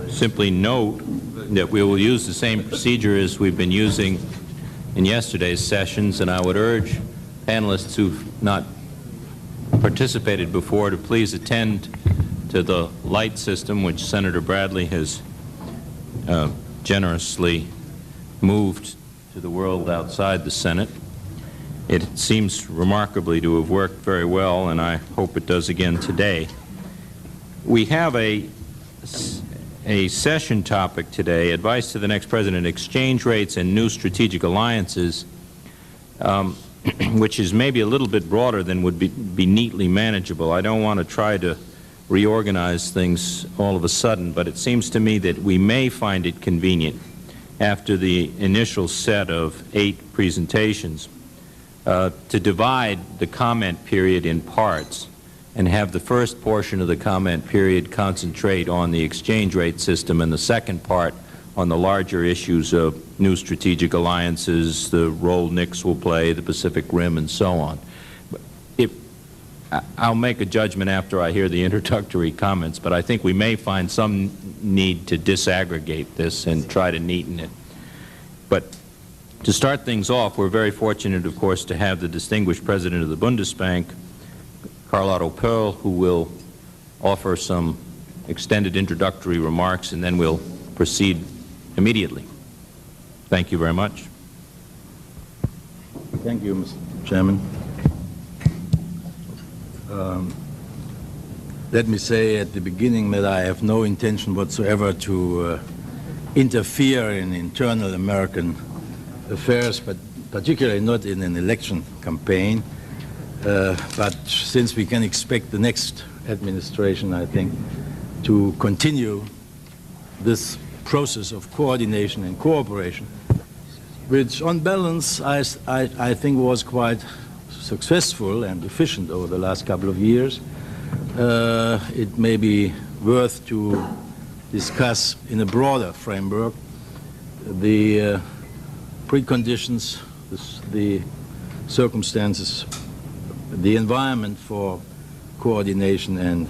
simply note that we will use the same procedure as we've been using in yesterday's sessions, and I would urge panelists who've not participated before to please attend to the light system, which Senator Bradley has generously moved to the world outside the Senate. It seems remarkably to have worked very well, and I hope it does again today. We have a session topic today, Advice to the Next President, Exchange Rates and New Strategic Alliances, which is maybe a little bit broader than would be neatly manageable. I don't want to try to reorganize things all of a sudden, but it seems to me that we may find it convenient after the initial set of 8 presentations to divide the comment period in parts and have the first portion of the comment period concentrate on the exchange rate system and the second part on the larger issues of new strategic alliances, the role NICS will play, the Pacific Rim, and so on. I'll make a judgment after I hear the introductory comments, but I think we may find some need to disaggregate this and try to neaten it. But to start things off, we're very fortunate, of course, to have the distinguished President of the Bundesbank, Karl Otto Perl, who will offer some extended introductory remarks, and then we'll proceed immediately. Thank you very much. Thank you, Mr. Chairman. Let me say at the beginning that I have no intention whatsoever to interfere in internal American affairs, but particularly not in an election campaign. But since we can expect the next administration, I think, to continue this process of coordination and cooperation, which on balance I think was quite successful and efficient over the last couple of years, it may be worth to discuss in a broader framework the preconditions, the circumstances, the environment for coordination and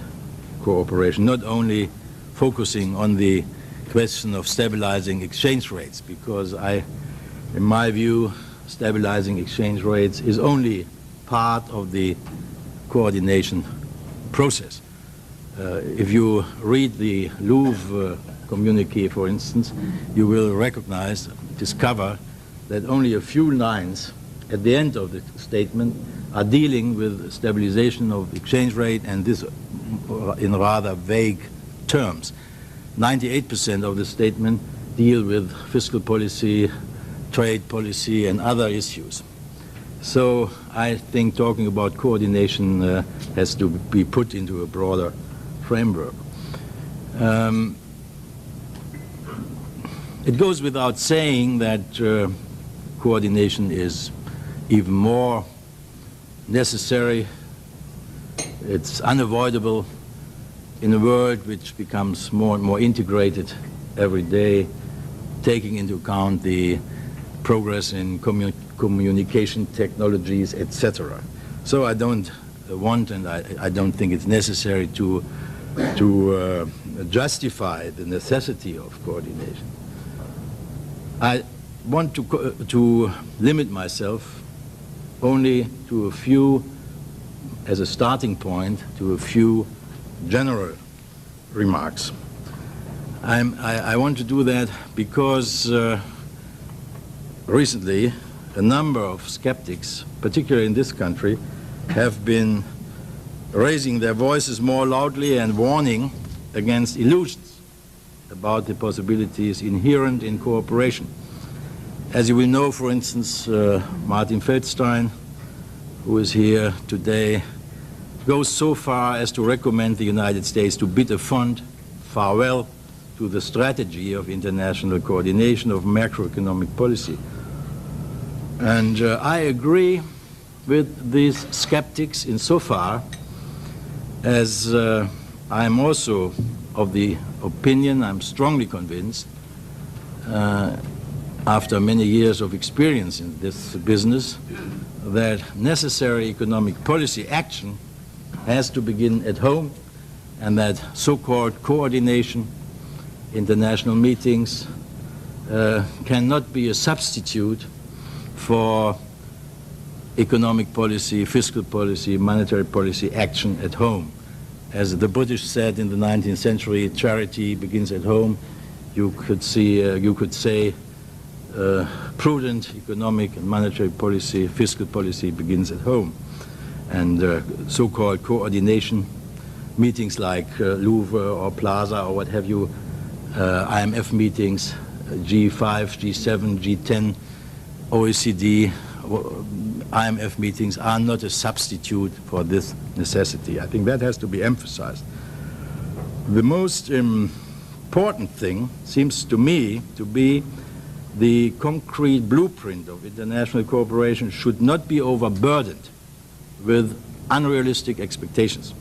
cooperation, not only focusing on the question of stabilizing exchange rates, because in my view, stabilizing exchange rates is only part of the coordination process. If you read the Louvre communique, for instance, you will discover that only a few lines at the end of the statement are dealing with stabilization of exchange rate, and this in rather vague terms. 98% of the statement deal with fiscal policy, trade policy, and other issues. So I think talking about coordination has to be put into a broader framework. It goes without saying that coordination is even more necessary. It's unavoidable in a world which becomes more and more integrated every day, taking into account the progress in communication technologies, etc. So I don't want, and I don't think it's necessary to justify the necessity of coordination. I want to limit myself only to a few, as a starting point, to a few general remarks. I want to do that because recently a number of skeptics, particularly in this country, have been raising their voices more loudly and warning against illusions about the possibilities inherent in cooperation. As you will know, for instance, Martin Feldstein, who is here today, goes so far as to recommend the United States to bid a fund farewell to the strategy of international coordination of macroeconomic policy. And I agree with these skeptics insofar as I am also of the opinion, I'm strongly convinced, after many years of experience in this business, that necessary economic policy action has to begin at home and that so-called coordination, international meetings, cannot be a substitute for economic policy, fiscal policy, monetary policy action at home. As the British said in the 19th century, charity begins at home. You could say prudent economic and monetary policy, fiscal policy begins at home. And so-called coordination meetings like Louvre or Plaza or what have you, IMF meetings, G5, G7, G10, OECD, IMF meetings are not a substitute for this necessity. I think that has to be emphasized. The most important thing seems to me to be the concrete blueprint of international cooperation should not be overburdened with unrealistic expectations.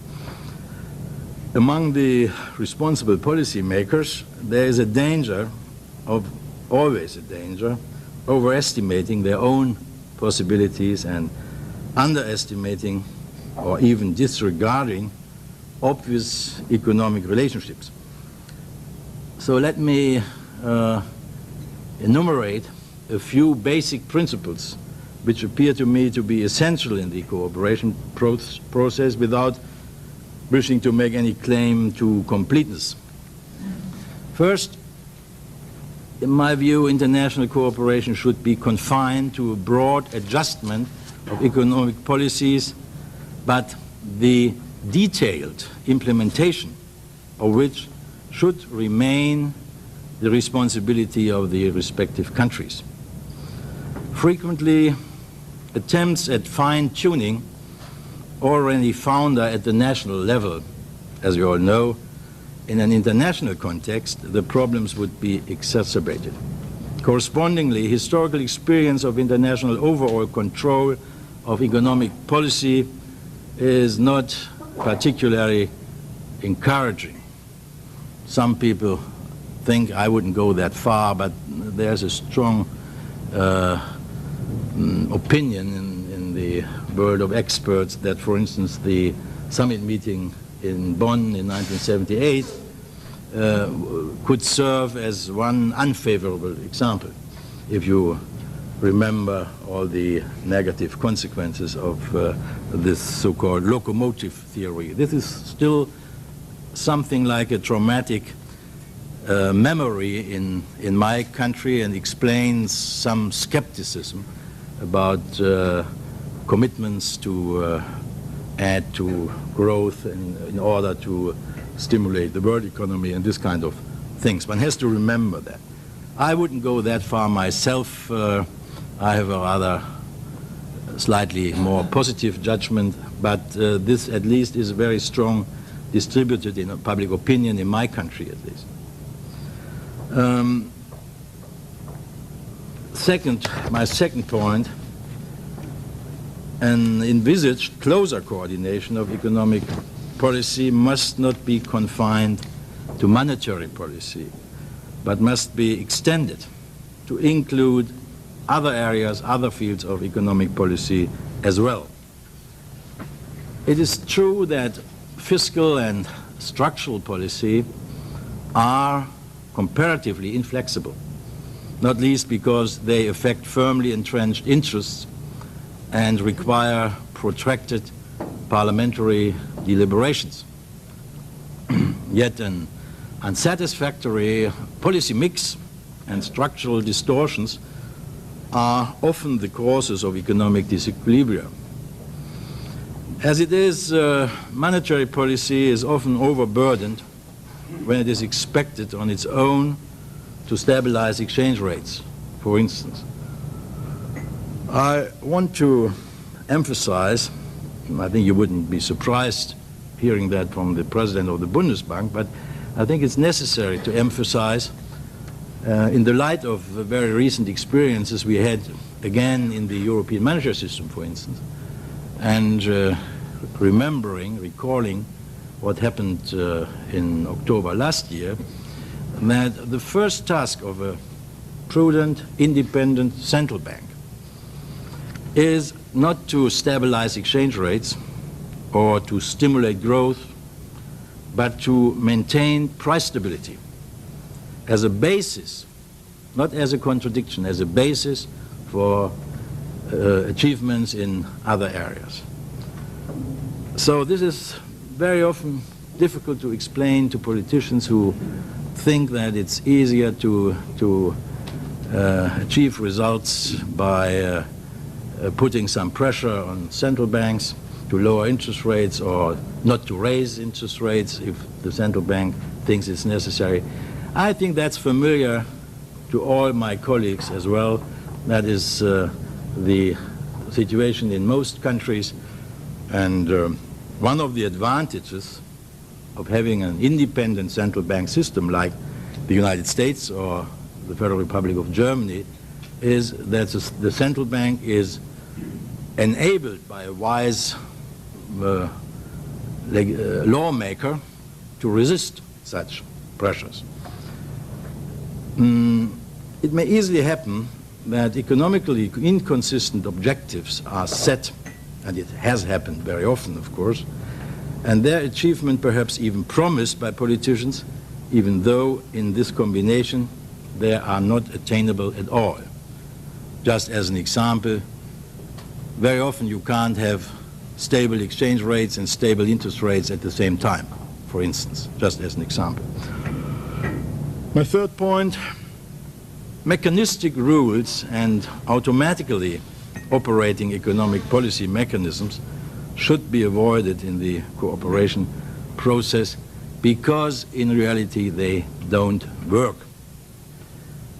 Among the responsible policymakers, there is a danger always a danger, overestimating their own possibilities and underestimating or even disregarding obvious economic relationships. So let me enumerate a few basic principles which appear to me to be essential in the cooperation process without wishing to make any claim to completeness. First, in my view, international cooperation should be confined to a broad adjustment of economic policies, but the detailed implementation of which should remain the responsibility of the respective countries. Frequently, attempts at fine-tuning already founder at the national level, as you all know. In an international context, the problems would be exacerbated. Correspondingly, historical experience of international overall control of economic policy is not particularly encouraging. Some people think I wouldn't go that far, but there's a strong opinion in the world of experts that, for instance, the summit meeting in Bonn in 1978 could serve as one unfavorable example, if you remember all the negative consequences of this so-called locomotive theory. This is still something like a traumatic memory in my country and explains some skepticism about commitments to add to growth in order to stimulate the world economy and this kind of things. One has to remember that. I wouldn't go that far myself. I have a rather slightly more positive judgment, but this at least is very strong distributed in public opinion in my country at least. My second point, an envisaged closer coordination of economic policy must not be confined to monetary policy, but must be extended to include other areas, other fields of economic policy as well. It is true that fiscal and structural policy are comparatively inflexible, not least because they affect firmly entrenched interests and require protracted parliamentary deliberations. Yet an unsatisfactory policy mix and structural distortions are often the causes of economic disequilibrium. As it is, monetary policy is often overburdened when it is expected on its own to stabilize exchange rates, for instance. I want to emphasize, I think you wouldn't be surprised hearing that from the president of the Bundesbank, but I think it's necessary to emphasize in the light of the very recent experiences we had again in the European monetary system, for instance, and recalling what happened in October last year, that the first task of a prudent, independent central bank is not to stabilize exchange rates or to stimulate growth, but to maintain price stability as a basis, not as a contradiction, as a basis for achievements in other areas. So this is very often difficult to explain to politicians who think that it's easier to achieve results by putting some pressure on central banks to lower interest rates or not to raise interest rates if the central bank thinks it's necessary. I think that's familiar to all my colleagues as well. That is the situation in most countries. And one of the advantages of having an independent central bank system like the United States or the Federal Republic of Germany is that the central bank is enabled by a wise lawmaker to resist such pressures. It may easily happen that economically inconsistent objectives are set, and it has happened very often, of course, and their achievement perhaps even promised by politicians, even though in this combination they are not attainable at all. Just as an example, very often you can't have stable exchange rates and stable interest rates at the same time, for instance, just as an example. My third point, mechanistic rules and automatically operating economic policy mechanisms should be avoided in the cooperation process because in reality they don't work.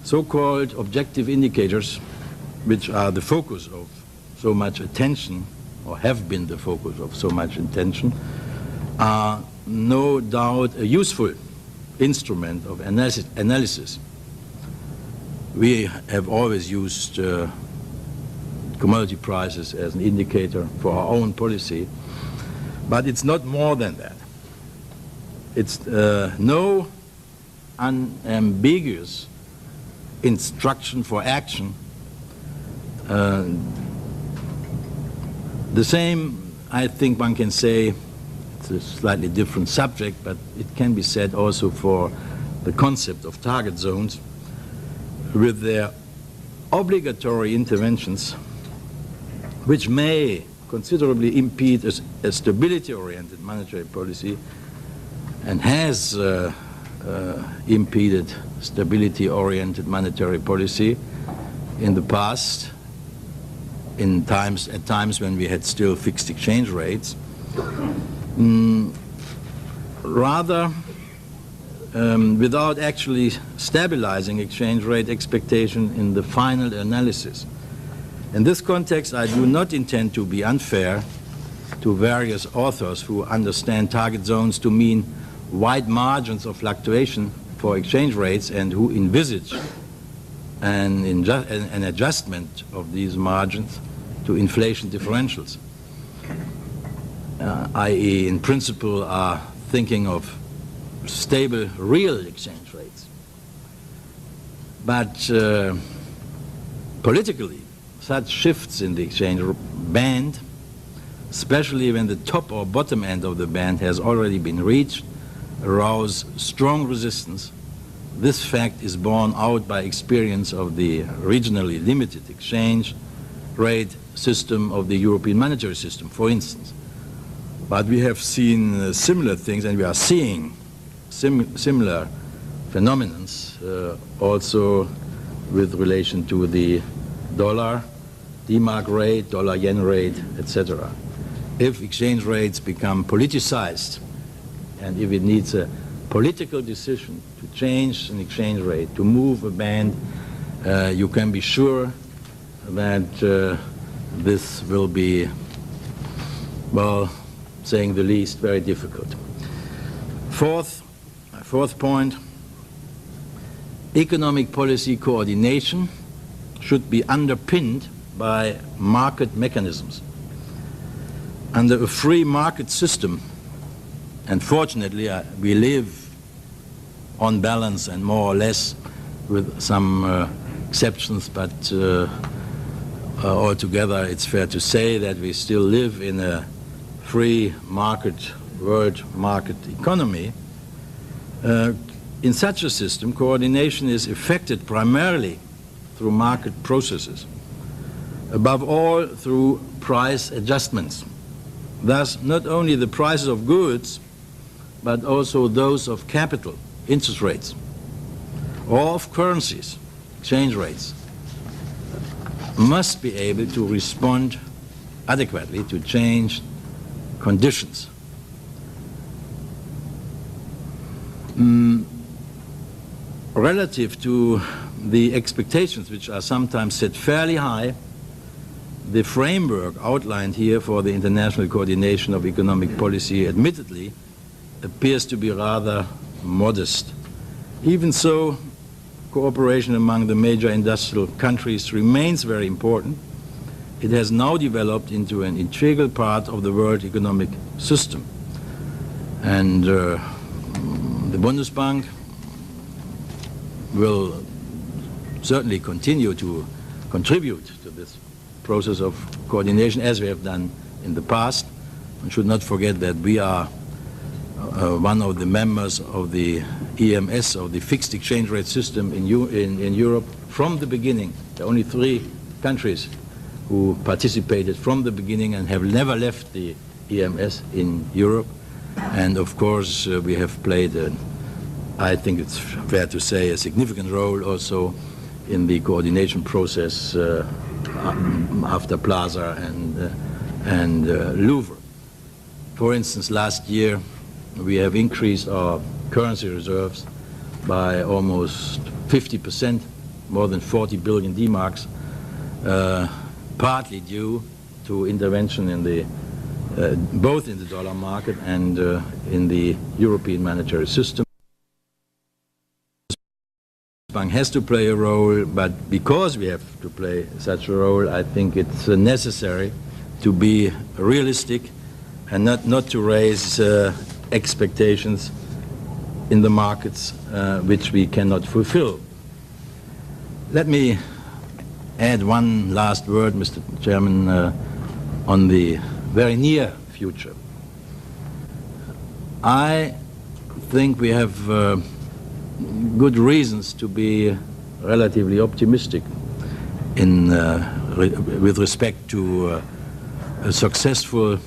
So-called objective indicators, which are the focus of so much attention, or have been the focus of so much attention, are no doubt a useful instrument of analysis. We have always used commodity prices as an indicator for our own policy, but it's not more than that. It's no unambiguous instruction for action. The same, I think one can say, it's a slightly different subject, but it can be said also for the concept of target zones, with their obligatory interventions, which may considerably impede a stability-oriented monetary policy and has impeded stability-oriented monetary policy in the past, at times when we had still fixed exchange rates. Rather, without actually stabilizing exchange rate expectation in the final analysis. In this context, I do not intend to be unfair to various authors who understand target zones to mean wide margins of fluctuation for exchange rates and who envisage an adjustment of these margins to inflation differentials, i.e. in principle are thinking of stable real exchange rates. But politically, such shifts in the exchange band, especially when the top or bottom end of the band has already been reached, arouse strong resistance. This fact is borne out by experience of the regionally limited exchange rate system of the European monetary system, for instance. But we have seen similar things, and we are seeing similar phenomena also with relation to the dollar, D-mark rate, dollar-yen rate, etc. If exchange rates become politicized, and if it needs a political decision to change an exchange rate, to move a band, you can be sure that this will be, well, saying the least, very difficult. Fourth point, economic policy coordination should be underpinned by market mechanisms. Under a free market system, and fortunately we live on balance and more or less with some exceptions, but altogether it's fair to say that we still live in a free market world market economy, in such a system, coordination is effected primarily through market processes, above all through price adjustments. Thus, not only the prices of goods, but also those of capital, interest rates, or of currencies, exchange rates, must be able to respond adequately to changed conditions. Relative to the expectations, which are sometimes set fairly high, the framework outlined here for the international coordination of economic policy admittedly appears to be rather modest. Even so, cooperation among the major industrial countries remains very important. It has now developed into an integral part of the world economic system. And the Bundesbank will certainly continue to contribute to this process of coordination, as we have done in the past. One should not forget that we are one of the members of the EMS, of the fixed exchange rate system in Europe from the beginning. There are only 3 countries who participated from the beginning and have never left the EMS in Europe. And of course, we have played, I think it's fair to say, a significant role also in the coordination process after Plaza and Louvre. For instance, last year we have increased our currency reserves by almost 50%, more than 40 billion D-marks, partly due to intervention in the both in the dollar market and in the European monetary system. The bank has to play a role, but because we have to play such a role, I think it's necessary to be realistic and not to raise expectations in the markets which we cannot fulfill. Let me add one last word, Mr. Chairman, on the very near future. I think we have good reasons to be relatively optimistic with respect to a successful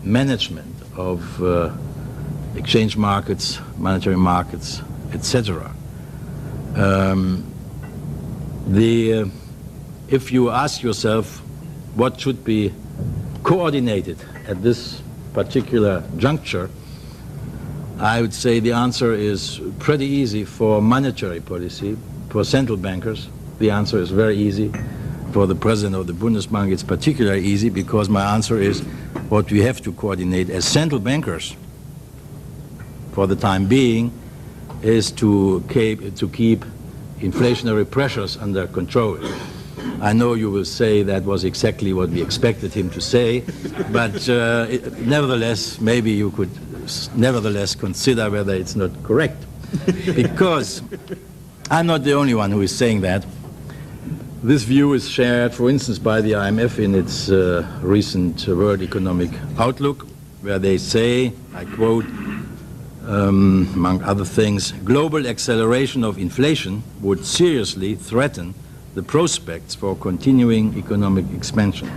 management of exchange markets, monetary markets, etc. If you ask yourself what should be coordinated at this particular juncture, I would say the answer is pretty easy for monetary policy. For central bankers, the answer is very easy. For the president of the Bundesbank, it's particularly easy because my answer is what we have to coordinate as central bankers for the time being is to keep inflationary pressures under control. I know you will say that was exactly what we expected him to say, but nevertheless, maybe you could nevertheless consider whether it's not correct. Because I'm not the only one who is saying that. This view is shared, for instance, by the IMF in its recent World Economic Outlook, where they say, I quote, among other things, global acceleration of inflation would seriously threaten the prospects for continuing economic expansion.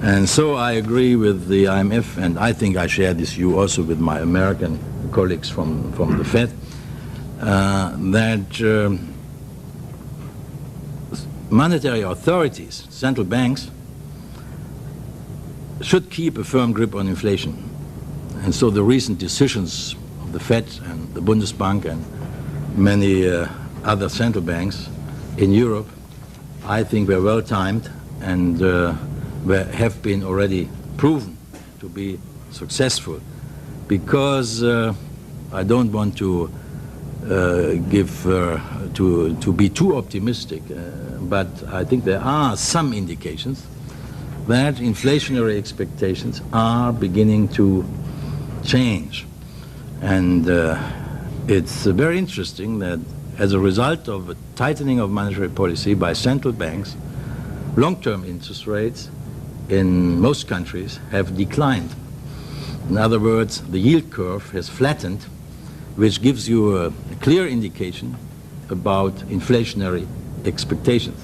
And so I agree with the IMF, and I think I share this view also with my American colleagues from the Fed, that monetary authorities, central banks, should keep a firm grip on inflation. And so the recent decisions of the Fed and the Bundesbank and many other central banks in Europe, I think were well timed and have been already proven to be successful. Because I don't want to to be too optimistic, but I think there are some indications that inflationary expectations are beginning to change. And it's very interesting that as a result of a tightening of monetary policy by central banks, long-term interest rates in most countries have declined. In other words, the yield curve has flattened, which gives you a clear indication about inflationary expectations.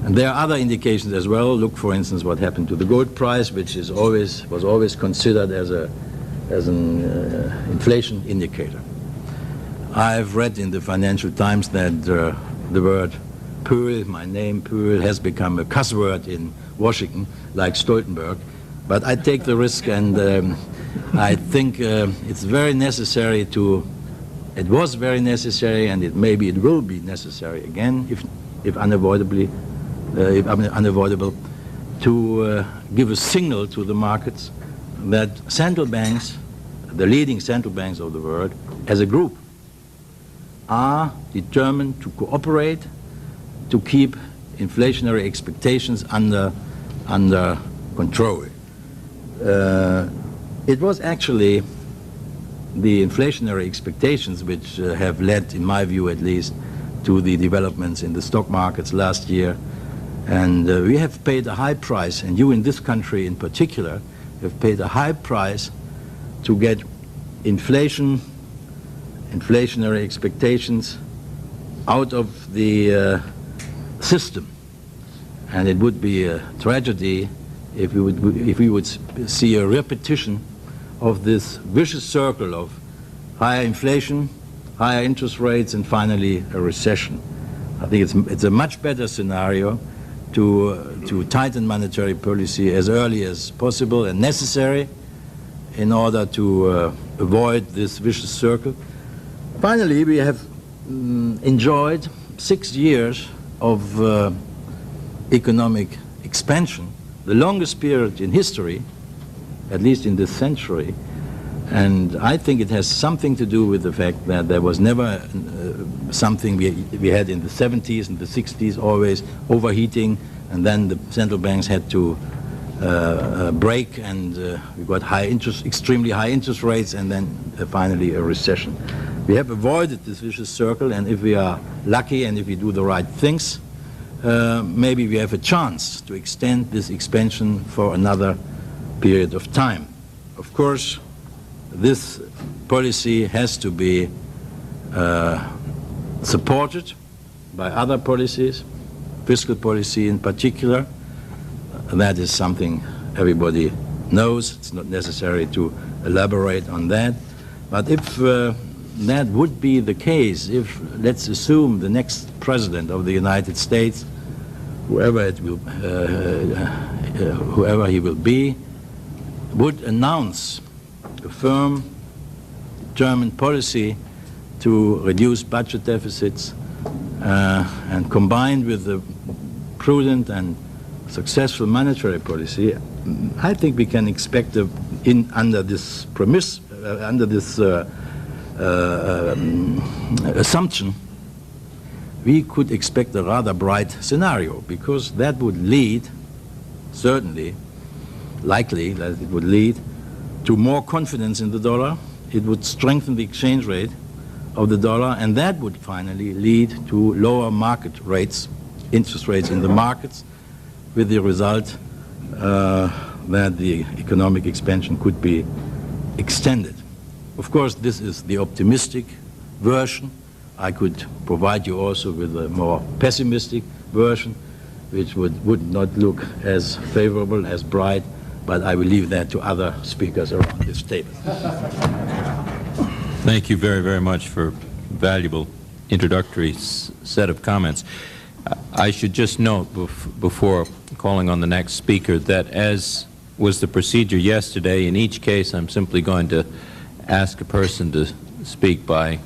And there are other indications as well. Look, for instance, what happened to the gold price, which was always considered as an inflation indicator. I've read in the Financial Times that the word Pearl, my name Pearl, has become a cuss word in Washington, like Stoltenberg. But I take the risk, and I think it's very necessary it was very necessary, and maybe it will be necessary again, if unavoidable, to give a signal to the markets that central banks, the leading central banks of the world, as a group, are determined to cooperate to keep inflationary expectations under control. It was actually the inflationary expectations which have led, in my view at least, to the developments in the stock markets last year. And we have paid a high price, and you in this country in particular have paid a high price to get inflationary expectations out of the system. And it would be a tragedy if we would see a repetition of this vicious circle of higher inflation, higher interest rates, and finally a recession. I think it's a much better scenario to tighten monetary policy as early as possible and necessary in order to avoid this vicious circle. Finally, we have enjoyed 6 years of economic expansion, the longest period in history, at least in this century. And I think it has something to do with the fact that there was never something we had in the 70s and the 60s, always overheating, and then the central banks had to break, and we got extremely high interest rates, and then finally a recession. We have avoided this vicious circle, and if we are lucky and if we do the right things, maybe we have a chance to extend this expansion for another period of time. Of course, this policy has to be supported by other policies, fiscal policy in particular. That is something everybody knows. It's not necessary to elaborate on that. But if that would be the case, if, let's assume, the next president of the United States, whoever he will be, would announce a firm, determined policy to reduce budget deficits, and combined with the prudent and successful monetary policy, I think we can expect under this premise, under this assumption, we could expect a rather bright scenario, because that would lead, certainly, likely that it would lead to more confidence in the dollar. It would strengthen the exchange rate of the dollar, and that would finally lead to lower market rates, interest rates in the markets, with the result that the economic expansion could be extended. Of course, this is the optimistic version. I could provide you also with a more pessimistic version, which would not look as favorable, as bright, but I will leave that to other speakers around this table. Thank you very, very much for a valuable introductory set of comments. I should just note before calling on the next speaker that, as was the procedure yesterday, in each case I'm simply going to ask a person to speak by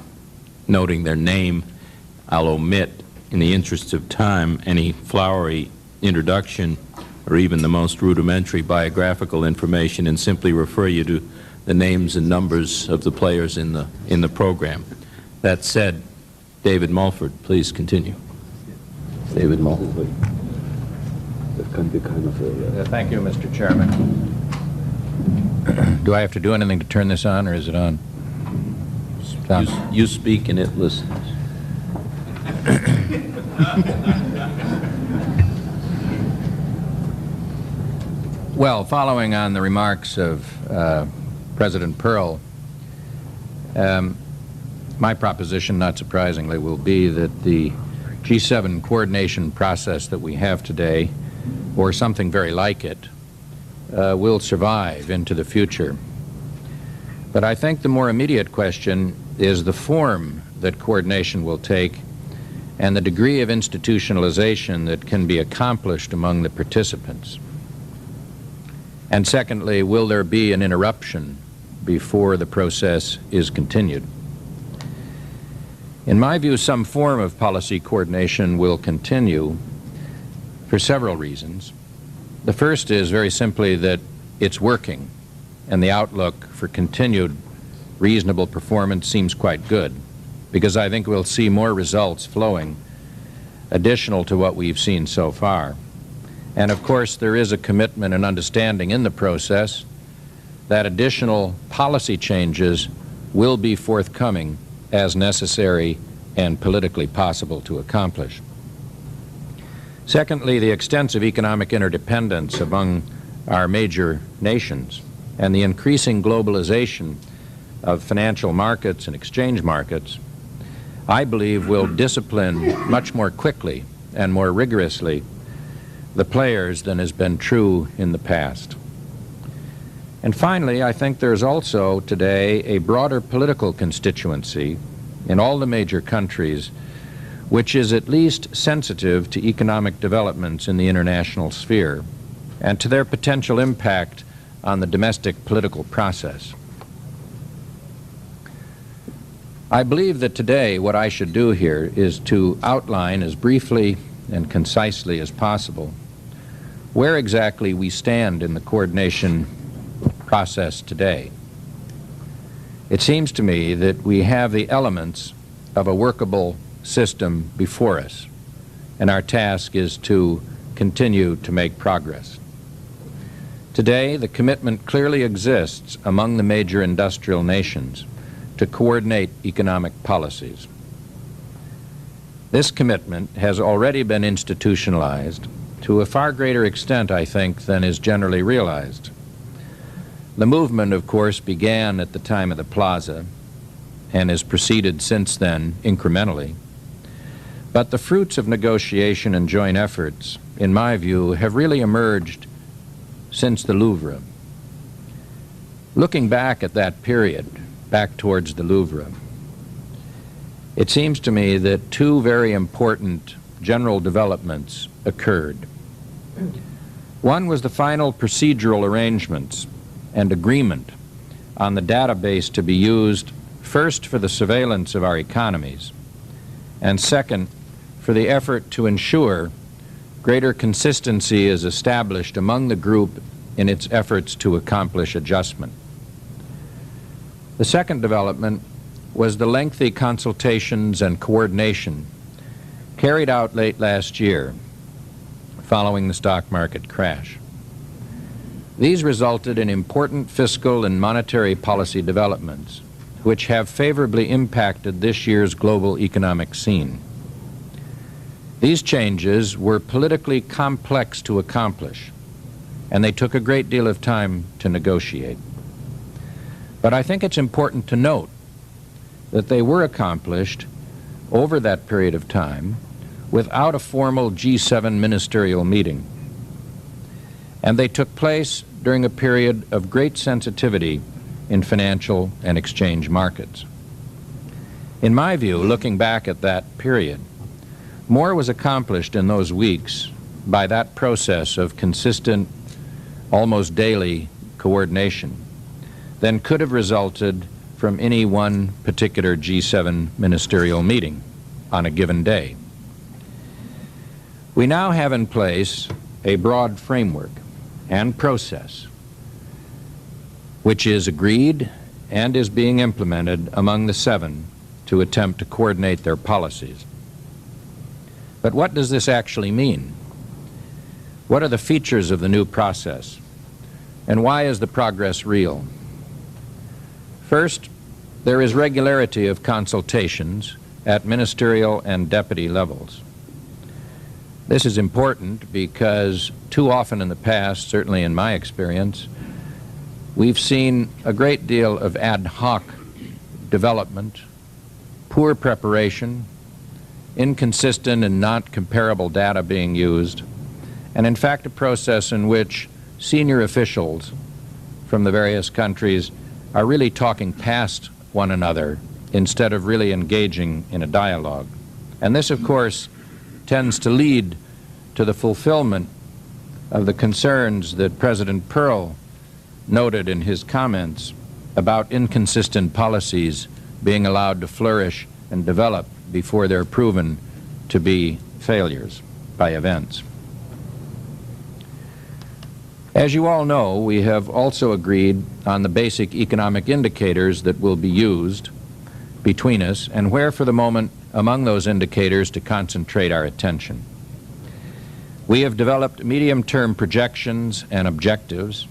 noting their name. I'll omit, in the interest of time, any flowery introduction or even the most rudimentary biographical information, and simply refer you to the names and numbers of the players in the program. That said, David Mulford, please continue. David Mulford. Thank you, Mr. Chairman. Do I have to do anything to turn this on, or is it on? You speak and it listens. Well, following on the remarks of President Pearl, my proposition, not surprisingly, will be that the G7 coordination process that we have today, or something very like it, will survive into the future. But I think the more immediate question is the form that coordination will take and the degree of institutionalization that can be accomplished among the participants. And secondly, will there be an interruption before the process is continued? In my view, some form of policy coordination will continue for several reasons. The first is very simply that it's working, and the outlook for continued reasonable performance seems quite good, because I think we'll see more results flowing additional to what we've seen so far. And of course, there is a commitment and understanding in the process that additional policy changes will be forthcoming as necessary and politically possible to accomplish. Secondly, the extensive economic interdependence among our major nations and the increasing globalization of financial markets and exchange markets, I believe, will discipline much more quickly and more rigorously the players than has been true in the past. And finally, I think there's also today a broader political constituency in all the major countries which is at least sensitive to economic developments in the international sphere and to their potential impact on the domestic political process. I believe that today what I should do here is to outline as briefly and concisely as possible where exactly we stand in the coordination process today. It seems to me that we have the elements of a workable system before us, and our task is to continue to make progress. Today, the commitment clearly exists among the major industrial nations to coordinate economic policies. This commitment has already been institutionalized to a far greater extent, I think, than is generally realized. The movement, of course, began at the time of the Plaza and has proceeded since then incrementally. But the fruits of negotiation and joint efforts, in my view, have really emerged since the Louvre. Looking back at that period, back towards the Louvre, it seems to me that two very important general developments occurred. One was the final procedural arrangements and agreement on the database to be used first for the surveillance of our economies, and second, for the effort to ensure greater consistency is established among the group in its efforts to accomplish adjustment. The second development was the lengthy consultations and coordination carried out late last year following the stock market crash. These resulted in important fiscal and monetary policy developments which have favorably impacted this year's global economic scene. These changes were politically complex to accomplish, and they took a great deal of time to negotiate. But I think it's important to note that they were accomplished over that period of time without a formal G7 ministerial meeting. And they took place during a period of great sensitivity in financial and exchange markets. In my view, looking back at that period, more was accomplished in those weeks by that process of consistent, almost daily coordination than could have resulted from any one particular G7 ministerial meeting on a given day. We now have in place a broad framework and process which is agreed and is being implemented among the seven to attempt to coordinate their policies. But what does this actually mean? What are the features of the new process? And why is the progress real? First, there is regularity of consultations at ministerial and deputy levels. This is important because too often in the past, certainly in my experience, we've seen a great deal of ad hoc development, poor preparation, inconsistent and not comparable data being used, and in fact a process in which senior officials from the various countries are really talking past one another instead of really engaging in a dialogue. And this, of course, tends to lead to the fulfillment of the concerns that President Pearl noted in his comments about inconsistent policies being allowed to flourish and develop before they're proven to be failures by events. As you all know, we have also agreed on the basic economic indicators that will be used between us and where, for the moment, among those indicators to concentrate our attention. We have developed medium-term projections and objectives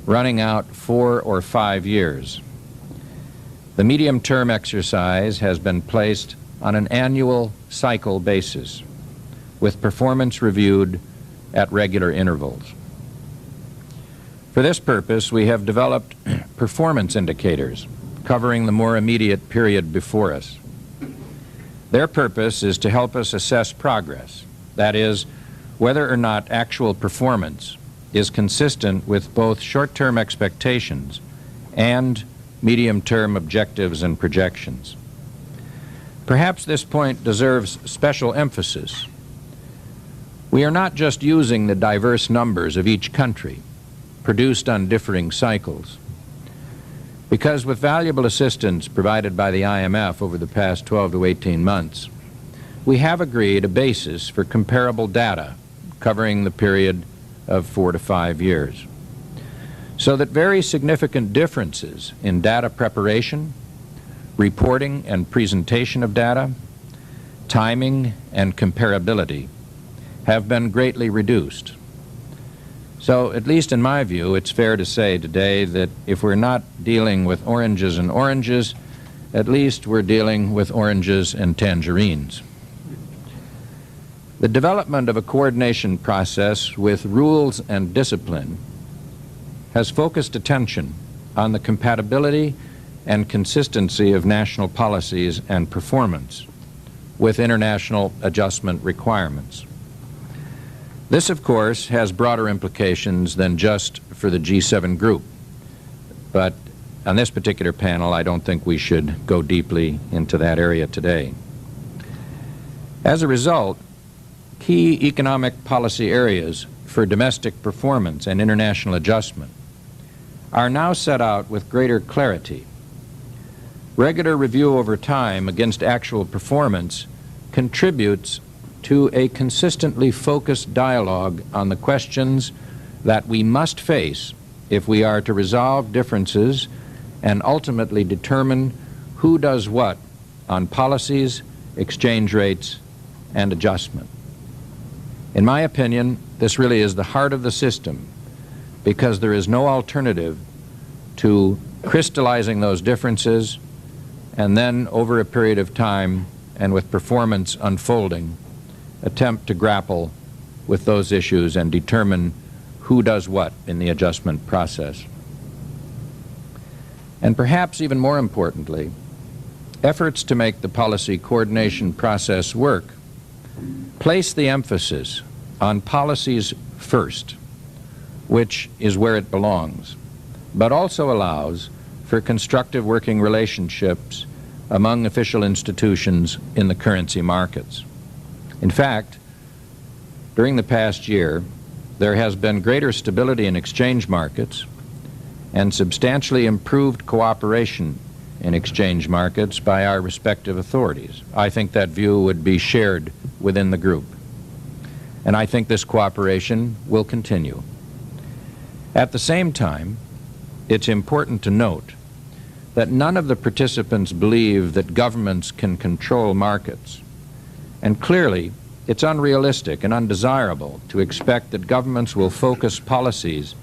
running out 4 or 5 years. The medium-term exercise has been placed on an annual cycle basis, with performance reviewed at regular intervals. For this purpose, we have developed performance indicators covering the more immediate period before us. Their purpose is to help us assess progress, that is, whether or not actual performance is consistent with both short-term expectations and medium-term objectives and projections. Perhaps this point deserves special emphasis. We are not just using the diverse numbers of each country, produced on differing cycles, because with valuable assistance provided by the IMF over the past 12 to 18 months, we have agreed a basis for comparable data covering the period of 4 to 5 years, so that very significant differences in data preparation, reporting and presentation of data, timing and comparability have been greatly reduced. So, at least in my view, it's fair to say today that if we're not dealing with oranges and oranges, at least we're dealing with oranges and tangerines. The development of a coordination process with rules and discipline has focused attention on the compatibility and consistency of national policies and performance with international adjustment requirements. This, of course, has broader implications than just for the G7 group. But on this particular panel, I don't think we should go deeply into that area today. As a result, key economic policy areas for domestic performance and international adjustment are now set out with greater clarity. Regular review over time against actual performance contributes to a consistently focused dialogue on the questions that we must face if we are to resolve differences and ultimately determine who does what on policies, exchange rates, and adjustment. In my opinion, this really is the heart of the system, because there is no alternative to crystallizing those differences and then, over a period of time and with performance unfolding, attempt to grapple with those issues and determine who does what in the adjustment process. And perhaps even more importantly, efforts to make the policy coordination process work place the emphasis on policies first, which is where it belongs, but also allows for constructive working relationships among official institutions in the currency markets. In fact, during the past year, there has been greater stability in exchange markets and substantially improved cooperation in exchange markets by our respective authorities. I think that view would be shared within the group. And I think this cooperation will continue. At the same time, it's important to note that none of the participants believe that governments can control markets. And clearly, it's unrealistic and undesirable to expect that governments will focus policies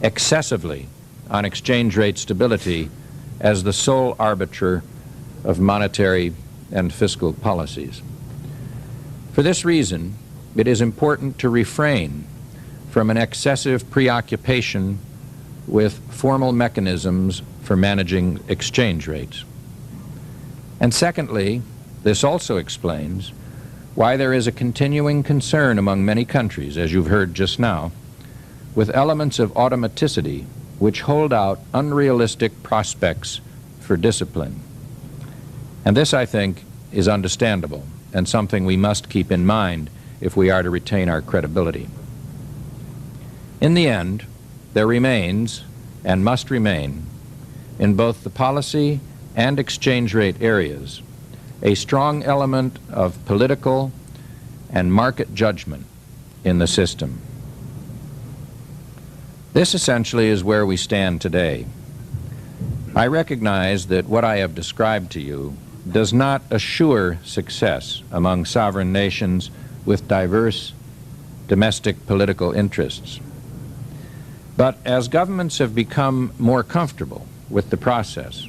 excessively on exchange rate stability as the sole arbiter of monetary and fiscal policies. For this reason, it is important to refrain from an excessive preoccupation with formal mechanisms for managing exchange rates. And secondly, this also explains why there is a continuing concern among many countries, as you've heard just now, with elements of automaticity which hold out unrealistic prospects for discipline. And this, I think, is understandable and something we must keep in mind if we are to retain our credibility. In the end, there remains, and must remain, in both the policy and exchange rate areas, a strong element of political and market judgment in the system. This essentially is where we stand today. I recognize that what I have described to you does not assure success among sovereign nations with diverse domestic political interests. But as governments have become more comfortable with the process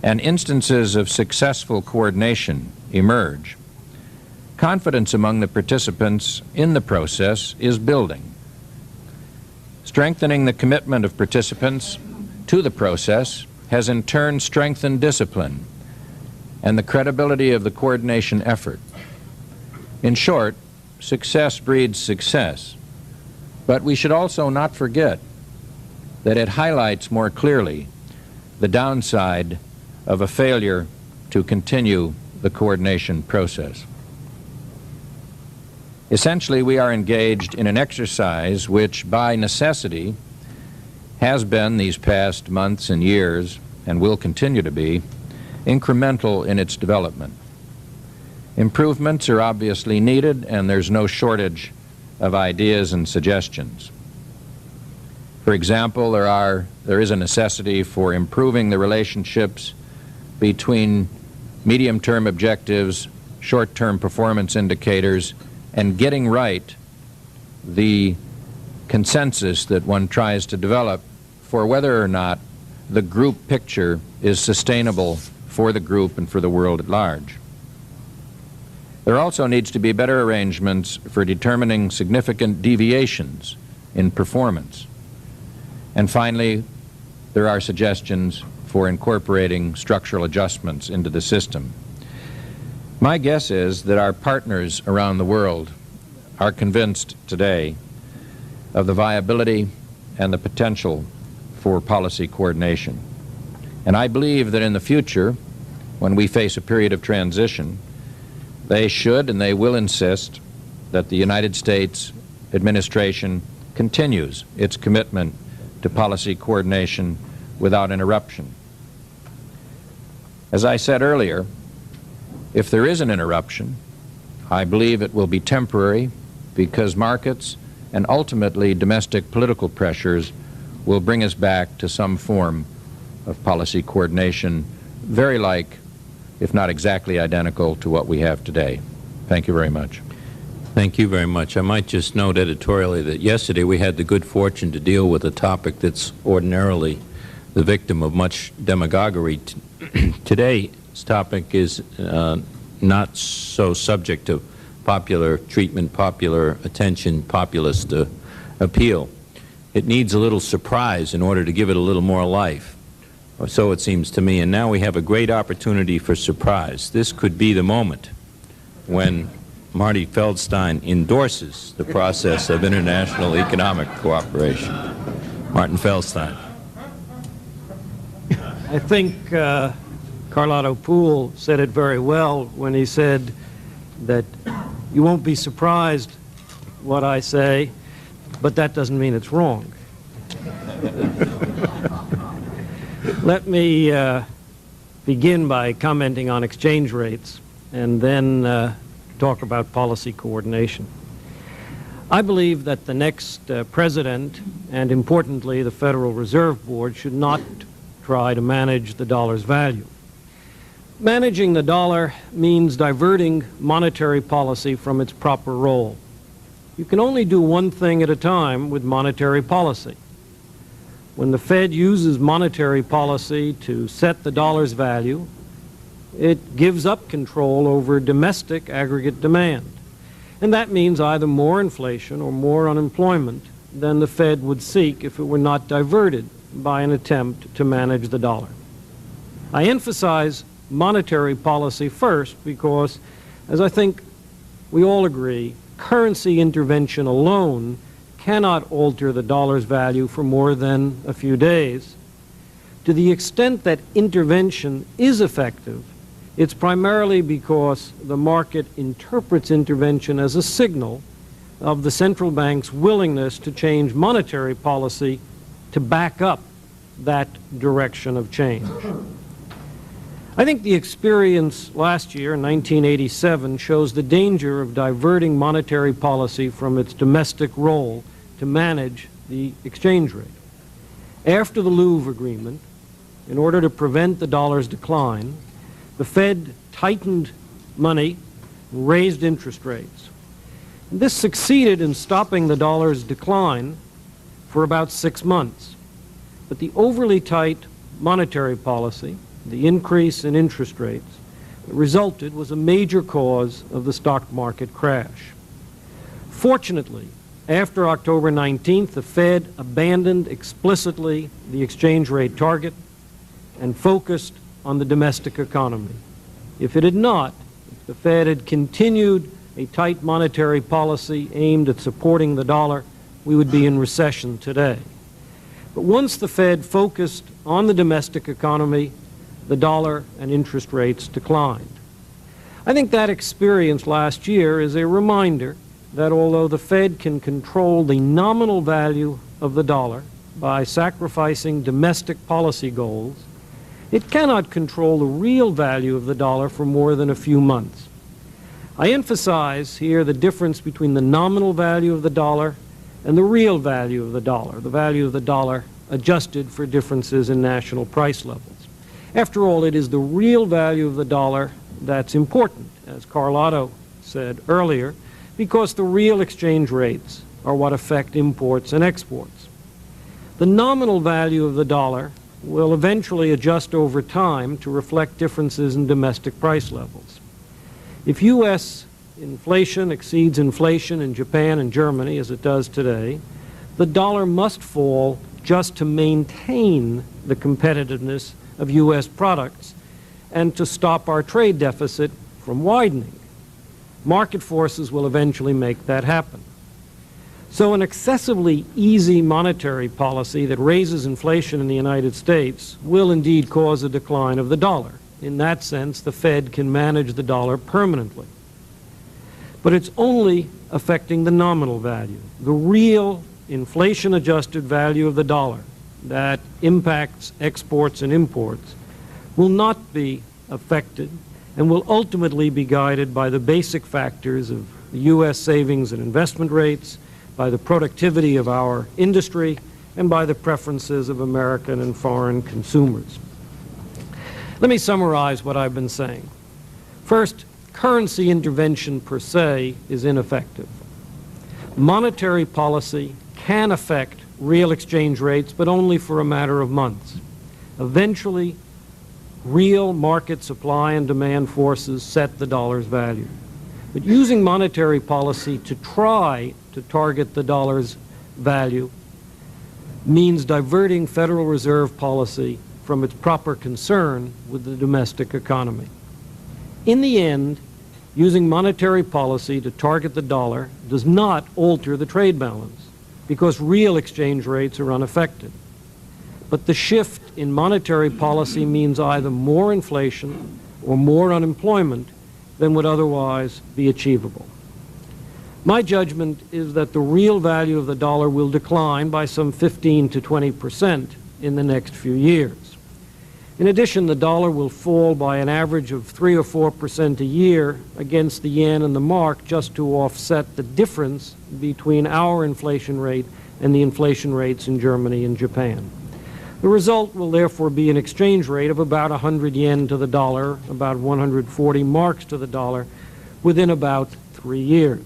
and instances of successful coordination emerge, confidence among the participants in the process is building. Strengthening the commitment of participants to the process has in turn strengthened discipline and the credibility of the coordination effort. In short, success breeds success, but we should also not forget that it highlights more clearly the downside of a failure to continue the coordination process. Essentially, we are engaged in an exercise which, by necessity, has been these past months and years, and will continue to be, incremental in its development. Improvements are obviously needed, and there's no shortage of ideas and suggestions. For example, there is a necessity for improving the relationships between medium-term objectives, short-term performance indicators, and getting right the consensus that one tries to develop for whether or not the group picture is sustainable for the group and for the world at large. There also needs to be better arrangements for determining significant deviations in performance. And finally, there are suggestions for incorporating structural adjustments into the system. My guess is that our partners around the world are convinced today of the viability and the potential for policy coordination. And I believe that in the future, when we face a period of transition, they should and they will insist that the United States administration continues its commitment to policy coordination without interruption. As I said earlier, if there is an interruption, I believe it will be temporary because markets and ultimately domestic political pressures will bring us back to some form of policy coordination, very like, if not exactly identical, to what we have today. Thank you very much. Thank you very much. I might just note editorially that yesterday we had the good fortune to deal with a topic that's ordinarily the victim of much demagoguery. Today's topic is not so subject to popular treatment, popular attention, populist appeal. It needs a little surprise in order to give it a little more life, or so it seems to me. And now we have a great opportunity for surprise. This could be the moment when Marty Feldstein endorses the process of international economic cooperation. Martin Feldstein. I think Carlotta Poole said it very well when he said that you won't be surprised what I say, but that doesn't mean it's wrong. Let me begin by commenting on exchange rates and then talk about policy coordination. I believe that the next president, and importantly the Federal Reserve Board, should not try to manage the dollar's value. Managing the dollar means diverting monetary policy from its proper role. You can only do one thing at a time with monetary policy. When the Fed uses monetary policy to set the dollar's value, it gives up control over domestic aggregate demand. And that means either more inflation or more unemployment than the Fed would seek if it were not diverted by an attempt to manage the dollar. I emphasize monetary policy first because, as I think we all agree, currency intervention alone cannot alter the dollar's value for more than a few days. To the extent that intervention is effective, it's primarily because the market interprets intervention as a signal of the central bank's willingness to change monetary policy to back up that direction of change. I think the experience last year, in 1987, shows the danger of diverting monetary policy from its domestic role to manage the exchange rate. After the Louvre Agreement, in order to prevent the dollar's decline, the Fed tightened money, raised interest rates. This succeeded in stopping the dollar's decline for about 6 months. But the overly tight monetary policy, the increase in interest rates, that resulted was a major cause of the stock market crash. Fortunately, after October 19th, the Fed abandoned explicitly the exchange rate target and focused on the domestic economy. If it had not, if the Fed had continued a tight monetary policy aimed at supporting the dollar, we would be in recession today. But once the Fed focused on the domestic economy, the dollar and interest rates declined. I think that experience last year is a reminder that although the Fed can control the nominal value of the dollar by sacrificing domestic policy goals, it cannot control the real value of the dollar for more than a few months. I emphasize here the difference between the nominal value of the dollar and the real value of the value of the dollar adjusted for differences in national price levels. After all, it is the real value of the dollar that's important, as Carlotto said earlier, because the real exchange rates are what affect imports and exports. The nominal value of the dollar will eventually adjust over time to reflect differences in domestic price levels. If U.S. inflation exceeds inflation in Japan and Germany, as it does today, the dollar must fall just to maintain the competitiveness of U.S. products and to stop our trade deficit from widening. Market forces will eventually make that happen. So an excessively easy monetary policy that raises inflation in the United States will indeed cause a decline of the dollar. In that sense, the Fed can manage the dollar permanently. But it's only affecting the nominal value. The real inflation-adjusted value of the dollar that impacts exports and imports will not be affected and will ultimately be guided by the basic factors of the U.S. savings and investment rates, by the productivity of our industry, and by the preferences of American and foreign consumers. Let me summarize what I've been saying. First, currency intervention per se is ineffective. Monetary policy can affect real exchange rates, but only for a matter of months. Eventually, real market supply and demand forces set the dollar's value. But using monetary policy to try to target the dollar's value means diverting Federal Reserve policy from its proper concern with the domestic economy. In the end, using monetary policy to target the dollar does not alter the trade balance because real exchange rates are unaffected. But the shift in monetary policy means either more inflation or more unemployment than would otherwise be achievable. My judgment is that the real value of the dollar will decline by some 15 to 20% in the next few years. In addition, the dollar will fall by an average of 3 or 4% a year against the yen and the mark just to offset the difference between our inflation rate and the inflation rates in Germany and Japan. The result will therefore be an exchange rate of about 100 yen to the dollar, about 140 marks to the dollar, within about 3 years.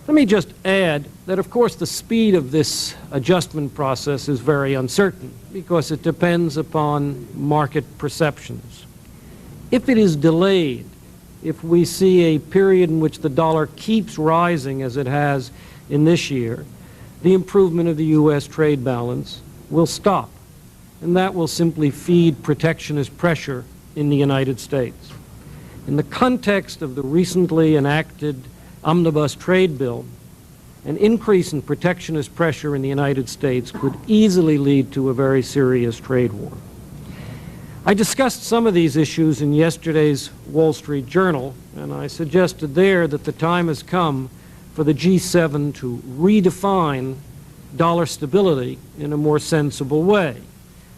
Let me just add that, of course, the speed of this adjustment process is very uncertain because it depends upon market perceptions. If it is delayed, if we see a period in which the dollar keeps rising as it has in this year, the improvement of the U.S. trade balance will stop, and that will simply feed protectionist pressure in the United States. In the context of the recently enacted omnibus trade bill, an increase in protectionist pressure in the United States could easily lead to a very serious trade war. I discussed some of these issues in yesterday's Wall Street Journal, and I suggested there that the time has come for the G7 to redefine dollar stability in a more sensible way.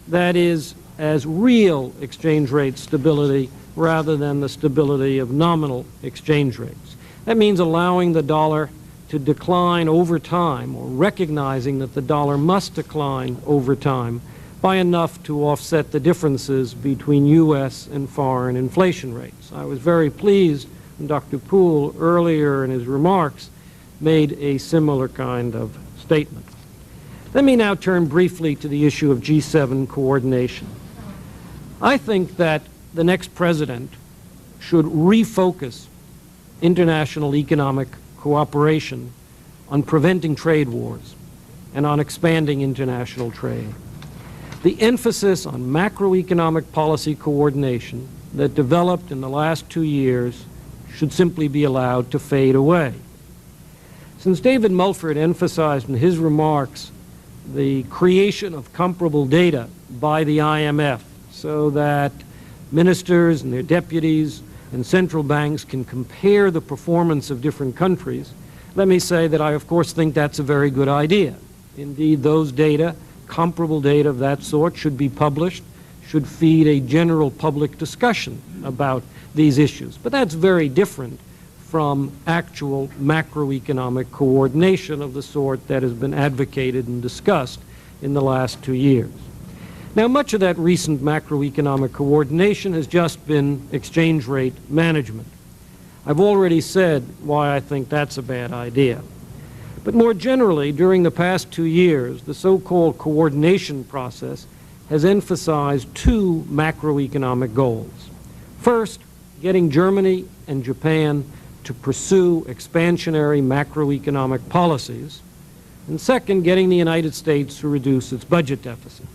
That is, as real exchange rate stability rather than the stability of nominal exchange rates. That means allowing the dollar to decline over time, or recognizing that the dollar must decline over time by enough to offset the differences between U.S. and foreign inflation rates. I was very pleased when Dr. Poole earlier in his remarks made a similar kind of statement. Let me now turn briefly to the issue of G7 coordination. I think that the next president should refocus international economic cooperation on preventing trade wars and on expanding international trade. The emphasis on macroeconomic policy coordination that developed in the last 2 years should simply be allowed to fade away. Since David Mulford emphasized in his remarks the creation of comparable data by the IMF so that ministers and their deputies and central banks can compare the performance of different countries, let me say that I, of course, think that's a very good idea. Indeed, those data, comparable data of that sort, should be published, should feed a general public discussion about these issues. But that's very different from actual macroeconomic coordination of the sort that has been advocated and discussed in the last 2 years. Now, much of that recent macroeconomic coordination has just been exchange rate management. I've already said why I think that's a bad idea. But more generally, during the past 2 years, the so-called coordination process has emphasized two macroeconomic goals. First, getting Germany and Japan to pursue expansionary macroeconomic policies, and second, getting the United States to reduce its budget deficit.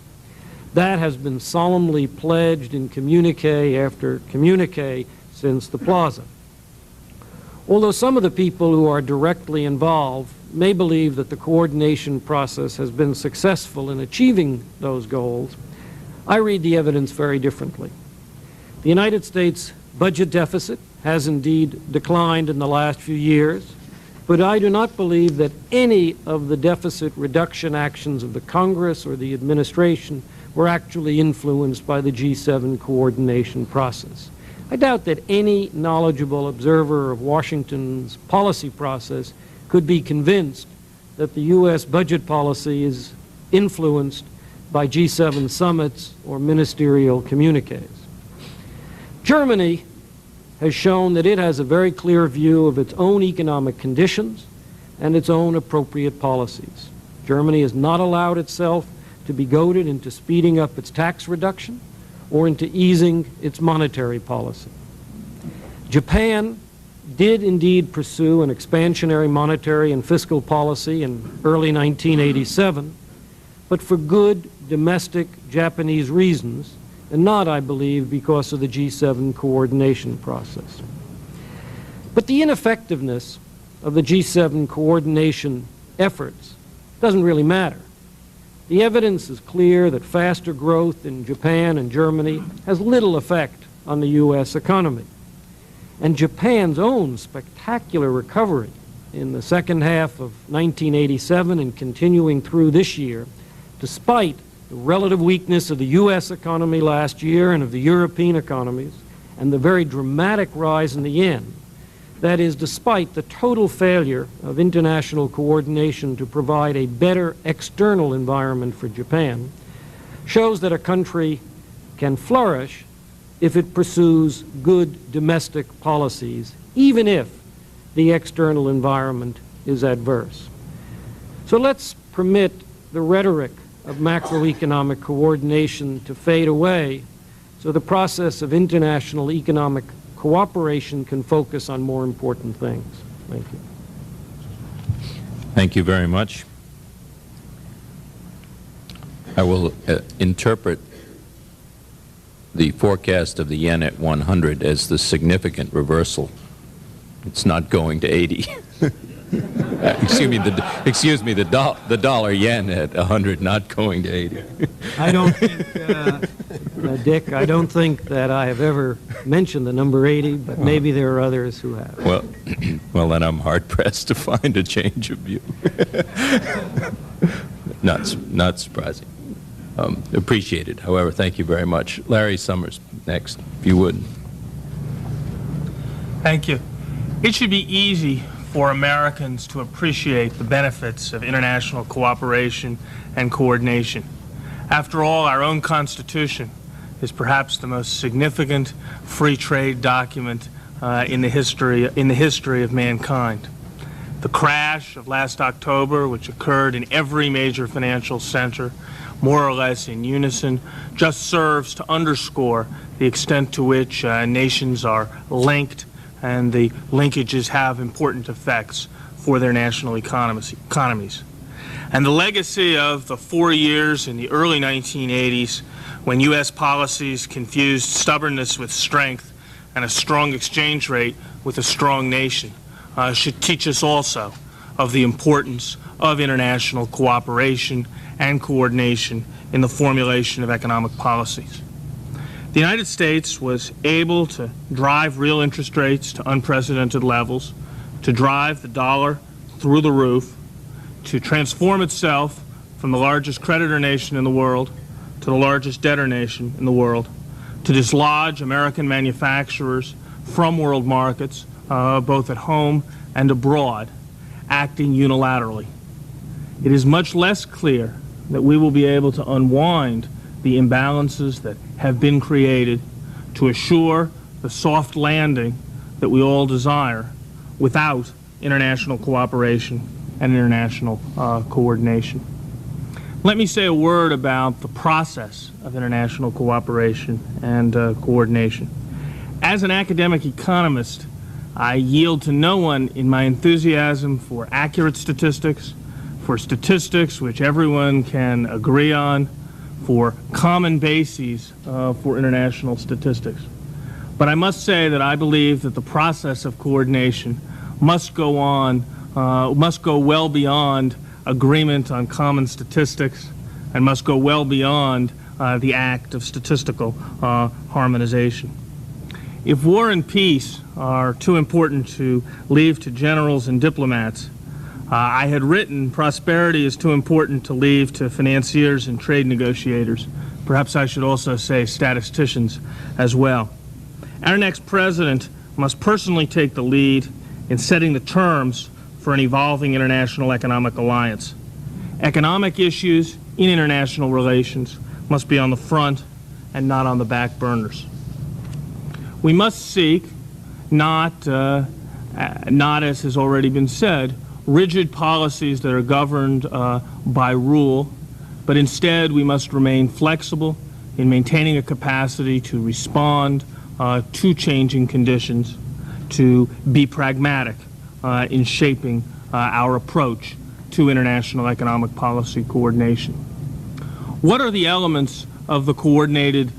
That has been solemnly pledged in communique after communique since the Plaza. Although some of the people who are directly involved may believe that the coordination process has been successful in achieving those goals, I read the evidence very differently. The United States budget deficit has indeed declined in the last few years, but I do not believe that any of the deficit reduction actions of the Congress or the administration were actually influenced by the G7 coordination process. I doubt that any knowledgeable observer of Washington's policy process could be convinced that the U.S. budget policy is influenced by G7 summits or ministerial communiques. Germany has shown that it has a very clear view of its own economic conditions and its own appropriate policies. Germany has not allowed itself to be goaded into speeding up its tax reduction or into easing its monetary policy. Japan did indeed pursue an expansionary monetary and fiscal policy in early 1987, but for good domestic Japanese reasons, and not, I believe, because of the G7 coordination process. But the ineffectiveness of the G7 coordination efforts doesn't really matter. The evidence is clear that faster growth in Japan and Germany has little effect on the U.S. economy. And Japan's own spectacular recovery in the second half of 1987 and continuing through this year, despite the relative weakness of the U.S. economy last year and of the European economies, and the very dramatic rise in the yen, that is, despite the total failure of international coordination to provide a better external environment for Japan, shows that a country can flourish if it pursues good domestic policies, even if the external environment is adverse. So let's permit the rhetoric of macroeconomic coordination to fade away so the process of international economic cooperation can focus on more important things. Thank you. Thank you very much. I will interpret the forecast of the yen at 100 as the significant reversal. It's not going to 80. Excuse me, the dollar yen at 100, not going to 80. I don't think, Dick, I don't think that I have ever mentioned the number 80, but maybe there are others who have. Well, well, then I'm hard-pressed to find a change of view. Not surprising. Appreciated. However, thank you very much. Larry Summers, next, if you would. Thank you. It should be easy for Americans to appreciate the benefits of international cooperation and coordination. After all, our own Constitution is perhaps the most significant free trade document in the history of mankind. The crash of last October, which occurred in every major financial center, more or less in unison, just serves to underscore the extent to which nations are linked, and the linkages have important effects for their national economies. And the legacy of the 4 years in the early 1980s, when U.S. policies confused stubbornness with strength and a strong exchange rate with a strong nation, should teach us also of the importance of international cooperation and coordination in the formulation of economic policies. The United States was able to drive real interest rates to unprecedented levels, to drive the dollar through the roof, to transform itself from the largest creditor nation in the world to the largest debtor nation in the world, to dislodge American manufacturers from world markets, both at home and abroad, acting unilaterally. It is much less clear that we will be able to unwind the imbalances that have been created to assure the soft landing that we all desire without international cooperation and international coordination. Let me say a word about the process of international cooperation and coordination. As an academic economist, I yield to no one in my enthusiasm for accurate statistics, for statistics which everyone can agree on, for common bases for international statistics. But I must say that I believe that the process of coordination must go well beyond agreement on common statistics and must go well beyond the act of statistical harmonization. If war and peace are too important to leave to generals and diplomats, I had written prosperity is too important to leave to financiers and trade negotiators. Perhaps I should also say statisticians as well. Our next president must personally take the lead in setting the terms for an evolving international economic alliance. Economic issues in international relations must be on the front and not on the back burners. We must seek, not as has already been said, rigid policies that are governed by rule, but instead we must remain flexible in maintaining a capacity to respond to changing conditions, to be pragmatic in shaping our approach to international economic policy coordination. What are the elements of the coordination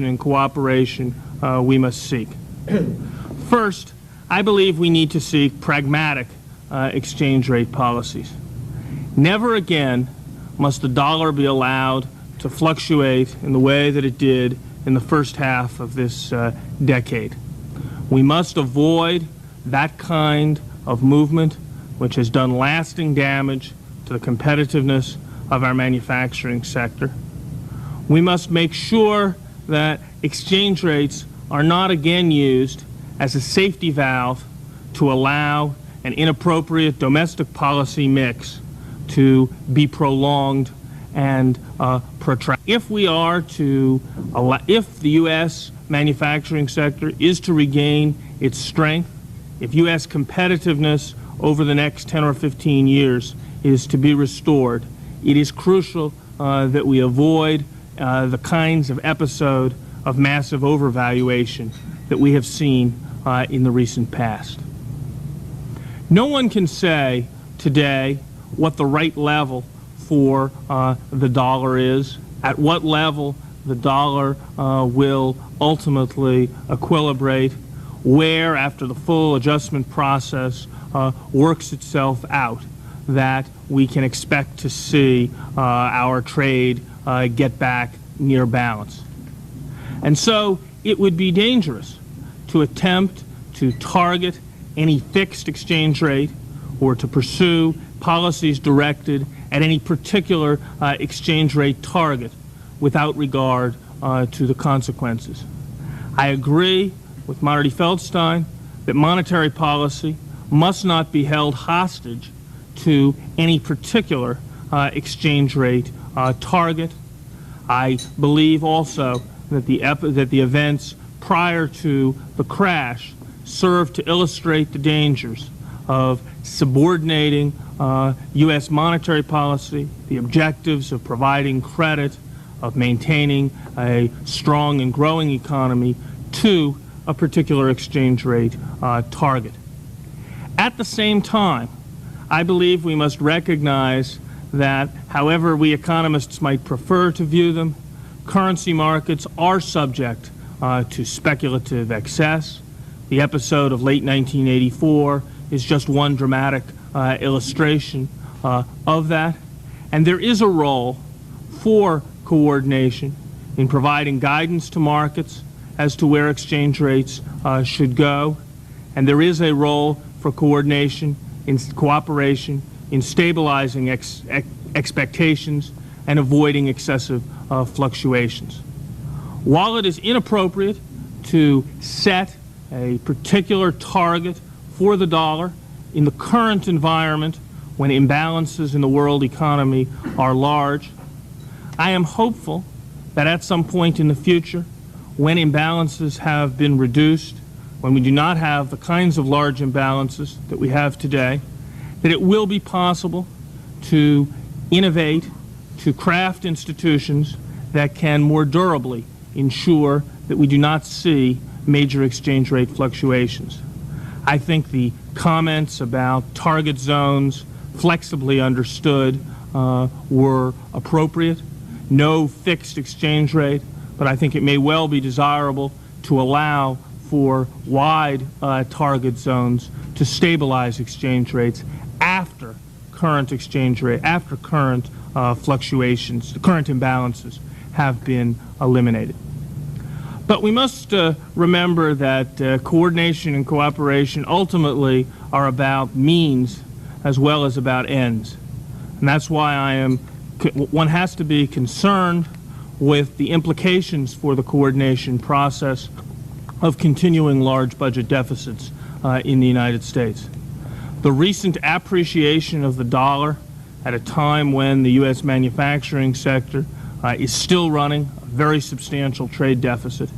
and cooperation we must seek? First, I believe we need to seek pragmatic exchange rate policies. Never again must the dollar be allowed to fluctuate in the way that it did in the first half of this decade. We must avoid that kind of movement which has done lasting damage to the competitiveness of our manufacturing sector. We must make sure that exchange rates are not again used as a safety valve to allow an inappropriate domestic policy mix to be prolonged and protracted. If the U.S. manufacturing sector is to regain its strength, if U.S. competitiveness over the next 10 or 15 years is to be restored, it is crucial that we avoid the kinds of episode of massive overvaluation that we have seen in the recent past. No one can say today what the right level for the dollar is, at what level the dollar will ultimately equilibrate, where, after the full adjustment process works itself out, that we can expect to see our trade get back near balance. And so it would be dangerous to attempt to target any fixed exchange rate or to pursue policies directed at any particular exchange rate target without regard to the consequences. I agree with Marty Feldstein that monetary policy must not be held hostage to any particular exchange rate target. I believe also that the events prior to the crash serve to illustrate the dangers of subordinating U.S. monetary policy, the objectives of providing credit, of maintaining a strong and growing economy, to a particular exchange rate target. At the same time, I believe we must recognize that, however we economists might prefer to view them, currency markets are subject to speculative excess. The episode of late 1984 is just one dramatic illustration of that. And there is a role for coordination in providing guidance to markets as to where exchange rates should go. And there is a role for coordination in cooperation in stabilizing expectations and avoiding excessive fluctuations. While it is inappropriate to set a particular target for the dollar in the current environment when imbalances in the world economy are large, I am hopeful that at some point in the future, when imbalances have been reduced, when we do not have the kinds of large imbalances that we have today, that it will be possible to innovate, to craft institutions that can more durably ensure that we do not see major exchange rate fluctuations. I think the comments about target zones, flexibly understood, were appropriate. No fixed exchange rate, but I think it may well be desirable to allow for wide target zones to stabilize exchange rates after current exchange rate, after current fluctuations, the current imbalances have been eliminated. But we must remember that coordination and cooperation ultimately are about means as well as about ends. And that's why one has to be concerned with the implications for the coordination process of continuing large budget deficits in the United States. The recent appreciation of the dollar at a time when the U.S. manufacturing sector is still running a very substantial trade deficit,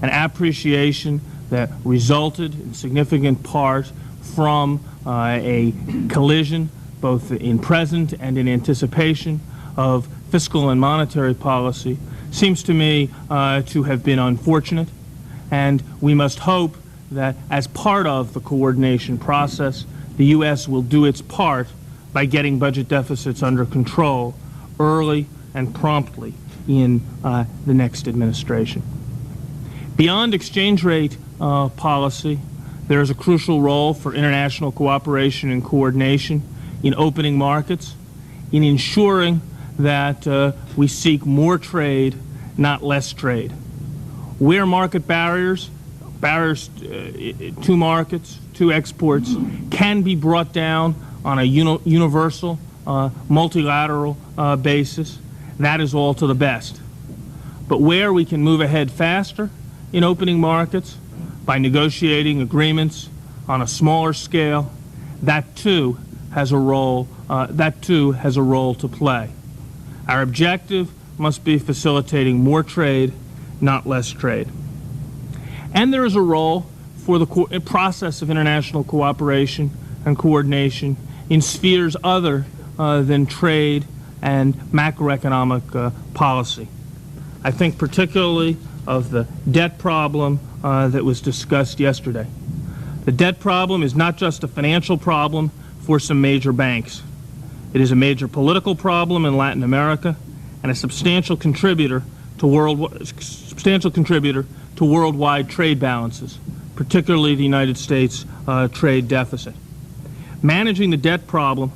an appreciation that resulted in significant part from a collision, both in present and in anticipation, of fiscal and monetary policy, seems to me to have been unfortunate. And we must hope that as part of the coordination process, the U.S. will do its part by getting budget deficits under control early and promptly in the next administration. Beyond exchange rate policy, there is a crucial role for international cooperation and coordination in opening markets, in ensuring that we seek more trade, not less trade. Where market barriers to markets, to exports, can be brought down on a universal, multilateral basis, that is all to the best. But where we can move ahead faster in opening markets by negotiating agreements on a smaller scale, that too has a role. To play. Our objective must be facilitating more trade, not less trade. And there is a role for the process of international cooperation and coordination in spheres other than trade and macroeconomic policy. I think particularly of the debt problem that was discussed yesterday. The debt problem is not just a financial problem for some major banks. It is a major political problem in Latin America and a substantial contributor to worldwide trade balances, particularly the United States trade deficit. Managing the debt problem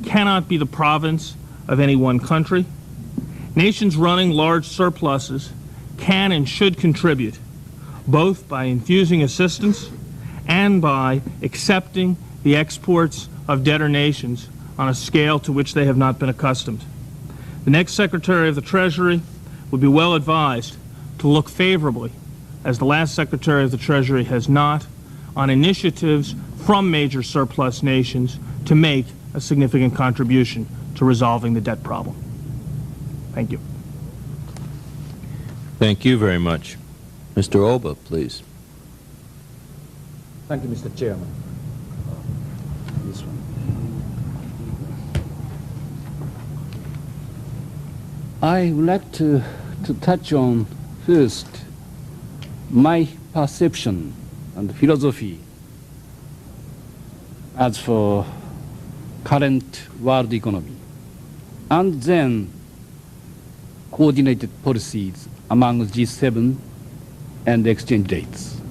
cannot be the province of any one country. Nations running large surpluses can and should contribute, both by infusing assistance and by accepting the exports of debtor nations on a scale to which they have not been accustomed. The next Secretary of the Treasury would be well advised to look favorably, as the last Secretary of the Treasury has not, on initiatives from major surplus nations to make a significant contribution to resolving the debt problem. Thank you. Thank you very much. Mr. Oba, please. Thank you, Mr. Chairman. This one. I would like to touch on first my perception and philosophy as for current world economy, and then coordinated policies among G7 and exchange rates.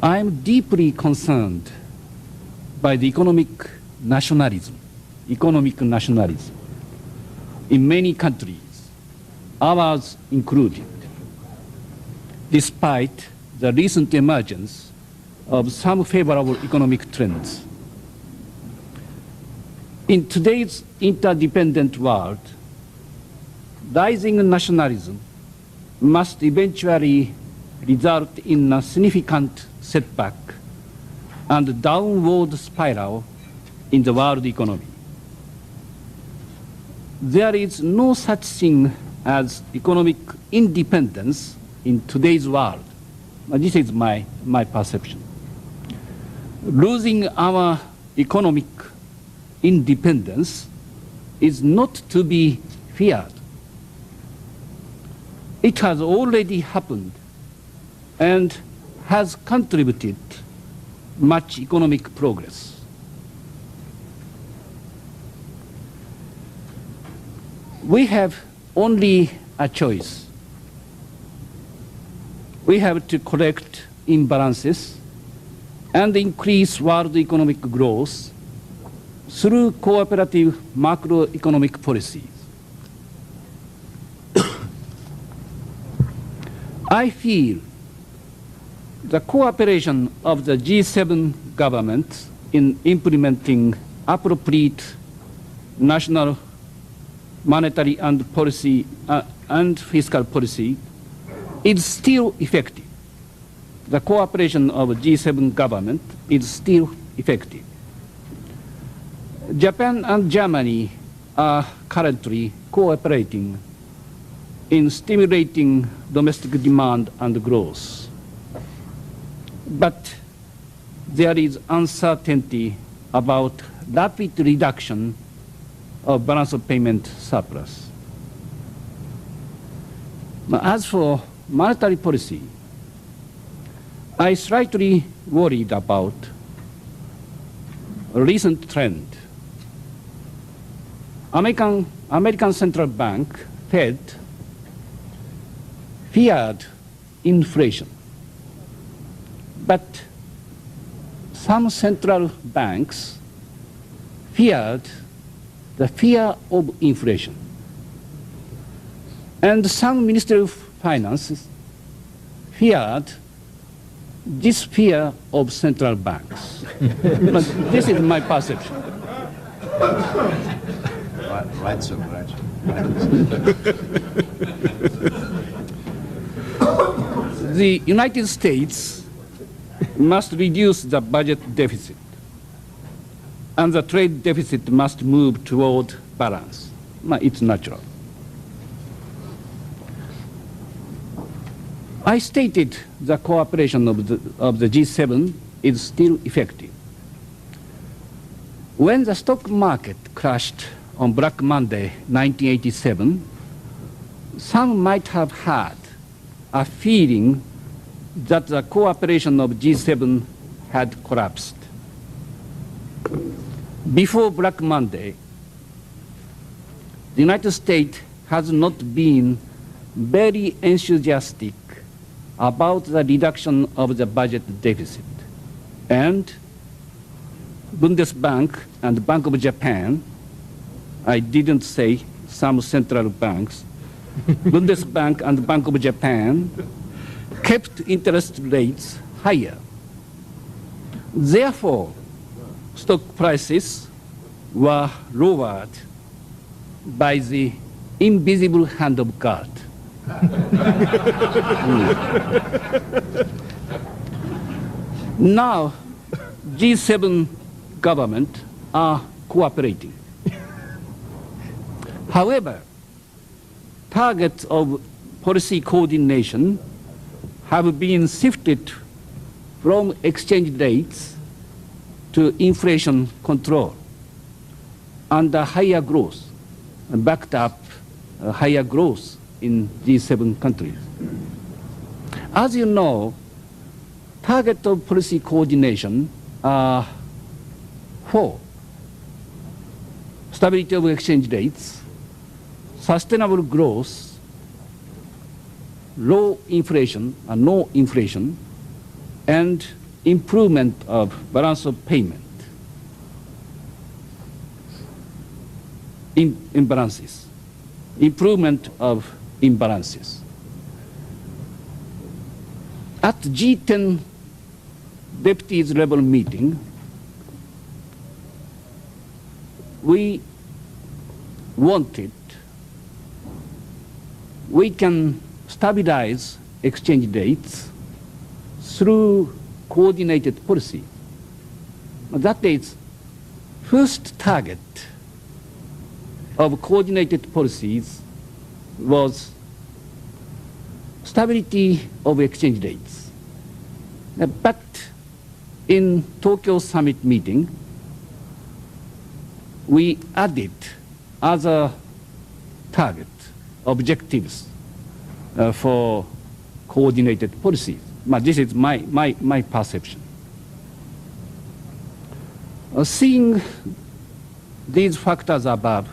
I am deeply concerned by the economic nationalism in many countries, ours included, despite the recent emergence of some favorable economic trends. In today's interdependent world, rising nationalism must eventually result in a significant setback and downward spiral in the world economy. There is no such thing as economic independence in today's world. This is my perception. Losing our economic independence is not to be feared. It has already happened and has contributed much economic progress. We have only a choice. We have to correct imbalances and increase world economic growth through cooperative macroeconomic policies. I feel the cooperation of the G7 governments in implementing appropriate national monetary and policy and fiscal policy is still effective. The cooperation of G7 government is still effective. Japan and Germany are currently cooperating in stimulating domestic demand and growth. But there is uncertainty about rapid reduction of balance of payment surplus. Now, as for monetary policy, I slightly worried about a recent trend. American Central Bank, Fed, feared inflation. But some central banks feared the fear of inflation. And some Ministry of Finance feared this fear of central banks. But this is my perception. Right, sir, right. The United States must reduce the budget deficit, and the trade deficit must move toward balance. It's natural. I stated the cooperation of the G7 is still effective. When the stock market crashed on Black Monday 1987, some might have had a feeling that the cooperation of G7 had collapsed. Before Black Monday, the United States has not been very enthusiastic about the reduction of the budget deficit. And Bundesbank and Bank of Japan, I didn't say some central banks, Bundesbank and Bank of Japan kept interest rates higher. Therefore, stock prices were lowered by the invisible hand of God. Now, G7 government are cooperating. However, targets of policy coordination have been shifted from exchange rates to inflation control and higher growth, backed up higher growth in G7 countries. As you know, target of policy coordination are four: stability of exchange rates, sustainable growth, low inflation, no inflation, and improvement of balance of payment imbalances, improvement of imbalances. At G10 deputies level meeting, we can stabilize exchange rates through coordinated policy. That is, first target of coordinated policies was stability of exchange rates. But in Tokyo summit meeting, we added other target objectives for coordinated policies. This is my perception. Seeing these factors above,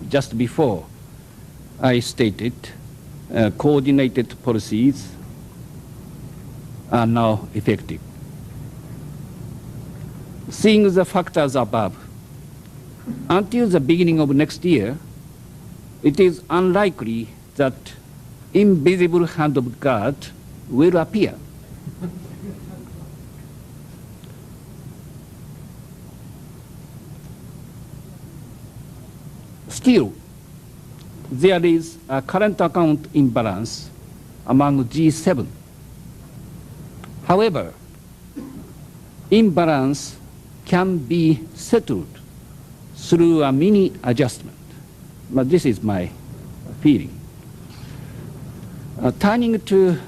just before I stated, coordinated policies are now effective. Seeing the factors above, until the beginning of next year, it is unlikely that invisible hand of God will appear. Still, there is a current account imbalance among G7. However, imbalance can be settled through a mini adjustment. But this is my feeling. Turning to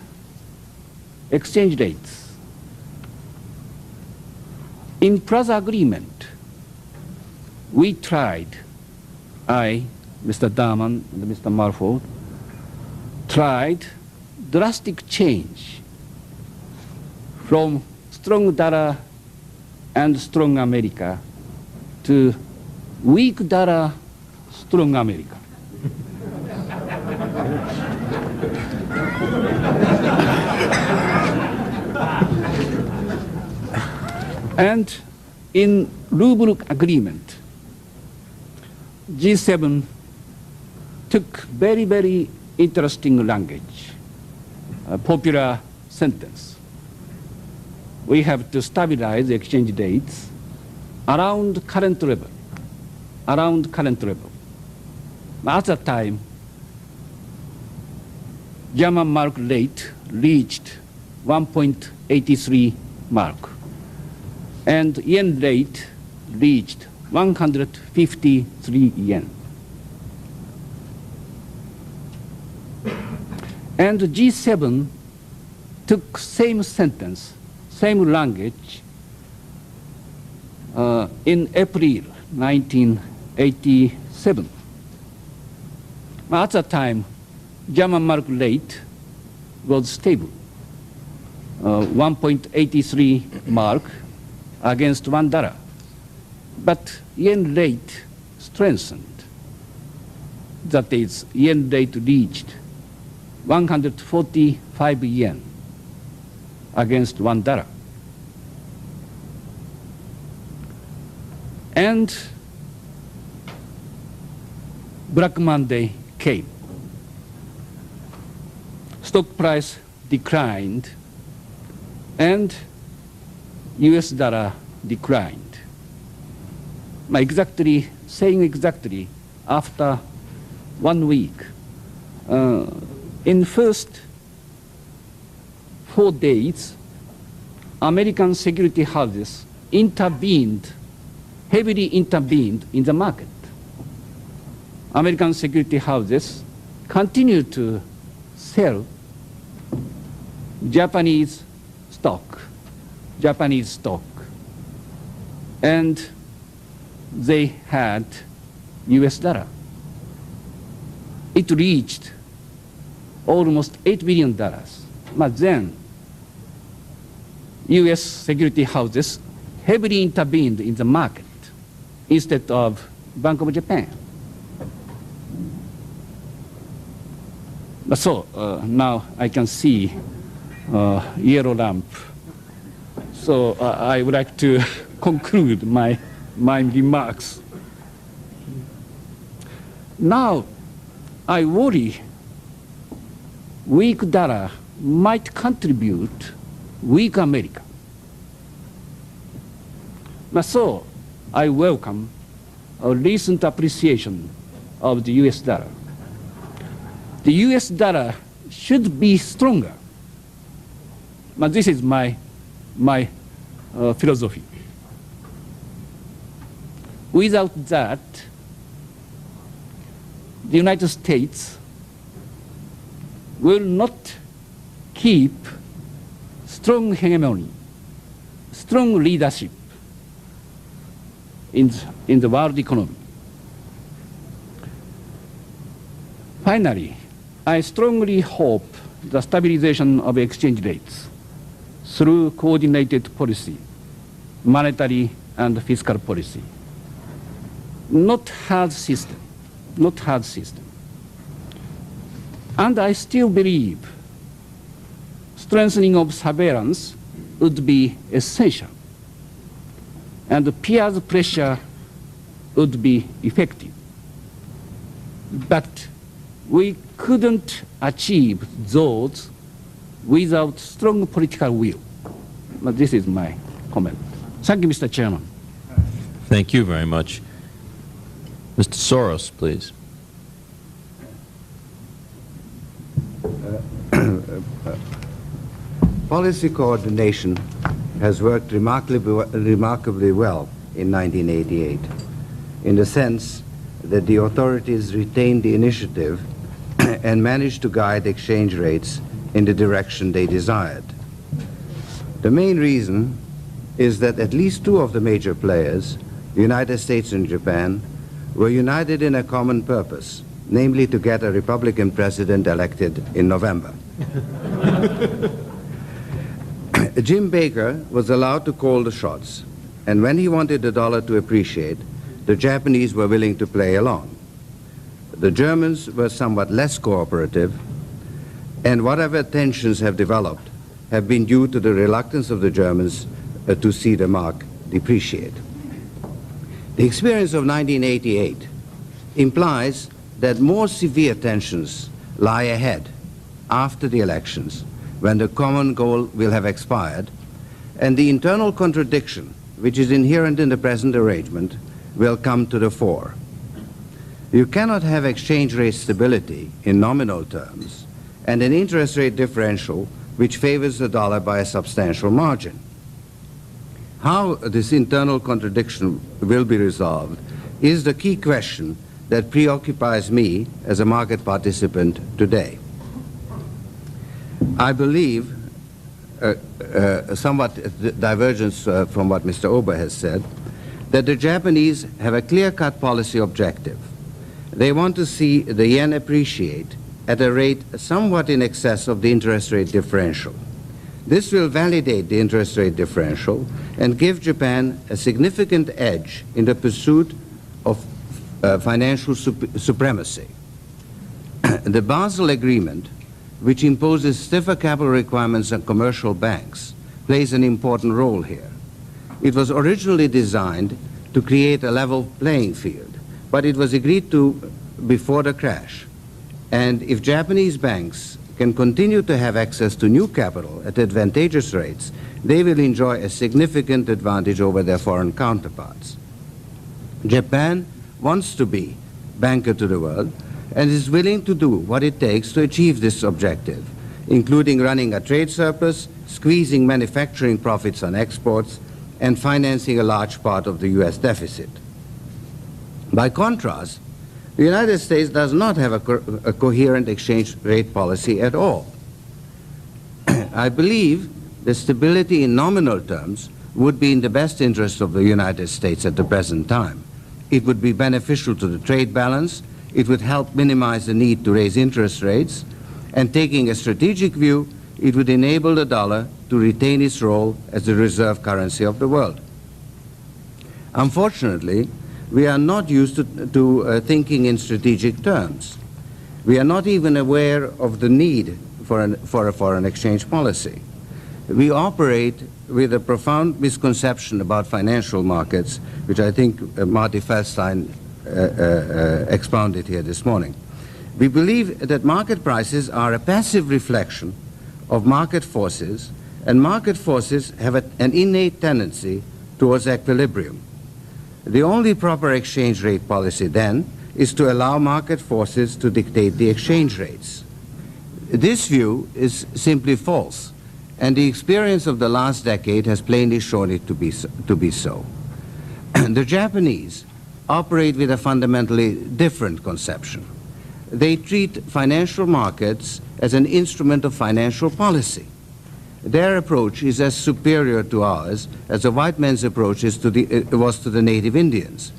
exchange rates. In Plaza Agreement, we tried, Mr. Darman and Mr. Marford, tried drastic change from strong dollar and strong America to weak dollar, strong America. And in ruble agreement, G7 took very, very interesting language, a popular sentence. We have to stabilize exchange rates around current level, At that time, German mark rate reached 1.83 mark, and yen rate reached 153 yen. And G7 took same sentence, same language in April 1987. At that time, German mark rate was stable, 1.83 mark against $1. But yen rate strengthened. That is, yen rate reached 145 yen against $1. And Black Monday came. Stock price declined and US dollar declined. Saying exactly after 1 week. In first 4 days, American security houses heavily intervened in the market. American security houses continued to sell Japanese stock, and they had US dollar. It reached almost $8 billion. But then, US security houses heavily intervened in the market instead of Bank of Japan. So now I can see yellow lamp. So I would like to conclude my remarks. Now I worry weak dollar might contribute weak America. So I welcome a recent appreciation of the US dollar. The US dollar should be stronger. But this is my philosophy. Without that, the United States will not keep strong hegemony, strong leadership in the world economy. Finally, I strongly hope the stabilization of exchange rates through coordinated policy, monetary and fiscal policy. Not hard system. And I still believe strengthening of surveillance would be essential, and peers' pressure would be effective. But we couldn't achieve those without strong political will. But this is my comment. Thank you, Mr. Chairman. Thank you very much. Mr. Soros, please. Policy coordination has worked remarkably well in 1988, in the sense that the authorities retained the initiative and managed to guide exchange rates in the direction they desired. The main reason is that at least two of the major players, the United States and Japan, were united in a common purpose, namely to get a Republican president elected in November. Jim Baker was allowed to call the shots, and when he wanted the dollar to appreciate, the Japanese were willing to play along. The Germans were somewhat less cooperative, and whatever tensions have developed have been due to the reluctance of the Germans to see the mark depreciate. The experience of 1988 implies that more severe tensions lie ahead after the elections, when the common goal will have expired, and the internal contradiction which is inherent in the present arrangement will come to the fore. You cannot have exchange rate stability in nominal terms and an interest rate differential which favors the dollar by a substantial margin. How this internal contradiction will be resolved is the key question that preoccupies me as a market participant today. I believe, somewhat divergence from what Mr. Ober has said, that the Japanese have a clear-cut policy objective. They want to see the yen appreciate at a rate somewhat in excess of the interest rate differential. This will validate the interest rate differential and give Japan a significant edge in the pursuit of financial supremacy. The Basel Agreement, which imposes stiffer capital requirements on commercial banks, plays an important role here. It was originally designed to create a level playing field, but it was agreed to before the crash. And if Japanese banks can continue to have access to new capital at advantageous rates, they will enjoy a significant advantage over their foreign counterparts. Japan wants to be banker to the world and is willing to do what it takes to achieve this objective, including running a trade surplus, squeezing manufacturing profits on exports, and financing a large part of the U.S. deficit. By contrast, the United States does not have a coherent exchange rate policy at all. I believe that stability in nominal terms would be in the best interest of the United States at the present time. It would be beneficial to the trade balance, it would help minimize the need to raise interest rates, and taking a strategic view, it would enable the dollar to retain its role as the reserve currency of the world. Unfortunately, we are not used to thinking in strategic terms. We are not even aware of the need for a foreign exchange policy. We operate with a profound misconception about financial markets, which I think Marty Feldstein expounded here this morning. We believe that market prices are a passive reflection of market forces, and market forces have an innate tendency towards equilibrium. The only proper exchange rate policy, then, is to allow market forces to dictate the exchange rates. This view is simply false, and the experience of the last decade has plainly shown it to be so. The Japanese operate with a fundamentally different conception. They treat financial markets as an instrument of financial policy. Their approach is as superior to ours as the white man's approach was to the native Indians.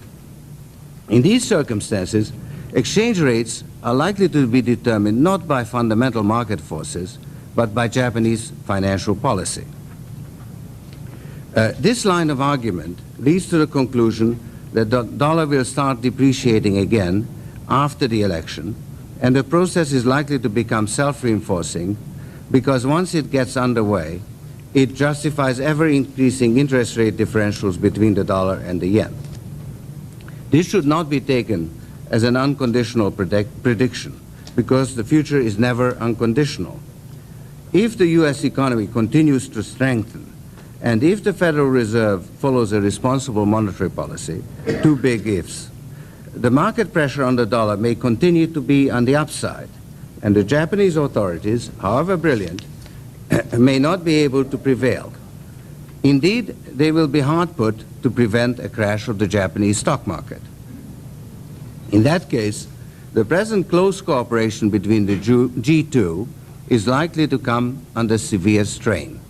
In these circumstances, exchange rates are likely to be determined not by fundamental market forces, but by Japanese financial policy. This line of argument leads to the conclusion that the dollar will start depreciating again after the election, and the process is likely to become self-reinforcing because once it gets underway, it justifies ever-increasing interest rate differentials between the dollar and the yen. This should not be taken as an unconditional prediction, because the future is never unconditional. If the U.S. economy continues to strengthen, and if the Federal Reserve follows a responsible monetary policy, two big ifs, the market pressure on the dollar may continue to be on the upside, and the Japanese authorities, however brilliant, may not be able to prevail. Indeed, they will be hard put to prevent a crash of the Japanese stock market. In that case, the present close cooperation between the G2 is likely to come under severe strain.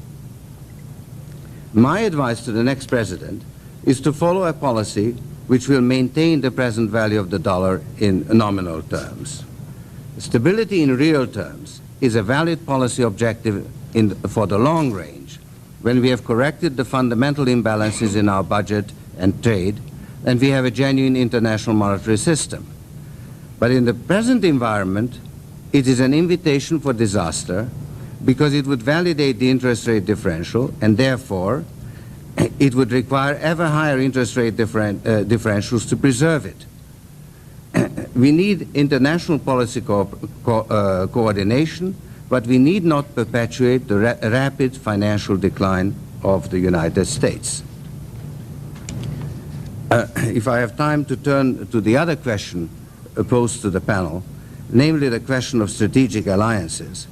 My advice to the next president is to follow a policy which will maintain the present value of the dollar in nominal terms. Stability in real terms is a valid policy objective for the long range when we have corrected the fundamental imbalances in our budget and trade, and we have a genuine international monetary system. But in the present environment, it is an invitation for disaster because it would validate the interest rate differential, and therefore it would require ever higher interest rate differentials to preserve it. We need international policy coordination, but we need not perpetuate the rapid financial decline of the United States. If I have time to turn to the other question posed to the panel, namely the question of strategic alliances,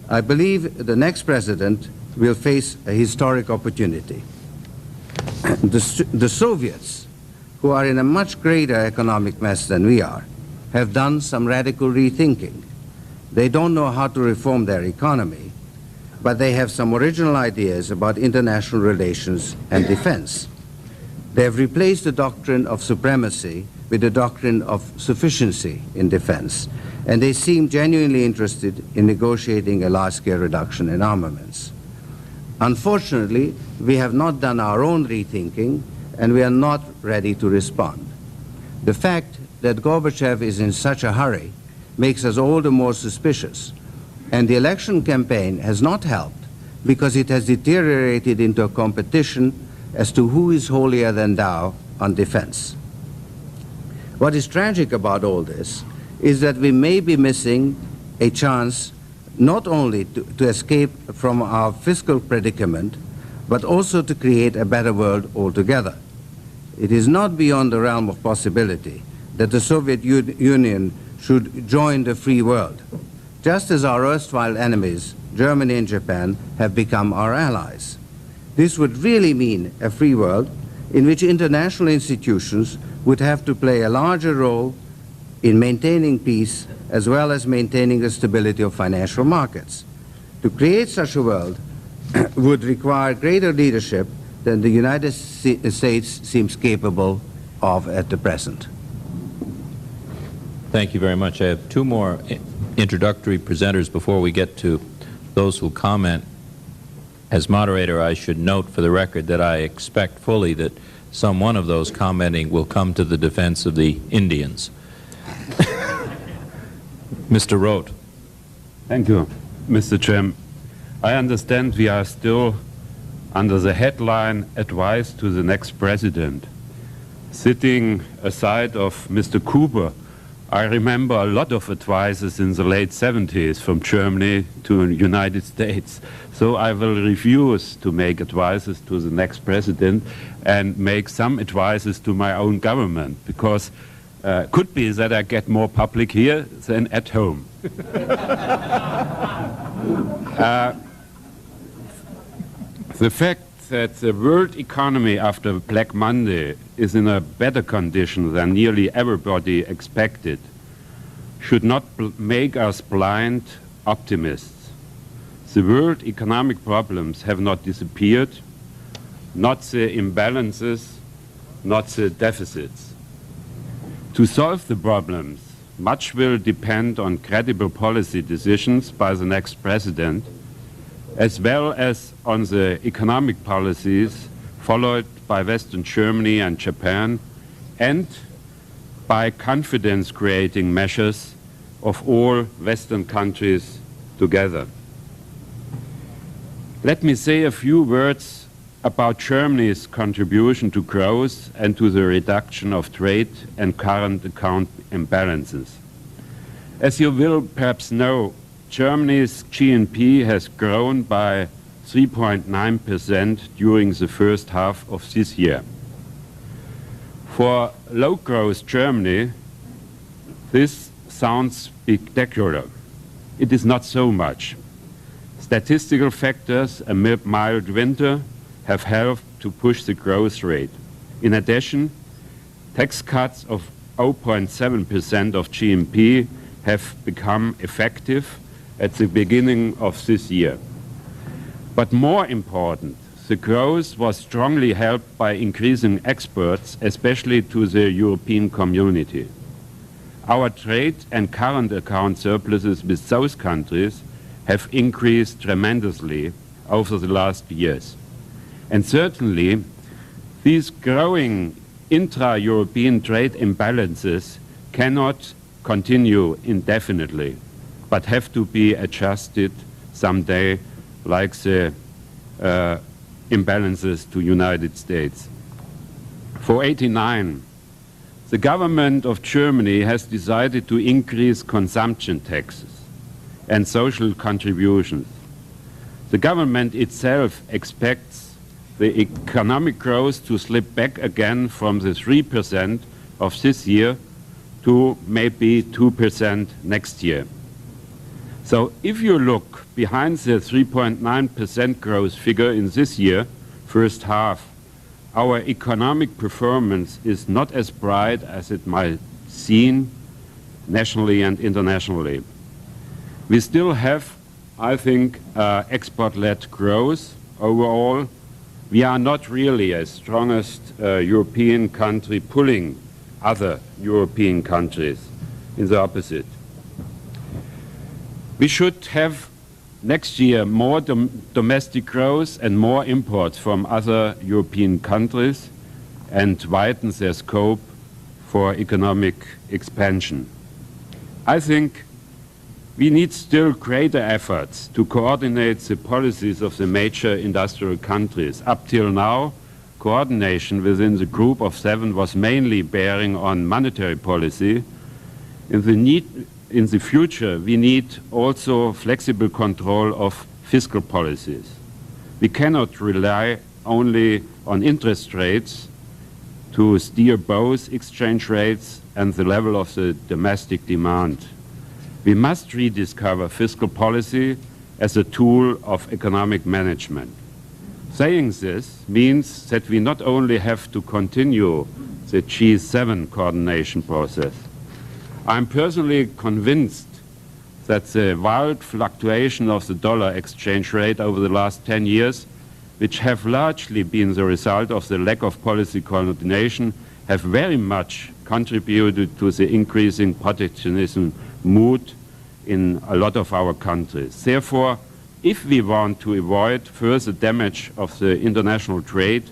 I believe the next president will face a historic opportunity. The Soviets, who are in a much greater economic mess than we are, have done some radical rethinking. They don't know how to reform their economy, but they have some original ideas about international relations and defense. They have replaced the doctrine of supremacy with the doctrine of sufficiency in defense, and they seem genuinely interested in negotiating a large-scale reduction in armaments. Unfortunately, we have not done our own rethinking, and we are not ready to respond. The fact that Gorbachev is in such a hurry makes us all the more suspicious, and the election campaign has not helped because it has deteriorated into a competition as to who is holier than thou on defense. What is tragic about all this is that we may be missing a chance not only to escape from our fiscal predicament, but also to create a better world altogether. It is not beyond the realm of possibility that the Soviet Union should join the free world, just as our erstwhile enemies, Germany and Japan, have become our allies. This would really mean a free world in which international institutions would have to play a larger role in maintaining peace as well as maintaining the stability of financial markets. To create such a world would require greater leadership than the United States seems capable of at the present. Thank you very much. I have two more introductory presenters before we get to those who comment. As moderator, I should note for the record that I expect fully that some one of those commenting will come to the defense of the Indians. Mr. Roth. Thank you, Mr. Chairman. I understand we are still under the headline "Advice to the Next President." Sitting aside of Mr. Cooper, I remember a lot of advices in the late 70s from Germany to the United States. So I will refuse to make advices to the next president and make some advices to my own government, because could be that I get more public here than at home. The fact that the world economy after Black Monday is in a better condition than nearly everybody expected should not make us blind optimists. The world economic problems have not disappeared, not the imbalances, not the deficits. To solve the problems, much will depend on credible policy decisions by the next president, as well as on the economic policies followed by Western Germany and Japan, and by confidence-creating measures of all Western countries together. Let me say a few words about Germany's contribution to growth and to the reduction of trade and current account imbalances. As you will perhaps know, Germany's GNP has grown by 3.9% during the first half of this year. For low-growth Germany, this sounds spectacular. It is not so much. Statistical factors, a mild winter, have helped to push the growth rate. In addition, tax cuts of 0.7% of GNP have become effective at the beginning of this year. But more important, the growth was strongly helped by increasing exports, especially to the European community. Our trade and current account surpluses with those countries have increased tremendously over the last years. And certainly, these growing intra-European trade imbalances cannot continue indefinitely, but have to be adjusted someday, like the imbalances to United States. For '89, the government of Germany has decided to increase consumption taxes and social contributions. The government itself expects the economic growth to slip back again from the 3% of this year to maybe 2% next year. So if you look behind the 3.9% growth figure in this year, first half, our economic performance is not as bright as it might seem nationally and internationally. We still have, I think, export-led growth overall. We are not really a strongest European country pulling other European countries, in the opposite. We should have next year more domestic growth and more imports from other European countries and widens their scope for economic expansion. I think we need still greater efforts to coordinate the policies of the major industrial countries. Up till now, coordination within the group of 7 was mainly bearing on monetary policy. In the future, we need also flexible control of fiscal policies. We cannot rely only on interest rates to steer both exchange rates and the level of the domestic demand. We must rediscover fiscal policy as a tool of economic management. Saying this means that we not only have to continue the G7 coordination process. I'm personally convinced that the wild fluctuation of the dollar exchange rate over the last 10 years, which have largely been the result of the lack of policy coordination, have very much contributed to the increasing protectionism mood in a lot of our countries. Therefore, if we want to avoid further damage of the international trade,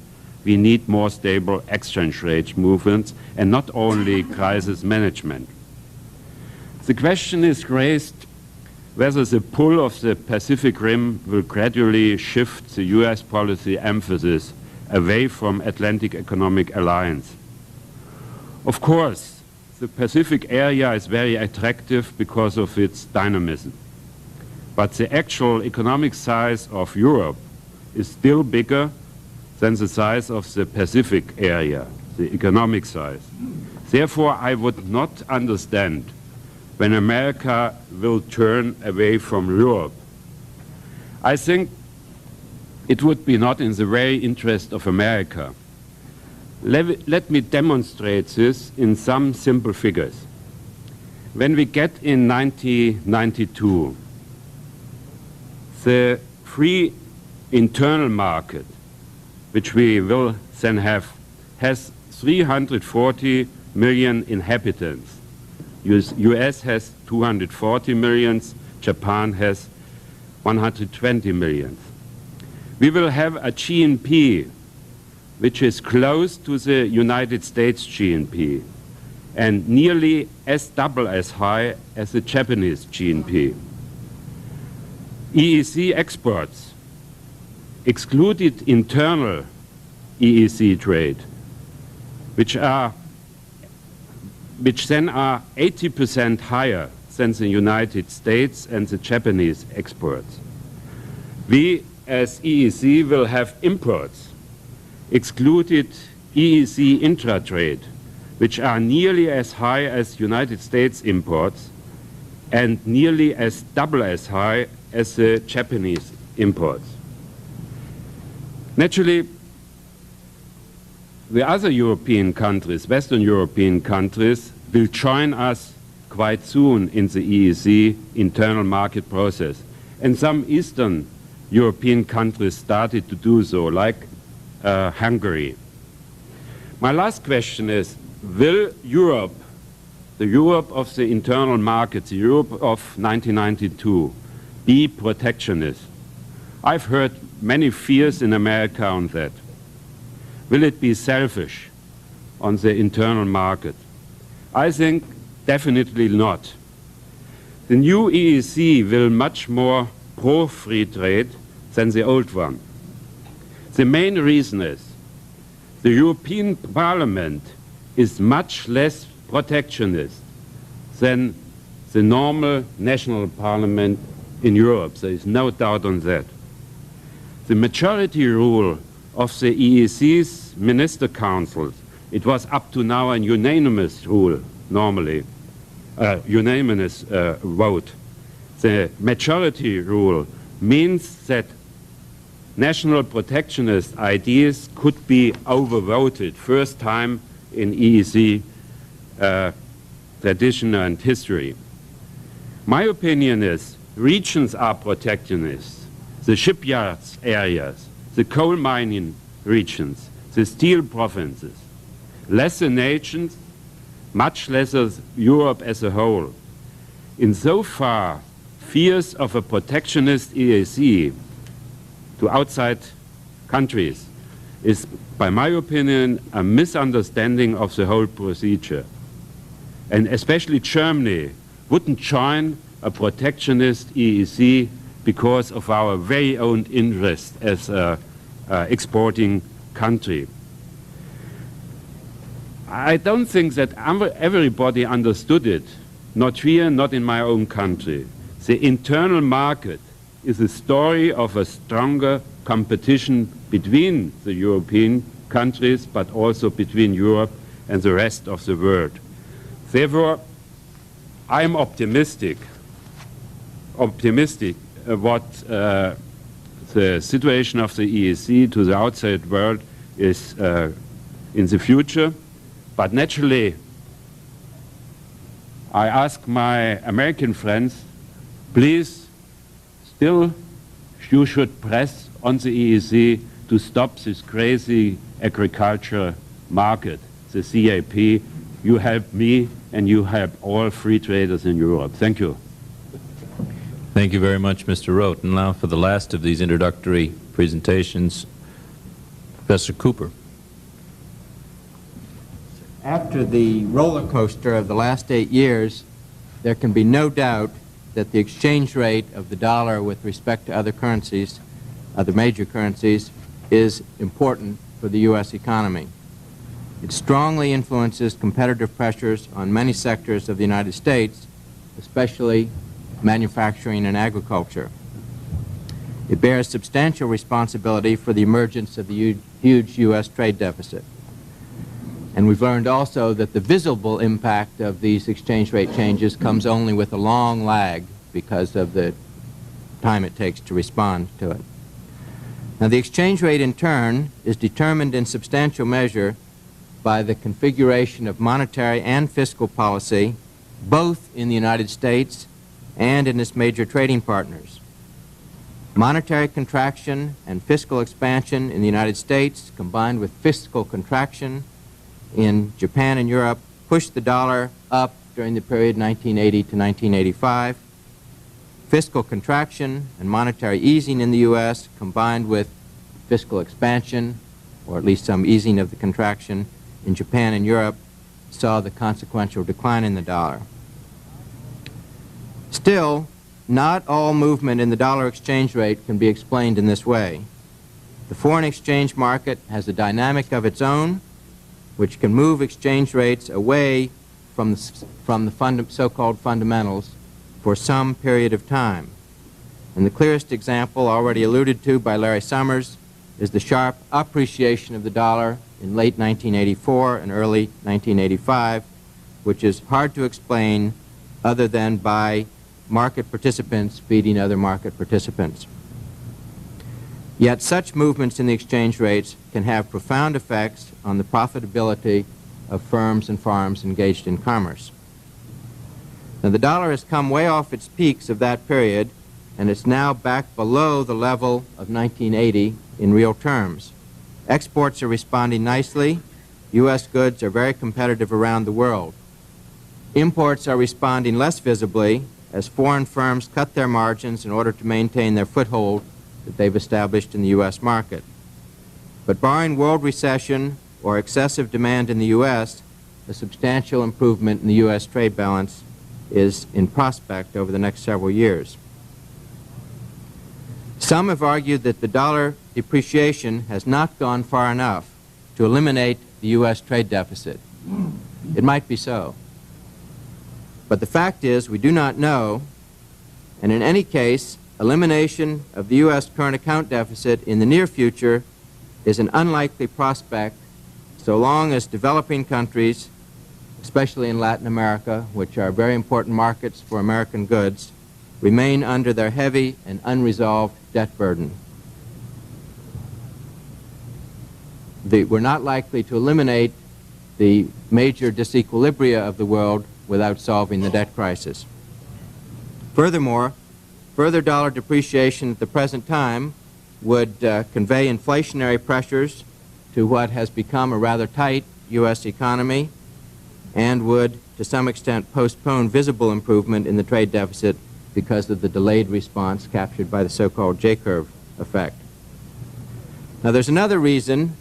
we need more stable exchange rate movements and not only crisis management. The question is raised whether the pull of the Pacific Rim will gradually shift the US policy emphasis away from Atlantic Economic Alliance. Of course, the Pacific area is very attractive because of its dynamism. But the actual economic size of Europe is still bigger than the size of the Pacific area, the economic size. Therefore, I would not understand when America will turn away from Europe. I think it would be not in the very interest of America. Let me demonstrate this in some simple figures. When we get in 1992, the free internal market, which we will then have, has 340 million inhabitants. US has 240 million, Japan has 120 million. We will have a GNP which is close to the United States GNP and nearly double as high as the Japanese GNP. EEC exports, excluded internal EEC trade, which then are 80% higher than the United States and the Japanese exports. We, as EEC, will have imports, excluded EEC intra-trade, which are nearly as high as United States imports and nearly double as high as the Japanese imports. Naturally, the other European countries, Western European countries, will join us quite soon in the EEC internal market process. And some Eastern European countries started to do so, like Hungary. My last question is, will Europe, the Europe of the internal market, the Europe of 1992, be protectionist? I've heard many fears in America on that. Will it be selfish on the internal market? I think definitely not. The new EEC will much more pro-free trade than the old one. The main reason is the European Parliament is much less protectionist than the normal national parliament in Europe. There is no doubt on that. The majority rule of the EEC's minister councils, it was up to now a unanimous rule, normally, unanimous vote. The majority rule means that national protectionist ideas could be overvoted, first time in EEC tradition and history. My opinion is regions are protectionist. The shipyards areas, the coal mining regions, the steel provinces, lesser nations, much lesser Europe as a whole. Insofar, fears of a protectionist EAC to outside countries is, by my opinion, a misunderstanding of the whole procedure. And especially Germany wouldn't join a protectionist EEC because of our very own interest as an exporting country. I don't think that everybody understood it, not here, not in my own country. The internal market is a story of a stronger competition between the European countries, but also between Europe and the rest of the world. Therefore, I'm optimistic what the situation of the EEC to the outside world is in the future. But naturally, I ask my American friends, please, still, you should press on the EEC to stop this crazy agriculture market, the CAP. You help me, and you help all free traders in Europe. Thank you. Thank you very much, Mr. Roth. And now for the last of these introductory presentations, Professor Cooper. After the roller coaster of the last 8 years, there can be no doubt that the exchange rate of the dollar with respect to other currencies, other major currencies, is important for the U.S. economy. It strongly influences competitive pressures on many sectors of the United States, especially manufacturing and agriculture. It bears substantial responsibility for the emergence of the huge U.S. trade deficit. And we've learned also that the visible impact of these exchange rate changes comes only with a long lag because of the time it takes to respond to it. Now, the exchange rate, in turn, is determined in substantial measure by the configuration of monetary and fiscal policy, both in the United States and in its major trading partners. Monetary contraction and fiscal expansion in the United States, combined with fiscal contraction in Japan and Europe, pushed the dollar up during the period 1980 to 1985. Fiscal contraction and monetary easing in the U.S., combined with fiscal expansion, or at least some easing of the contraction in Japan and Europe, saw the consequential decline in the dollar. Still, not all movement in the dollar exchange rate can be explained in this way. The foreign exchange market has a dynamic of its own, which can move exchange rates away from the so-called fundamentals for some period of time. And the clearest example, already alluded to by Larry Summers, is the sharp appreciation of the dollar in late 1984 and early 1985, which is hard to explain other than by market participants feeding other market participants. Yet such movements in the exchange rates can have profound effects on the profitability of firms and farms engaged in commerce. Now, the dollar has come way off its peaks of that period, and it's now back below the level of 1980 in real terms. Exports are responding nicely. U.S. goods are very competitive around the world. Imports are responding less visibly as foreign firms cut their margins in order to maintain their foothold that they've established in the U.S. market. But barring world recession or excessive demand in the U.S., a substantial improvement in the U.S. trade balance is in prospect over the next several years. Some have argued that the dollar depreciation has not gone far enough to eliminate the U.S. trade deficit. It might be so. But the fact is, we do not know, and in any case, elimination of the U.S. current account deficit in the near future is an unlikely prospect so long as developing countries, especially in Latin America, which are very important markets for American goods, remain under their heavy and unresolved debt burden. We're not likely to eliminate the major disequilibria of the world without solving the debt crisis. Furthermore, further dollar depreciation at the present time would convey inflationary pressures to what has become a rather tight U.S. economy and would, to some extent, postpone visible improvement in the trade deficit because of the delayed response captured by the so-called J-curve effect. Now, there's another reason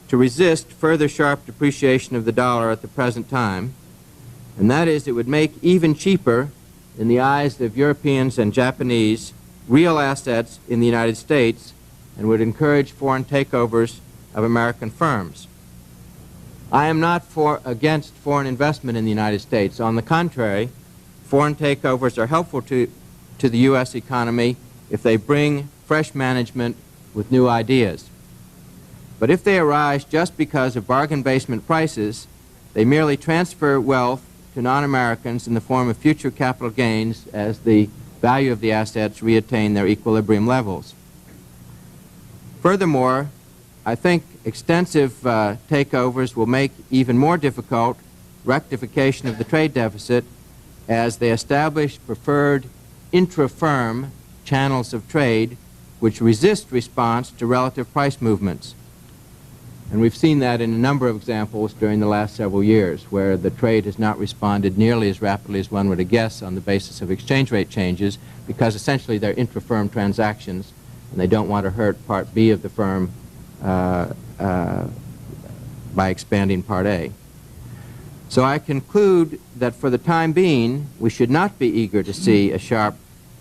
to resist further sharp depreciation of the dollar at the present time, and that is it would make even cheaper, in the eyes of Europeans and Japanese, real assets in the United States, and would encourage foreign takeovers of American firms. I am not against foreign investment in the United States. On the contrary, foreign takeovers are helpful to the U.S. economy if they bring fresh management with new ideas. But if they arise just because of bargain basement prices, they merely transfer wealth to non-Americans in the form of future capital gains as the value of the assets reattain their equilibrium levels. Furthermore, I think extensive takeovers will make even more difficult rectification of the trade deficit as they establish preferred intra-firm channels of trade which resist response to relative price movements. And we've seen that in a number of examples during the last several years, where the trade has not responded nearly as rapidly as one would guess on the basis of exchange rate changes, because essentially they're intra-firm transactions, and they don't want to hurt Part B of the firm by expanding Part A. So I conclude that for the time being, we should not be eager to see a sharp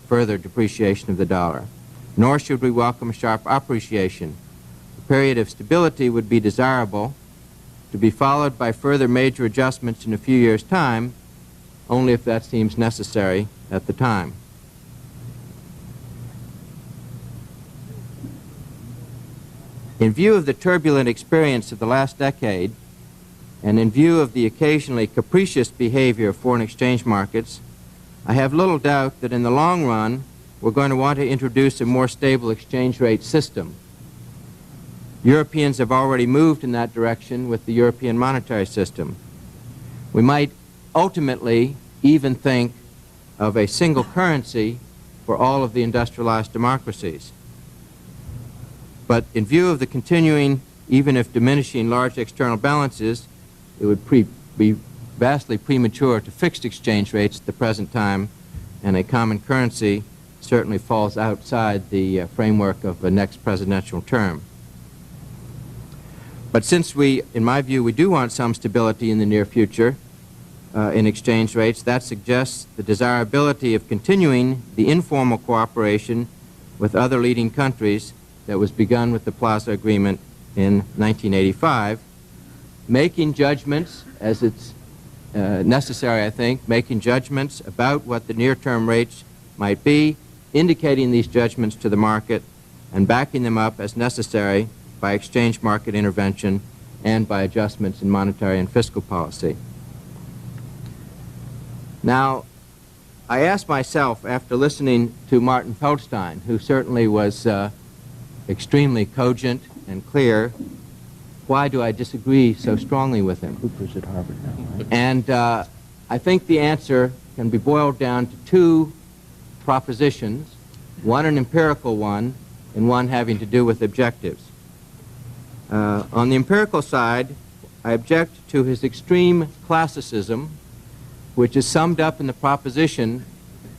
further depreciation of the dollar, nor should we welcome a sharp appreciation. A period of stability would be desirable, to be followed by further major adjustments in a few years' time, only if that seems necessary at the time. In view of the turbulent experience of the last decade, and in view of the occasionally capricious behavior of foreign exchange markets, I have little doubt that in the long run, we're going to want to introduce a more stable exchange rate system. Europeans have already moved in that direction with the European monetary system. We might ultimately even think of a single currency for all of the industrialized democracies. But in view of the continuing, even if diminishing, large external balances, it would be vastly premature to fixed exchange rates at the present time, and a common currency certainly falls outside the framework of the next presidential term. But since in my view, we do want some stability in the near future in exchange rates, that suggests the desirability of continuing the informal cooperation with other leading countries that was begun with the Plaza Agreement in 1985, making judgments, as it's necessary, I think, making judgments about what the near-term rates might be, indicating these judgments to the market, and backing them up as necessary by exchange market intervention and by adjustments in monetary and fiscal policy. Now, I asked myself, after listening to Martin Feldstein, who certainly was extremely cogent and clear, why do I disagree so strongly with him? Cooper's at Harvard now, right? And I think the answer can be boiled down to two propositions, one an empirical one and one having to do with objectives. On the empirical side, I object to his extreme classicism, which is summed up in the proposition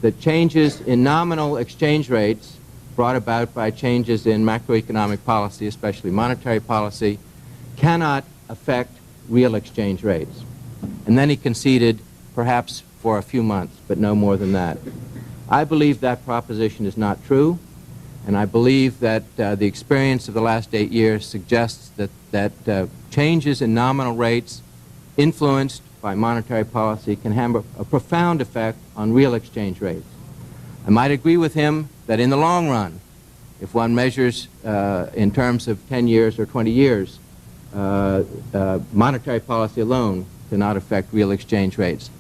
that changes in nominal exchange rates brought about by changes in macroeconomic policy, especially monetary policy, cannot affect real exchange rates. And then he conceded, perhaps for a few months, but no more than that. I believe that proposition is not true, and I believe that the experience of the last 8 years suggests that changes in nominal rates influenced by monetary policy can have a profound effect on real exchange rates. I might agree with him that in the long run, if one measures in terms of 10 years or 20 years, monetary policy alone cannot affect real exchange rates.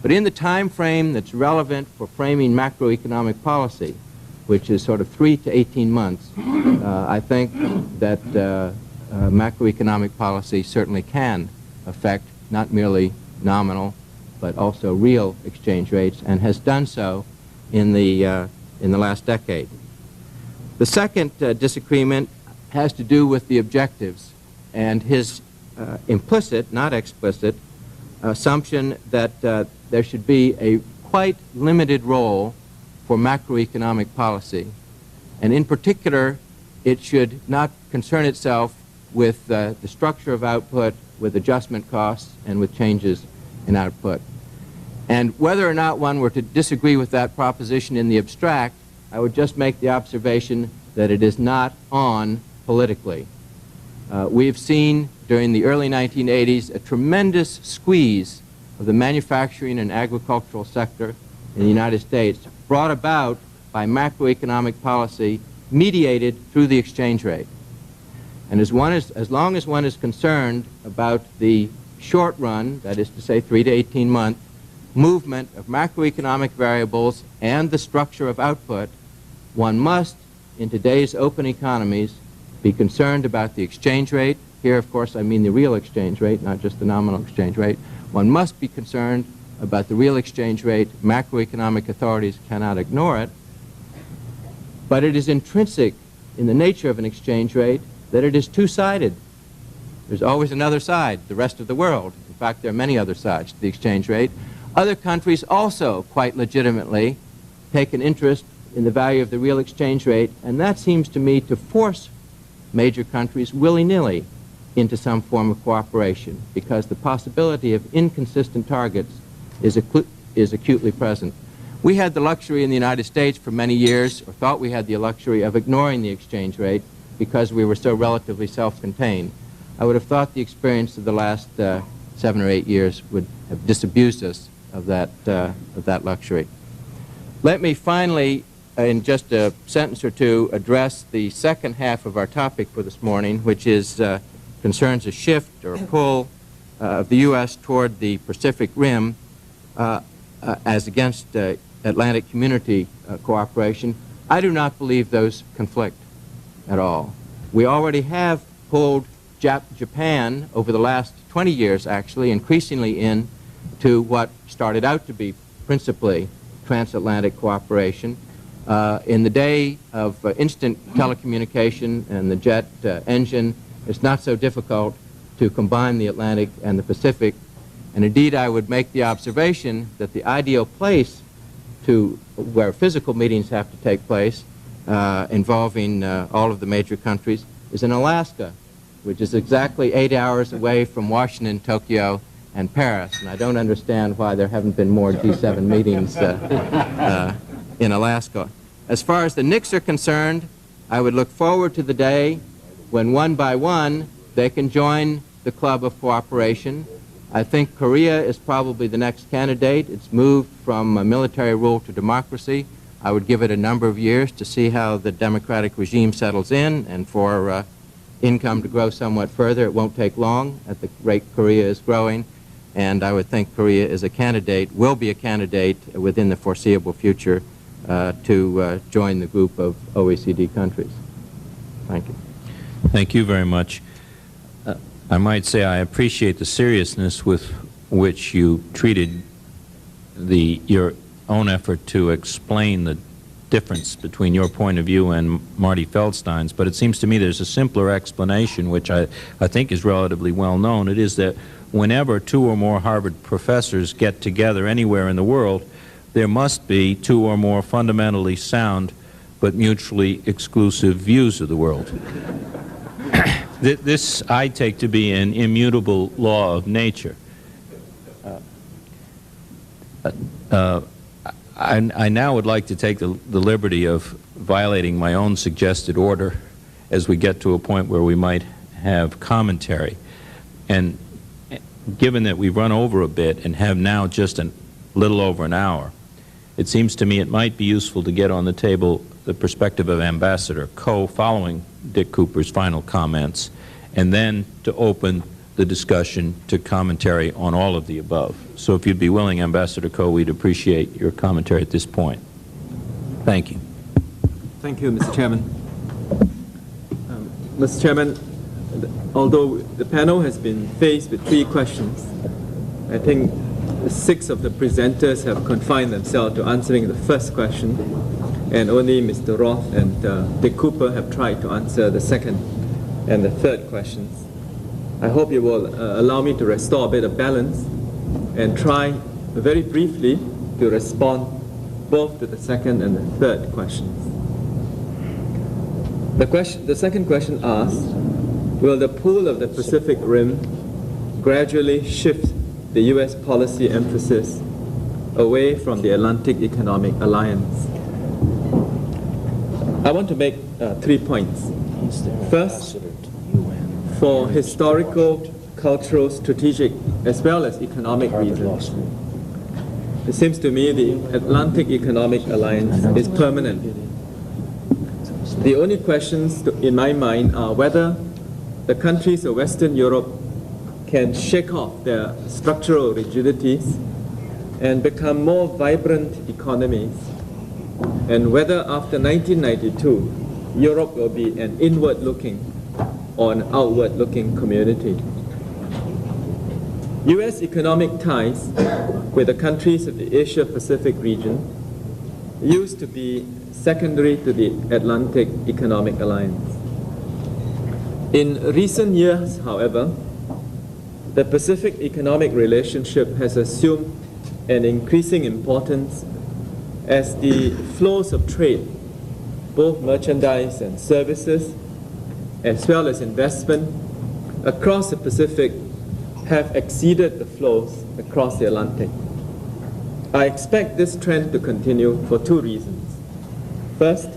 But in the time frame that's relevant for framing macroeconomic policy, which is sort of 3 to 18 months, I think that macroeconomic policy certainly can affect not merely nominal, but also real exchange rates, and has done so in the last decade. The second disagreement has to do with the objectives and his implicit, not explicit, assumption that there should be a quite limited role for macroeconomic policy. And in particular, it should not concern itself with the structure of output, with adjustment costs, and with changes in output. And whether or not one were to disagree with that proposition in the abstract, I would just make the observation that it is not on politically. We've seen during the early 1980s a tremendous squeeze of the manufacturing and agricultural sector in the United States, brought about by macroeconomic policy mediated through the exchange rate. And as long as one is concerned about the short run, that is to say 3 to 18 month, movement of macroeconomic variables and the structure of output, one must, in today's open economies, be concerned about the exchange rate. Here, of course, I mean the real exchange rate, not just the nominal exchange rate. One must be concerned about the real exchange rate. Macroeconomic authorities cannot ignore it. But it is intrinsic in the nature of an exchange rate that it is two-sided. There's always another side, the rest of the world. In fact, there are many other sides to the exchange rate. Other countries also, quite legitimately, take an interest in the value of the real exchange rate, and that seems to me to force major countries willy-nilly into some form of cooperation, because the possibility of inconsistent targets is acutely present. We had the luxury in the United States for many years, or thought we had the luxury of ignoring the exchange rate because we were so relatively self-contained. I would have thought the experience of the last 7 or 8 years would have disabused us of that luxury. Let me finally, in just a sentence or two, address the second half of our topic for this morning, which is concerns a shift or a pull of the U.S. toward the Pacific Rim as against Atlantic Community cooperation. I do not believe those conflict at all. We already have pulled Japan over the last 20 years, actually, increasingly into what started out to be principally transatlantic cooperation. In the day of instant telecommunication and the jet engine, it's not so difficult to combine the Atlantic and the Pacific. And indeed, I would make the observation that the ideal place where physical meetings have to take place involving all of the major countries is in Alaska, which is exactly 8 hours away from Washington, Tokyo, and Paris. And I don't understand why there haven't been more G7 meetings in Alaska. As far as the NICs are concerned, I would look forward to the day when one by one they can join the club of cooperation. I think Korea is probably the next candidate. It's moved from military rule to democracy. I would give it a number of years to see how the democratic regime settles in, and for income to grow somewhat further. It won't take long at the rate Korea is growing, and I would think Korea is a candidate, will be a candidate within the foreseeable future to join the group of OECD countries. Thank you. Thank you very much. I might say I appreciate the seriousness with which you treated your own effort to explain the difference between your point of view and Marty Feldstein's, but it seems to me there's a simpler explanation, which I think is relatively well known. It is that whenever 2 or more Harvard professors get together anywhere in the world, there must be 2 or more fundamentally sound but mutually exclusive views of the world. This I take to be an immutable law of nature. I now would like to take the liberty of violating my own suggested order as we get to a point where we might have commentary. And given that we've run over a bit and have now just a little over an hour, it seems to me it might be useful to get on the table the perspective of Ambassador Coe following Dick Cooper's final comments, and then to open the discussion to commentary on all of the above. So if you'd be willing, Ambassador Coe, we'd appreciate your commentary at this point. Thank you. Thank you, Mr. Chairman. Mr. Chairman, although the panel has been faced with 3 questions, I think 6 of the presenters have confined themselves to answering the first question, and only Mr. Roth and Dick Cooper have tried to answer the second and the third questions. I hope you will allow me to restore a bit of balance and try very briefly to respond both to the second and the third questions. The second question asks, will the pool of the Pacific Rim gradually shift the U.S. policy emphasis away from the Atlantic Economic Alliance? I want to make 3 points. First, for historical, cultural, strategic, as well as economic reasons, it seems to me the Atlantic Economic Alliance is permanent. The only questions in my mind are whether the countries of Western Europe can shake off their structural rigidities and become more vibrant economies, and whether after 1992 Europe will be an inward-looking or an outward-looking community. U.S. economic ties with the countries of the Asia-Pacific region used to be secondary to the Atlantic Economic Alliance. In recent years, however, the Pacific economic relationship has assumed an increasing importance as the flows of trade, both merchandise and services, as well as investment across the Pacific, have exceeded the flows across the Atlantic. I expect this trend to continue for 2 reasons. First,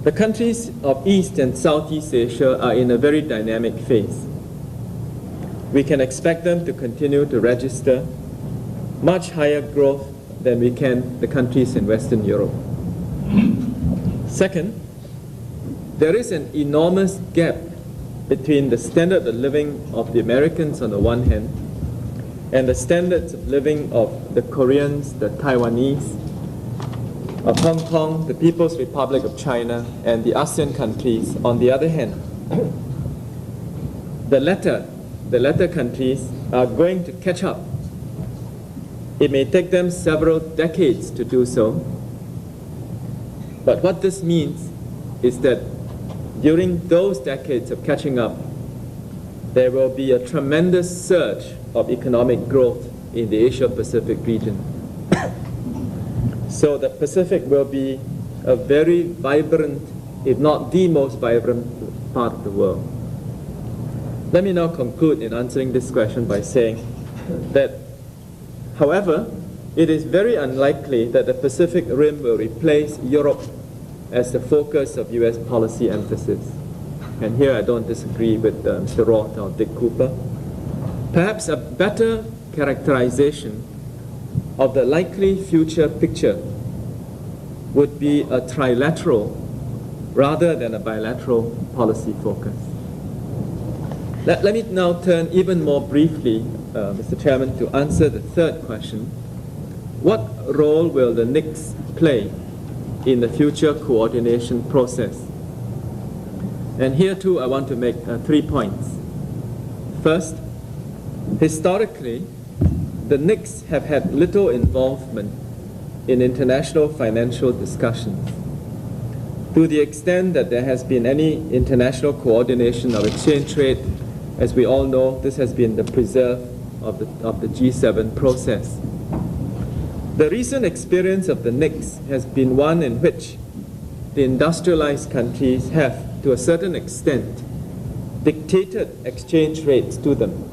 the countries of East and Southeast Asia are in a very dynamic phase. We can expect them to continue to register much higher growth than we can the countries in Western Europe. Second, there is an enormous gap between the standard of living of the Americans on the one hand and the standards of living of the Koreans, the Taiwanese, of Hong Kong, the People's Republic of China, and the ASEAN countries on the other hand. The latter countries are going to catch up. It may take them several decades to do so, but what this means is that during those decades of catching up, there will be a tremendous surge of economic growth in the Asia-Pacific region. So the Pacific will be a very vibrant, if not the most vibrant part of the world. Let me now conclude in answering this question by saying that, however, it is very unlikely that the Pacific Rim will replace Europe as the focus of U.S. policy emphasis. And here I don't disagree with Mr. Roth or Dick Cooper. Perhaps a better characterization of the likely future picture would be a trilateral rather than a bilateral policy focus. Let me now turn even more briefly, Mr. Chairman, to answer the third question. What role will the NICS play in the future coordination process? And here too I want to make 3 points. First, historically, the NICS have had little involvement in international financial discussions. To the extent that there has been any international coordination of exchange rate, as we all know, this has been the preserve of the G7 process. The recent experience of the NICS has been one in which the industrialized countries have, to a certain extent, dictated exchange rates to them.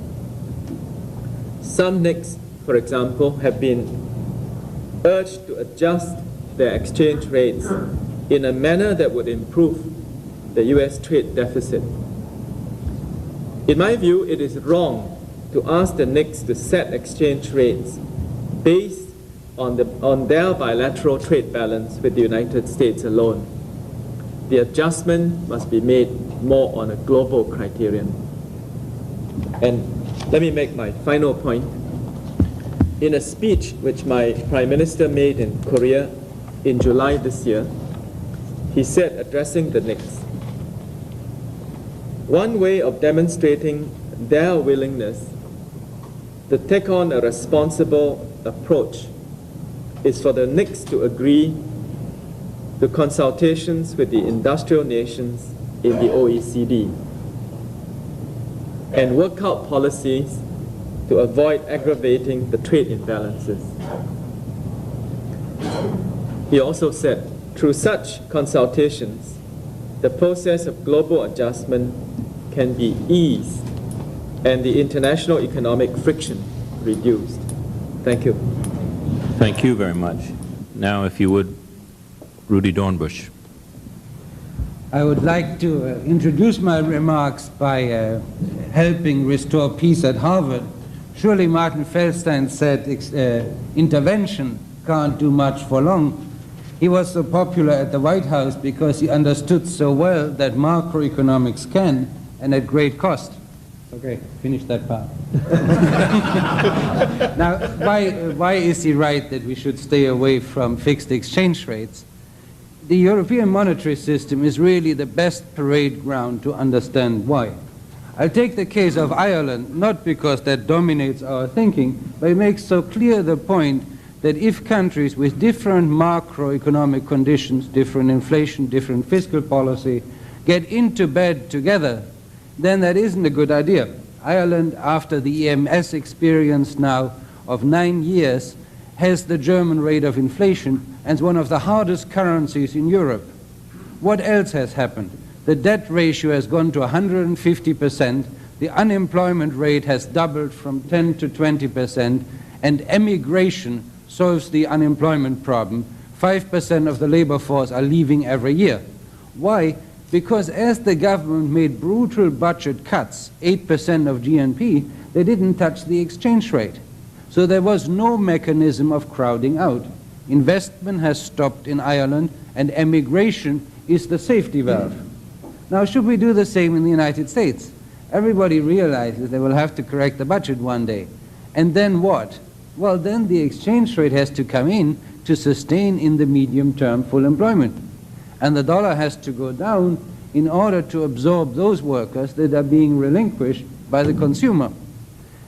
Some NICS, for example, have been urged to adjust their exchange rates in a manner that would improve the U.S. trade deficit. In my view, it is wrong to ask the NICS to set exchange rates based on their bilateral trade balance with the United States alone. The adjustment must be made more on a global criterion. And let me make my final point. In a speech which my Prime Minister made in Korea in July this year, he said, addressing the NICS, one way of demonstrating their willingness to take on a responsible approach is for the NICS to agree to consultations with the industrial nations in the OECD and work out policies to avoid aggravating the trade imbalances. He also said, through such consultations, the process of global adjustment can be eased and the international economic friction reduced. Thank you. Thank you very much. Now, if you would, Rudy Dornbusch. I would like to introduce my remarks by helping restore peace at Harvard. Surely Martin Feldstein said intervention can't do much for long. He was so popular at the White House because he understood so well that macroeconomics can, and at great cost. Okay, finish that part. Now, why is he right that we should stay away from fixed exchange rates? The European monetary system is really the best parade ground to understand why. I'll take the case of Ireland, not because that dominates our thinking, but it makes so clear the point that if countries with different macroeconomic conditions, different inflation, different fiscal policy, get into bed together, then that isn't a good idea. Ireland, after the EMS experience now of 9 years, has the German rate of inflation and is one of the hardest currencies in Europe. What else has happened? The debt ratio has gone to 150%, the unemployment rate has doubled from 10 to 20%, and emigration solves the unemployment problem. 5% of the labor force are leaving every year. Why? Because as the government made brutal budget cuts, 8% of GNP, they didn't touch the exchange rate. So there was no mechanism of crowding out. Investment has stopped in Ireland, and emigration is the safety valve. Now, should we do the same in the United States? Everybody realizes they will have to correct the budget one day. And then what? Well, then the exchange rate has to come in to sustain in the medium term full employment. And the dollar has to go down in order to absorb those workers that are being relinquished by the consumer.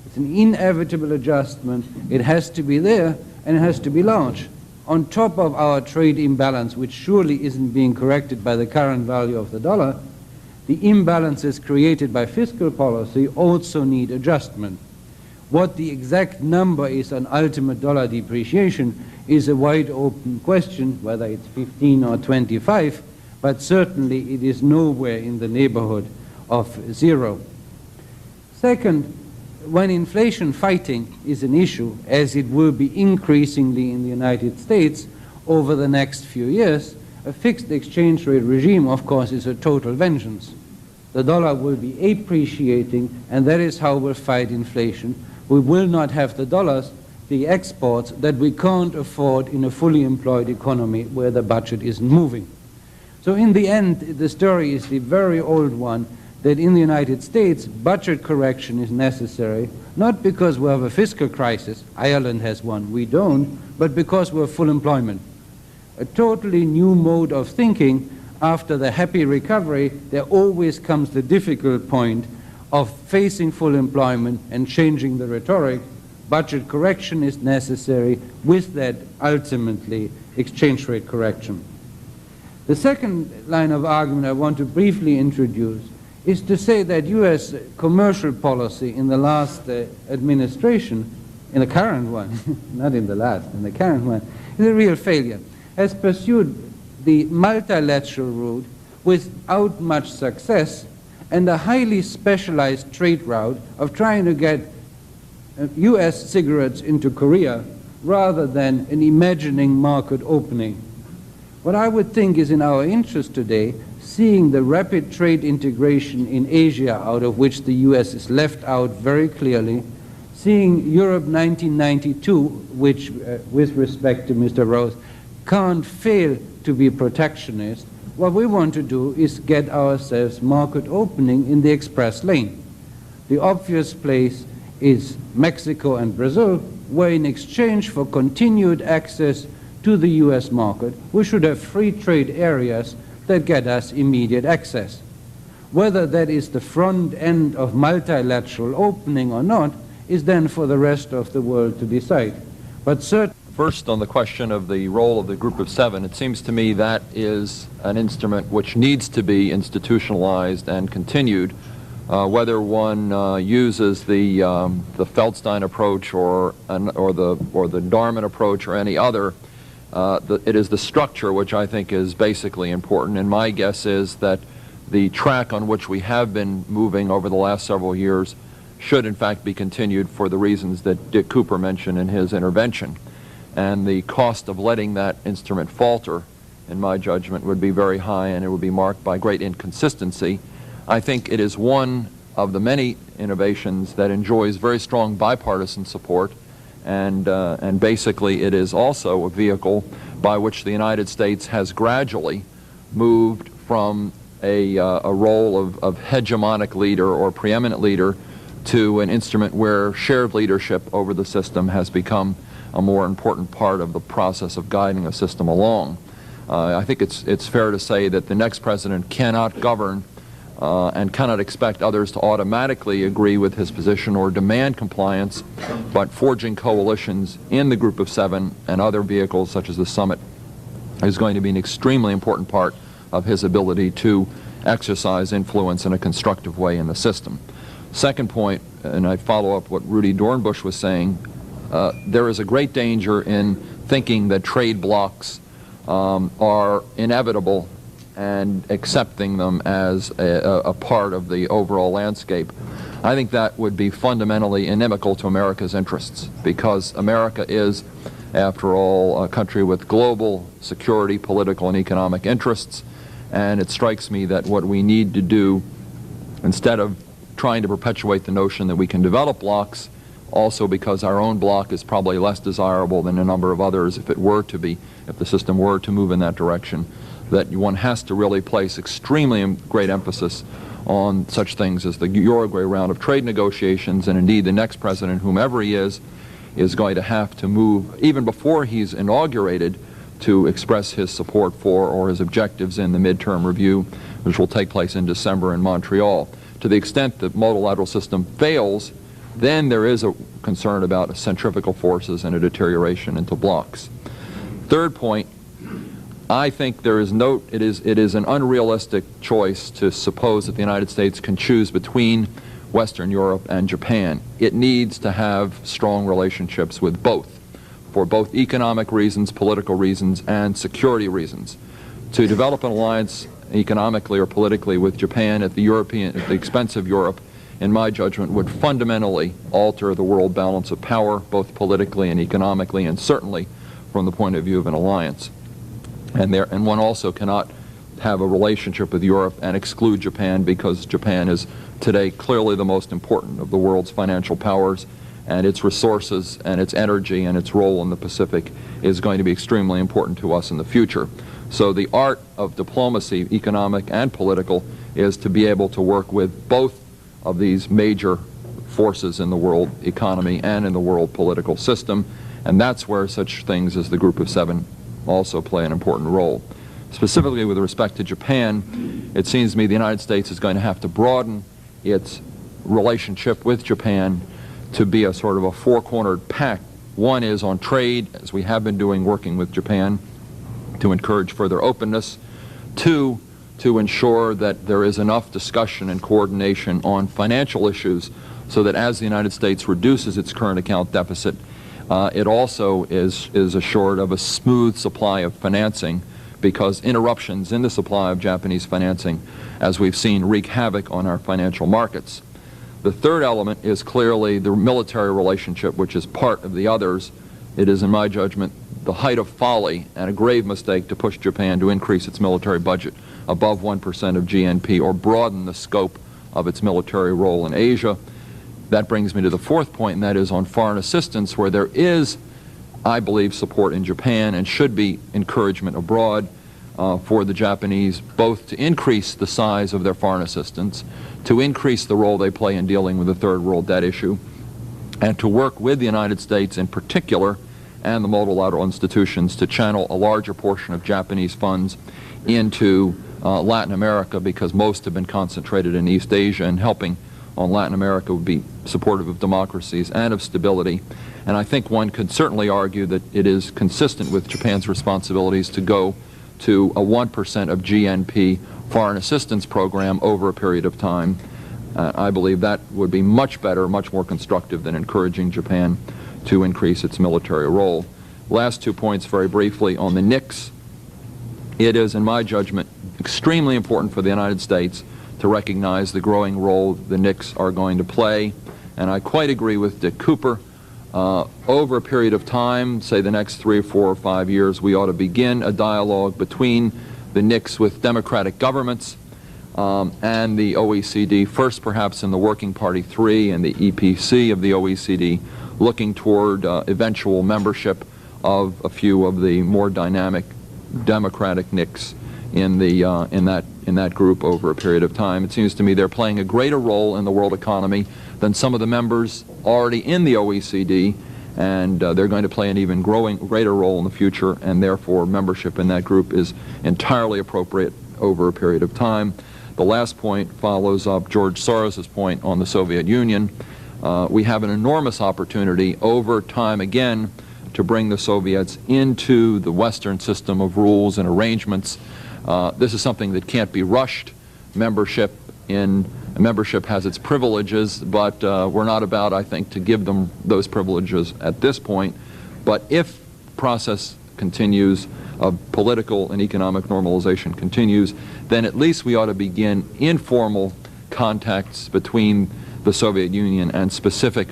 It's an inevitable adjustment. It has to be there, and it has to be large. On top of our trade imbalance, which surely isn't being corrected by the current value of the dollar, the imbalances created by fiscal policy also need adjustment. What the exact number is on ultimate dollar depreciation is a wide open question, whether it's 15 or 25, but certainly it is nowhere in the neighborhood of zero. Second, when inflation fighting is an issue, as it will be increasingly in the United States over the next few years, a fixed exchange rate regime, of course, is a total vengeance. The dollar will be appreciating, and that is how we'll fight inflation. We will not have the dollars, the exports, that we can't afford in a fully employed economy where the budget isn't moving. So in the end, the story is the very old one, that in the United States, budget correction is necessary, not because we have a fiscal crisis, Ireland has one, we don't, but because we have full employment. A totally new mode of thinking. After the happy recovery, there always comes the difficult point of facing full employment and changing the rhetoric. Budget correction is necessary, with that ultimately exchange rate correction. The second line of argument I want to briefly introduce is to say that U.S. commercial policy in the last administration, in the current one, not in the last, in the current one, is a real failure, has pursued the multilateral route without much success, and a highly specialized trade route of trying to get U.S. cigarettes into Korea rather than an imagining market opening. What I would think is in our interest today, seeing the rapid trade integration in Asia, out of which the U.S. is left out very clearly, seeing Europe 1992, which, with respect to Mr. Rose, can't fail to be protectionist, what we want to do is get ourselves market opening in the express lane. The obvious place is Mexico and Brazil, where in exchange for continued access to the U.S. market, we should have free trade areas that get us immediate access. Whether that is the front end of multilateral opening or not is then for the rest of the world to decide. But certainly, first, on the question of the role of the Group of Seven, it seems to me that is an instrument which needs to be institutionalized and continued, whether one uses the Feldstein approach or the Darman approach or any other. it is the structure which I think is basically important, and my guess is that the track on which we have been moving over the last several years should in fact be continued for the reasons that Dick Cooper mentioned in his intervention. And the cost of letting that instrument falter, in my judgment, would be very high, and it would be marked by great inconsistency. I think it is one of the many innovations that enjoys very strong bipartisan support, and basically it is also a vehicle by which the United States has gradually moved from a role of hegemonic leader or preeminent leader to an instrument where shared leadership over the system has become a more important part of the process of guiding a system along. I think it's fair to say that the next president cannot govern and cannot expect others to automatically agree with his position or demand compliance, but forging coalitions in the Group of Seven and other vehicles such as the summit is going to be an extremely important part of his ability to exercise influence in a constructive way in the system. Second point, and I follow up what Rudy Dornbush was saying, there is a great danger in thinking that trade blocs are inevitable and accepting them as a part of the overall landscape. I think that would be fundamentally inimical to America's interests, because America is, after all, a country with global security, political, and economic interests, and it strikes me that what we need to do, instead of trying to perpetuate the notion that we can develop blocs, also because our own bloc is probably less desirable than a number of others if the system were to move in that direction, that one has to really place extremely great emphasis on such things as the Uruguay round of trade negotiations, and indeed the next president, whomever he is going to have to move, even before he's inaugurated, to express his support for or his objectives in the midterm review, which will take place in December in Montreal. To the extent that multilateral system fails, then there is a concern about centrifugal forces and a deterioration into blocs. Third point, I think it is an unrealistic choice to suppose that the United States can choose between Western Europe and Japan. It needs to have strong relationships with both, for both economic reasons, political reasons, and security reasons. To develop an alliance economically or politically with Japan at the expense of Europe, in my judgment, would fundamentally alter the world balance of power, both politically and economically, and certainly from the point of view of an alliance. And one also cannot have a relationship with Europe and exclude Japan, because Japan is today clearly the most important of the world's financial powers, and its resources and its energy and its role in the Pacific is going to be extremely important to us in the future. So the art of diplomacy, economic and political, is to be able to work with both of these major forces in the world economy and in the world political system, and that's where such things as the Group of Seven also play an important role. Specifically with respect to Japan, it seems to me the United States is going to have to broaden its relationship with Japan to be a sort of a four-cornered pact. One is on trade, as we have been doing, working with Japan to encourage further openness. Two, to ensure that there is enough discussion and coordination on financial issues so that as the United States reduces its current account deficit, it also is assured of a smooth supply of financing, because interruptions in the supply of Japanese financing, as we've seen, wreak havoc on our financial markets. The third element is clearly the military relationship, which is part of the others. It is, in my judgment, the height of folly and a grave mistake to push Japan to increase its military budget above 1% of GNP or broaden the scope of its military role in Asia. That brings me to the fourth point, and that is on foreign assistance, where there is, I believe, support in Japan and should be encouragement abroad for the Japanese, both to increase the size of their foreign assistance, to increase the role they play in dealing with the third world debt issue, and to work with the United States in particular and the multilateral institutions to channel a larger portion of Japanese funds into Latin America, because most have been concentrated in East Asia, and helping on Latin America would be supportive of democracies and of stability. And I think one could certainly argue that it is consistent with Japan's responsibilities to go to a 1% of GNP foreign assistance program over a period of time. I believe that would be much better, much more constructive than encouraging Japan to increase its military role. Last 2 points very briefly on the NICs. It is, in my judgment, extremely important for the United States to recognize the growing role the NICs are going to play. And I quite agree with Dick Cooper. Over a period of time, say the next 3 or 4 or 5 years, we ought to begin a dialogue between the NICs with democratic governments and the OECD, first perhaps in the Working Party 3 and the EPC of the OECD, looking toward eventual membership of a few of the more dynamic democratic NICs in that group over a period of time. It seems to me they're playing a greater role in the world economy than some of the members already in the OECD, and they're going to play an even greater role in the future, and therefore membership in that group is entirely appropriate over a period of time. The last point follows up George Soros' point on the Soviet Union. We have an enormous opportunity over time again to bring the Soviets into the Western system of rules and arrangements. This is something that can't be rushed. Membership has its privileges, but we're not about, I think, to give them those privileges at this point. But if process continues, of political and economic normalization continues, then at least we ought to begin informal contacts between the Soviet Union and specific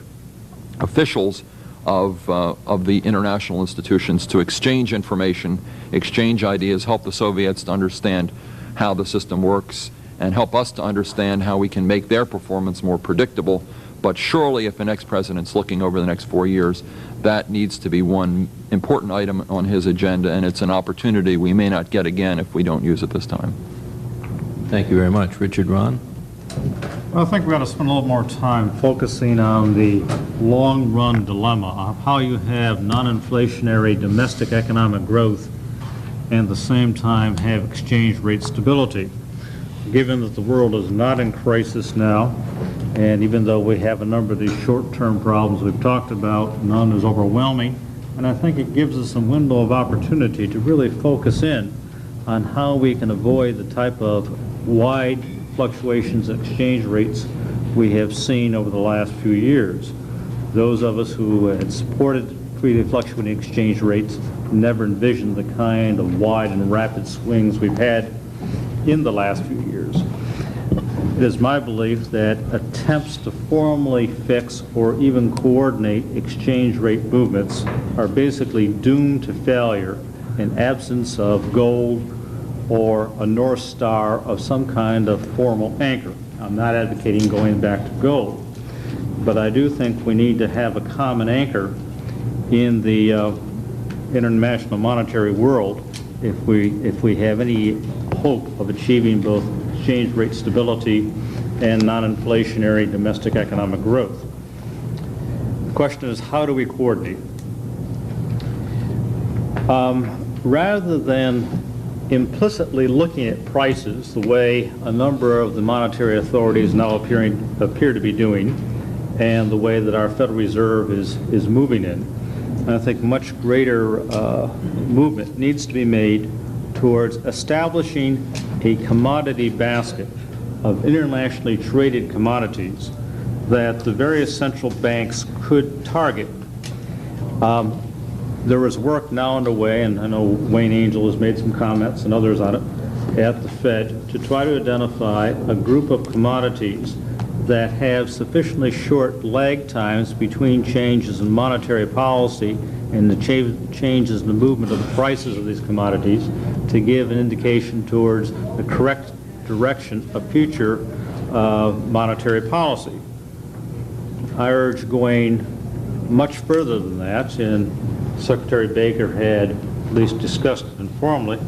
officials of the international institutions to exchange information, exchange ideas, help the Soviets to understand how the system works, and help us to understand how we can make their performance more predictable. But surely if the next president's looking over the next 4 years, that needs to be one important item on his agenda, and it's an opportunity we may not get again if we don't use it this time. Thank you very much. Richard Rahn? Well, I think we ought to spend a little more time focusing on the long-run dilemma of how you have non-inflationary domestic economic growth and at the same time have exchange rate stability. Given that the world is not in crisis now, and even though we have a number of these short-term problems we've talked about, none is overwhelming, and I think it gives us a window of opportunity to really focus in on how we can avoid the type of wide fluctuations in exchange rates we have seen over the last few years. Those of us who had supported freely fluctuating exchange rates never envisioned the kind of wide and rapid swings we've had in the last few years. It is my belief that attempts to formally fix or even coordinate exchange rate movements are basically doomed to failure in absence of gold or a North Star of some kind of formal anchor. I'm not advocating going back to gold, but I do think we need to have a common anchor in the international monetary world if we have any hope of achieving both exchange rate stability and non-inflationary domestic economic growth. The question is, how do we coordinate? Rather than implicitly looking at prices the way a number of the monetary authorities now appear to be doing, and the way that our Federal Reserve is moving in, I think much greater movement needs to be made towards establishing a commodity basket of internationally traded commodities that the various central banks could target. There is work now underway, and I know Wayne Angell has made some comments and others on it, at the Fed to try to identify a group of commodities that have sufficiently short lag times between changes in monetary policy and the changes in the movement of the prices of these commodities to give an indication towards the correct direction of future monetary policy. I urge going much further than that, and Secretary Baker had at least discussed it informally,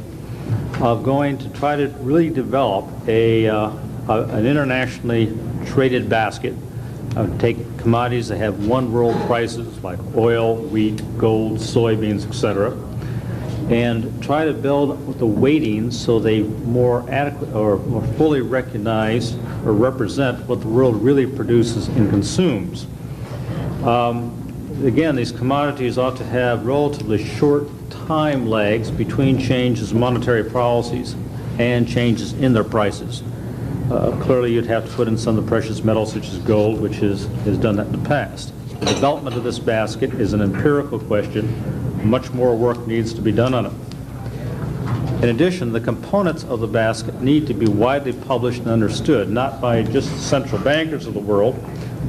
of going to try to really develop an internationally traded basket. Take commodities that have one world prices like oil, wheat, gold, soybeans, etc., and try to build the weightings so they more adequate or more fully recognize or represent what the world really produces and consumes. Again, these commodities ought to have relatively short time lags between changes in monetary policies and changes in their prices. Clearly, you'd have to put in some of the precious metals such as gold, which has done that in the past. The development of this basket is an empirical question much more work needs to be done on it. In addition, the components of the basket need to be widely published and understood, not by just central bankers of the world,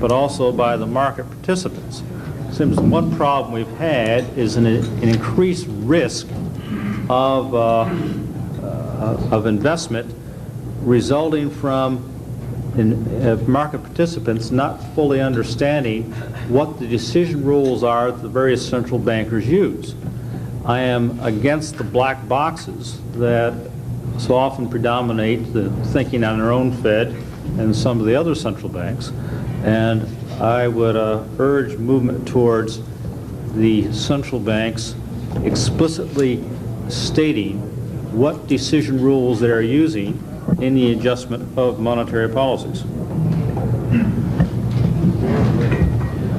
but also by the market participants. It seems one problem we've had is an increased risk of investment resulting from market participants not fully understanding what the decision rules are that the various central bankers use. I am against the black boxes that so often predominate the thinking on our own Fed and some of the other central banks, and I would urge movement towards the central banks explicitly stating what decision rules they are using in the adjustment of monetary policies.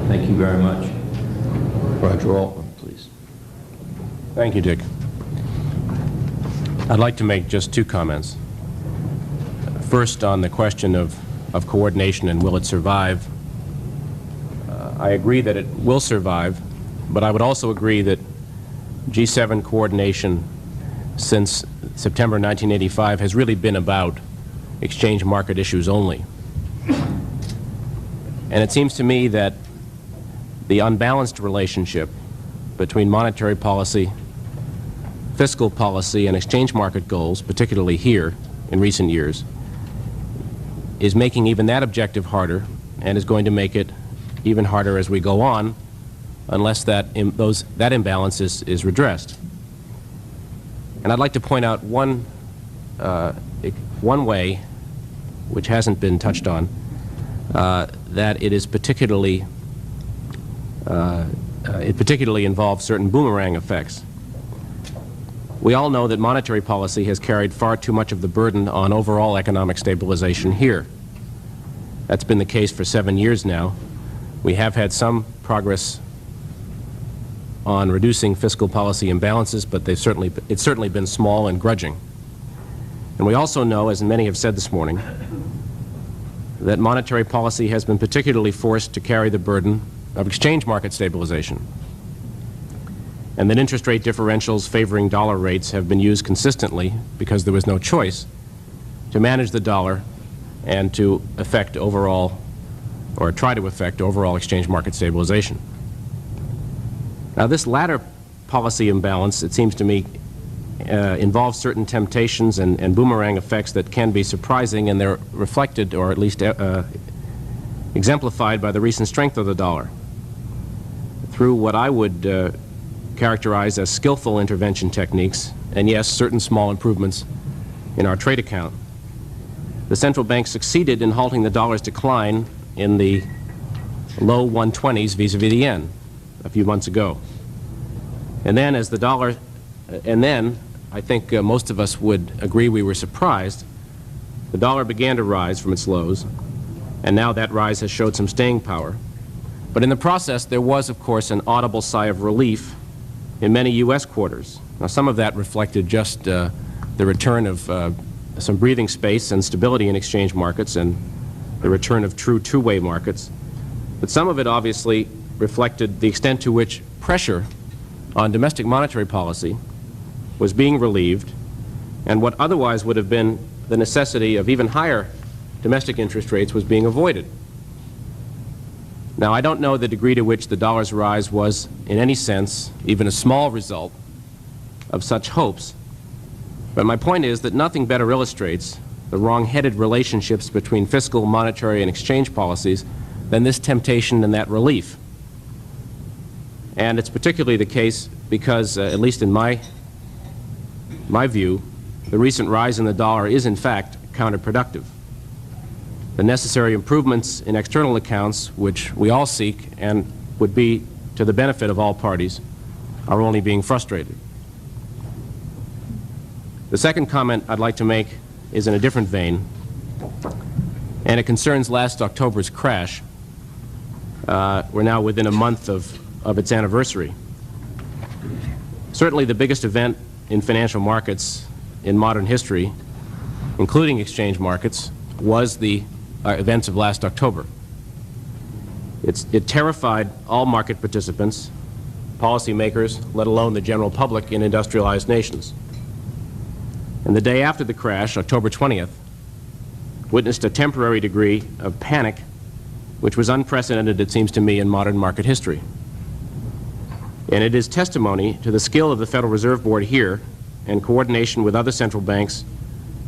Thank you very much. Roger Altman, please. Thank you, Dick. I'd like to make just two comments. First, on the question of coordination and will it survive. I agree that it will survive, but I would also agree that G7 coordination since September 1985 has really been about exchange market issues only. And it seems to me that the unbalanced relationship between monetary policy, fiscal policy, and exchange market goals, particularly here in recent years, is making even that objective harder and is going to make it even harder as we go on unless that imbalance is redressed. And I'd like to point out one way, which hasn't been touched on, that it is particularly involves certain boomerang effects. We all know that monetary policy has carried far too much of the burden on overall economic stabilization here. That's been the case for 7 years now. We have had some progress on reducing fiscal policy imbalances, but it's certainly been small and grudging. And we also know, as many have said this morning, that monetary policy has been particularly forced to carry the burden of exchange market stabilization, and that interest rate differentials favoring dollar rates have been used consistently because there was no choice to manage the dollar and to affect overall, or try to affect overall exchange market stabilization. Now, this latter policy imbalance, it seems to me, involves certain temptations and boomerang effects that can be surprising, and they're reflected, or at least exemplified by the recent strength of the dollar through what I would characterize as skillful intervention techniques, and yes, certain small improvements in our trade account. The central bank succeeded in halting the dollar's decline in the low 120s vis-a-vis the yen a few months ago. And then as the dollar, and then I think most of us would agree we were surprised, the dollar began to rise from its lows, and now that rise has showed some staying power. But in the process, there was, of course, an audible sigh of relief in many U.S. quarters. Now, some of that reflected just the return of some breathing space and stability in exchange markets and the return of true two-way markets. But some of it obviously reflected the extent to which pressure on domestic monetary policy was being relieved, and what otherwise would have been the necessity of even higher domestic interest rates was being avoided. Now, I don't know the degree to which the dollar's rise was, in any sense, even a small result of such hopes, but my point is that nothing better illustrates the wrong-headed relationships between fiscal, monetary, and exchange policies than this temptation and that relief. And it's particularly the case because, at least in my view, the recent rise in the dollar is in fact counterproductive. The necessary improvements in external accounts, which we all seek and would be to the benefit of all parties, are only being frustrated. The second comment I'd like to make is in a different vein, and it concerns last October's crash. We're now within a month of its anniversary. Certainly the biggest event in financial markets in modern history, including exchange markets, was the events of last October. It terrified all market participants, policymakers, let alone the general public in industrialized nations. And the day after the crash, October 20th, witnessed a temporary degree of panic which was unprecedented, it seems to me, in modern market history. And it is testimony to the skill of the Federal Reserve Board here and coordination with other central banks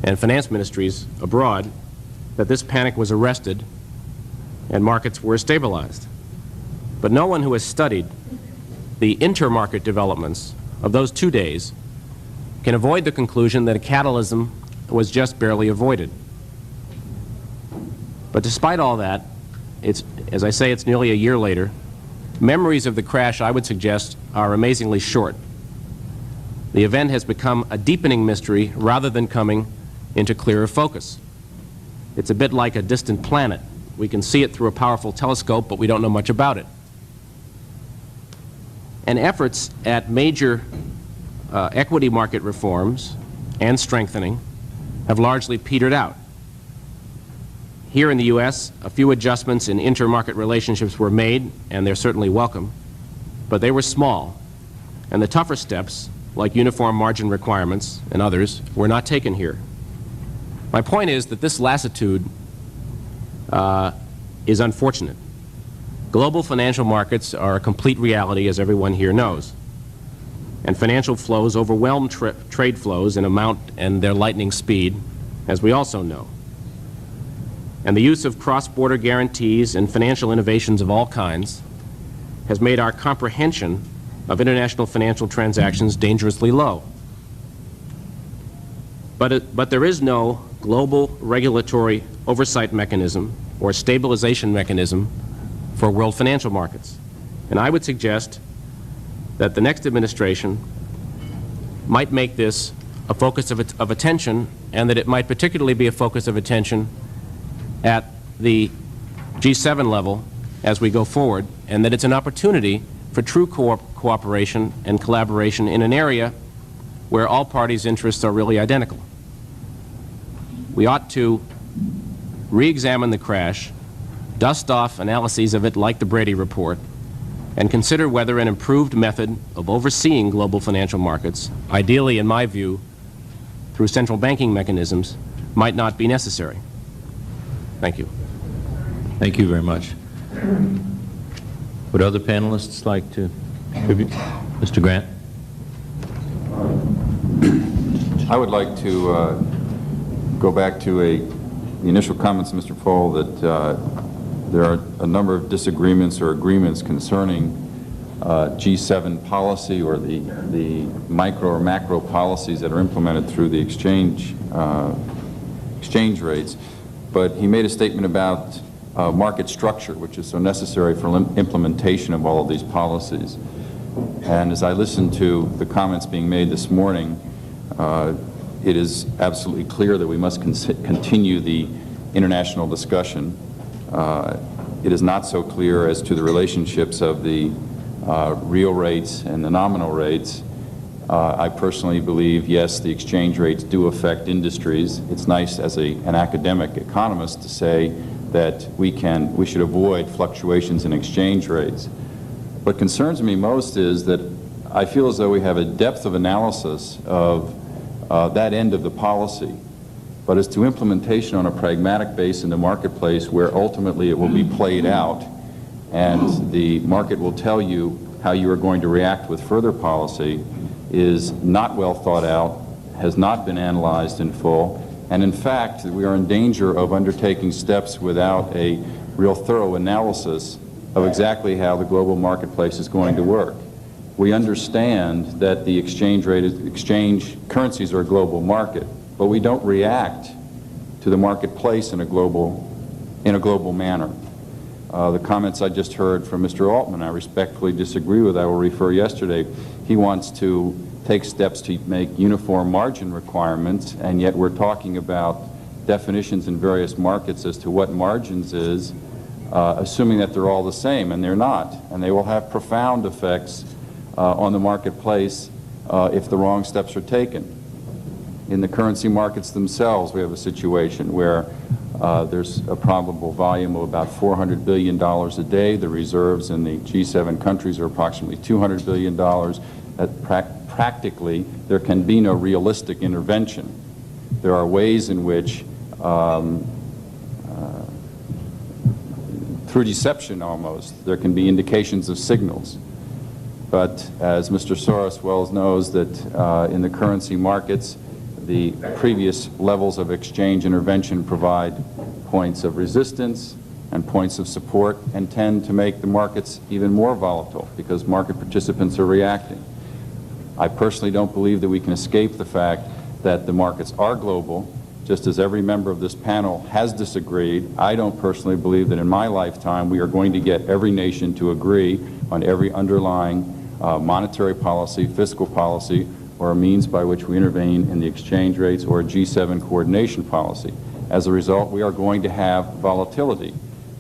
and finance ministries abroad that this panic was arrested and markets were stabilized. But no one who has studied the intermarket developments of those 2 days can avoid the conclusion that a catalysm was just barely avoided. But despite all that, as I say, it's nearly a year later. Memories of the crash, I would suggest, are amazingly short. The event has become a deepening mystery rather than coming into clearer focus. It's a bit like a distant planet. We can see it through a powerful telescope, but we don't know much about it. And efforts at major equity market reforms and strengthening have largely petered out. Here in the U.S., a few adjustments in intermarket relationships were made, and they're certainly welcome, but they were small, and the tougher steps, like uniform margin requirements and others, were not taken here. My point is that this lassitude is unfortunate. Global financial markets are a complete reality, as everyone here knows, and financial flows overwhelm trade flows in amount and their lightning speed, as we also know. And the use of cross-border guarantees and financial innovations of all kinds has made our comprehension of international financial transactions dangerously low. But there is no global regulatory oversight mechanism or stabilization mechanism for world financial markets. And I would suggest that the next administration might make this a focus of attention, and that it might particularly be a focus of attention at the G7 level as we go forward, and that it's an opportunity for true cooperation and collaboration in an area where all parties' interests are really identical. We ought to re-examine the crash, dust off analyses of it like the Brady Report, and consider whether an improved method of overseeing global financial markets, ideally, in my view, through central banking mechanisms, might not be necessary. Thank you. Thank you very much. Would other panelists like to contribute? Mr. Grant? I would like to go back to the initial comments of Mr. Fowle that there are a number of disagreements or agreements concerning G7 policy or the micro or macro policies that are implemented through the exchange rates. But he made a statement about market structure, which is so necessary for implementation of all of these policies. And as I listened to the comments being made this morning, it is absolutely clear that we must continue the international discussion. It is not so clear as to the relationships of the real rates and the nominal rates. I personally believe, yes, the exchange rates do affect industries. It's nice as an academic economist to say that we should avoid fluctuations in exchange rates. What concerns me most is that I feel as though we have a depth of analysis of that end of the policy, but as to implementation on a pragmatic base in the marketplace where ultimately it will be played out and the market will tell you how you are going to react with further policy, is not well thought out, has not been analyzed in full, and in fact we are in danger of undertaking steps without a real thorough analysis of exactly how the global marketplace is going to work. We understand that the exchange currencies are a global market, but we don't react to the marketplace in a global manner. The comments I just heard from Mr. Altman, I respectfully disagree with. I will refer yesterday. He wants to take steps to make uniform margin requirements, and yet we're talking about definitions in various markets as to what margins is, assuming that they're all the same, and they're not. And they will have profound effects on the marketplace if the wrong steps are taken. In the currency markets themselves, we have a situation where There's a probable volume of about $400 billion a day. The reserves in the G7 countries are approximately $200 billion. Practically, there can be no realistic intervention. There are ways in which, through deception almost, there can be indications of signals. But as Mr. Soros well knows, that in the currency markets, the previous levels of exchange intervention provide points of resistance and points of support and tend to make the markets even more volatile because market participants are reacting. I personally don't believe that we can escape the fact that the markets are global, just as every member of this panel has disagreed. I don't personally believe that in my lifetime we are going to get every nation to agree on every underlying monetary policy, fiscal policy, or a means by which we intervene in the exchange rates or a G7 coordination policy. As a result, we are going to have volatility.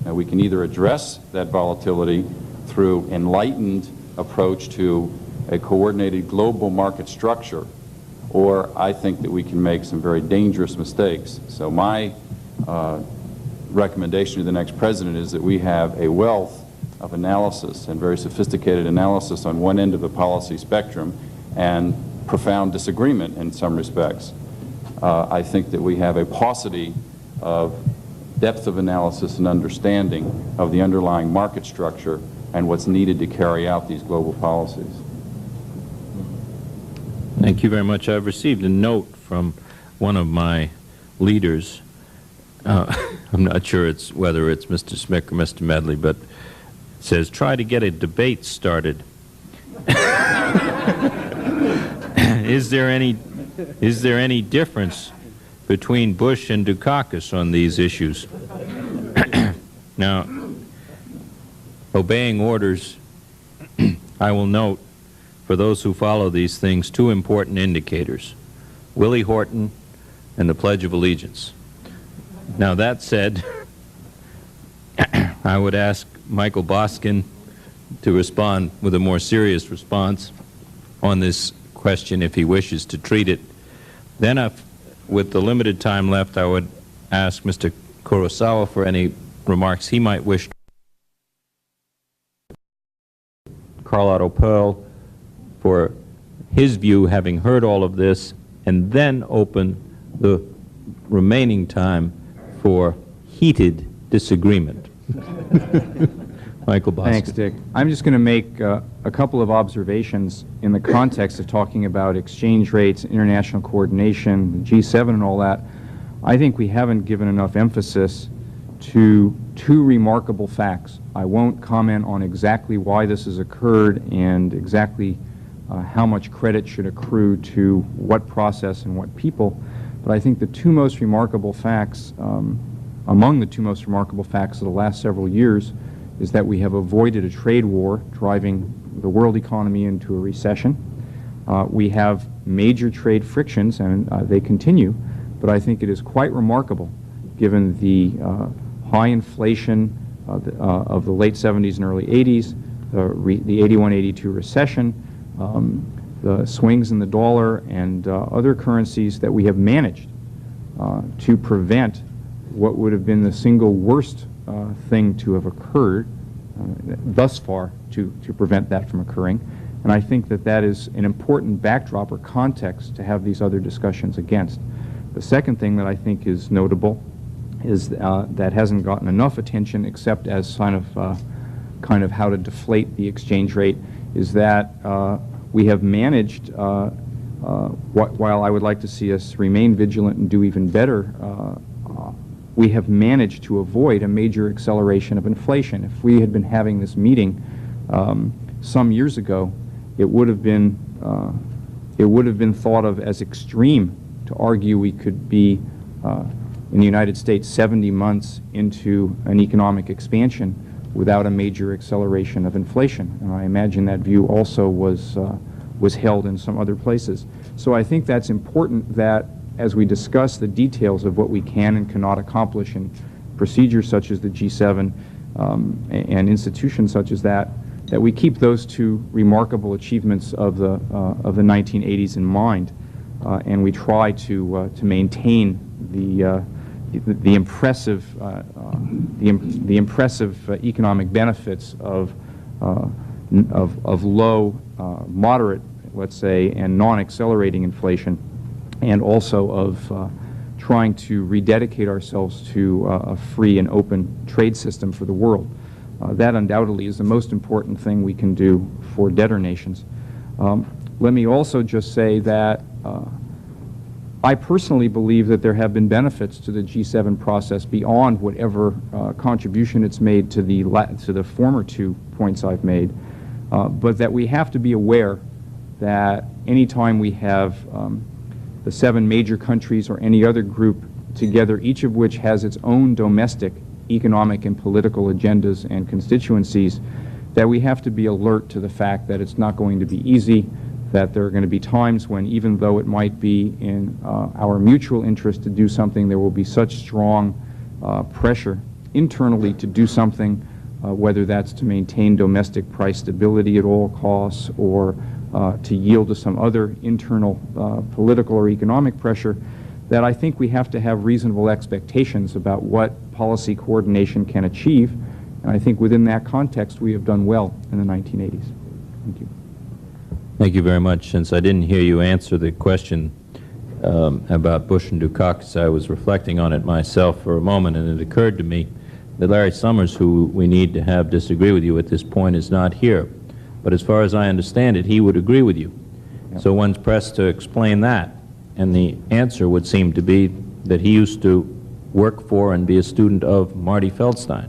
Now, we can either address that volatility through enlightened approach to a coordinated global market structure, or I think that we can make some very dangerous mistakes. So my recommendation to the next president is that we have a wealth of analysis and very sophisticated analysis on one end of the policy spectrum and profound disagreement in some respects. I think that we have a paucity of depth of analysis and understanding of the underlying market structure and what's needed to carry out these global policies. Thank you very much. I've received a note from one of my leaders. I'm not sure whether it's Mr. Smick or Mr. Medley, but it says, try to get a debate started. Is there any difference between Bush and Dukakis on these issues? Now, obeying orders, I will note, for those who follow these things, two important indicators: Willie Horton and the Pledge of Allegiance. Now, that said, I would ask Michael Boskin to respond with a more serious response on this question if he wishes to treat it. Then, with the limited time left, I would ask Mr. Kurosawa for any remarks he might wish. Carl Otto Pearl for his view, having heard all of this, and then open the remaining time for heated disagreement. Michael Boskin. Thanks, Dick. I'm just going to make a couple of observations in the context of talking about exchange rates, international coordination, G7 and all that. I think we haven't given enough emphasis to two remarkable facts. I won't comment on exactly why this has occurred and exactly how much credit should accrue to what process and what people, but I think the two most remarkable facts, among the two most remarkable facts of the last several years, is that we have avoided a trade war driving the world economy into a recession. We have major trade frictions, and they continue, but I think it is quite remarkable, given the high inflation of the late 70s and early 80s, the 81-82 recession, the swings in the dollar and other currencies, that we have managed to prevent what would have been the single worst thing to have occurred thus far, to prevent that from occurring. And I think that that is an important backdrop or context to have these other discussions against. The second thing that I think is notable is that hasn't gotten enough attention, except as kind of how to deflate the exchange rate, is that we have managed, while I would like to see us remain vigilant and do even better, we have managed to avoid a major acceleration of inflation. If we had been having this meeting some years ago, it would have been thought of as extreme to argue we could be in the United States 70 months into an economic expansion without a major acceleration of inflation. And I imagine that view also was held in some other places. So I think that's important, that as we discuss the details of what we can and cannot accomplish in procedures such as the G7 and institutions such as that, that we keep those two remarkable achievements of the 1980s in mind, and we try to maintain the impressive economic benefits of low, moderate, let's say, and non-accelerating inflation, and also of trying to rededicate ourselves to a free and open trade system for the world. That undoubtedly is the most important thing we can do for debtor nations. Let me also just say that I personally believe that there have been benefits to the G7 process beyond whatever contribution it's made to the former 2 points I've made, but that we have to be aware that anytime we have the 7 major countries or any other group together, each of which has its own domestic economic and political agendas and constituencies, that we have to be alert to the fact that it's not going to be easy, that there are going to be times when, even though it might be in our mutual interest to do something, there will be such strong pressure internally to do something, whether that's to maintain domestic price stability at all costs or to yield to some other internal political or economic pressure, that I think we have to have reasonable expectations about what policy coordination can achieve. And I think within that context, we have done well in the 1980s. Thank you. Thank you very much. Since I didn't hear you answer the question about Bush and Dukakis, I was reflecting on it myself for a moment, and it occurred to me that Larry Summers, who we need to have disagree with you at this point, is not here. But as far as I understand it, he would agree with you. Yep. So one's pressed to explain that, and the answer would seem to be that he used to work for and be a student of Marty Feldstein.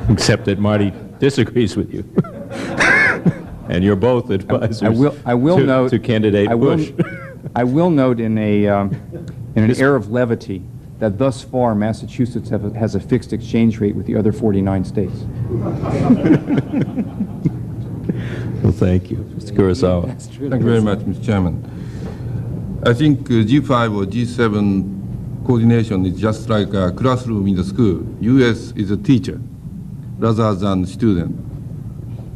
Except that Marty disagrees with you. And you're both advisors to candidate Bush. I will note in an air of levity that thus far Massachusetts has a fixed exchange rate with the other 49 states. Well, thank you. Mr. Kurosawa. Thank you very much, Mr. Chairman. I think G5 or G7 coordination is just like a classroom in the school. U.S. is a teacher rather than student.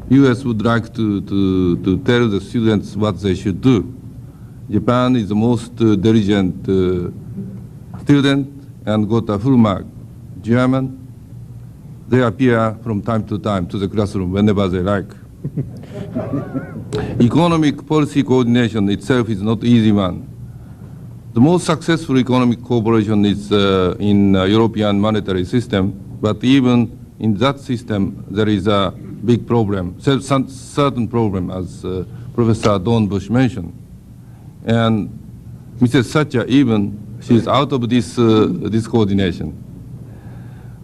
U.S. would like to tell the students what they should do. Japan is the most diligent student and got a full mark. German, they appear from time to time to the classroom whenever they like. Economic policy coordination itself is not easy one. The most successful economic cooperation is in European monetary system, but even in that system there is a big problem, certain problem, as Professor Don Bush mentioned. And Mrs. Thatcher even, she's out of this, this coordination.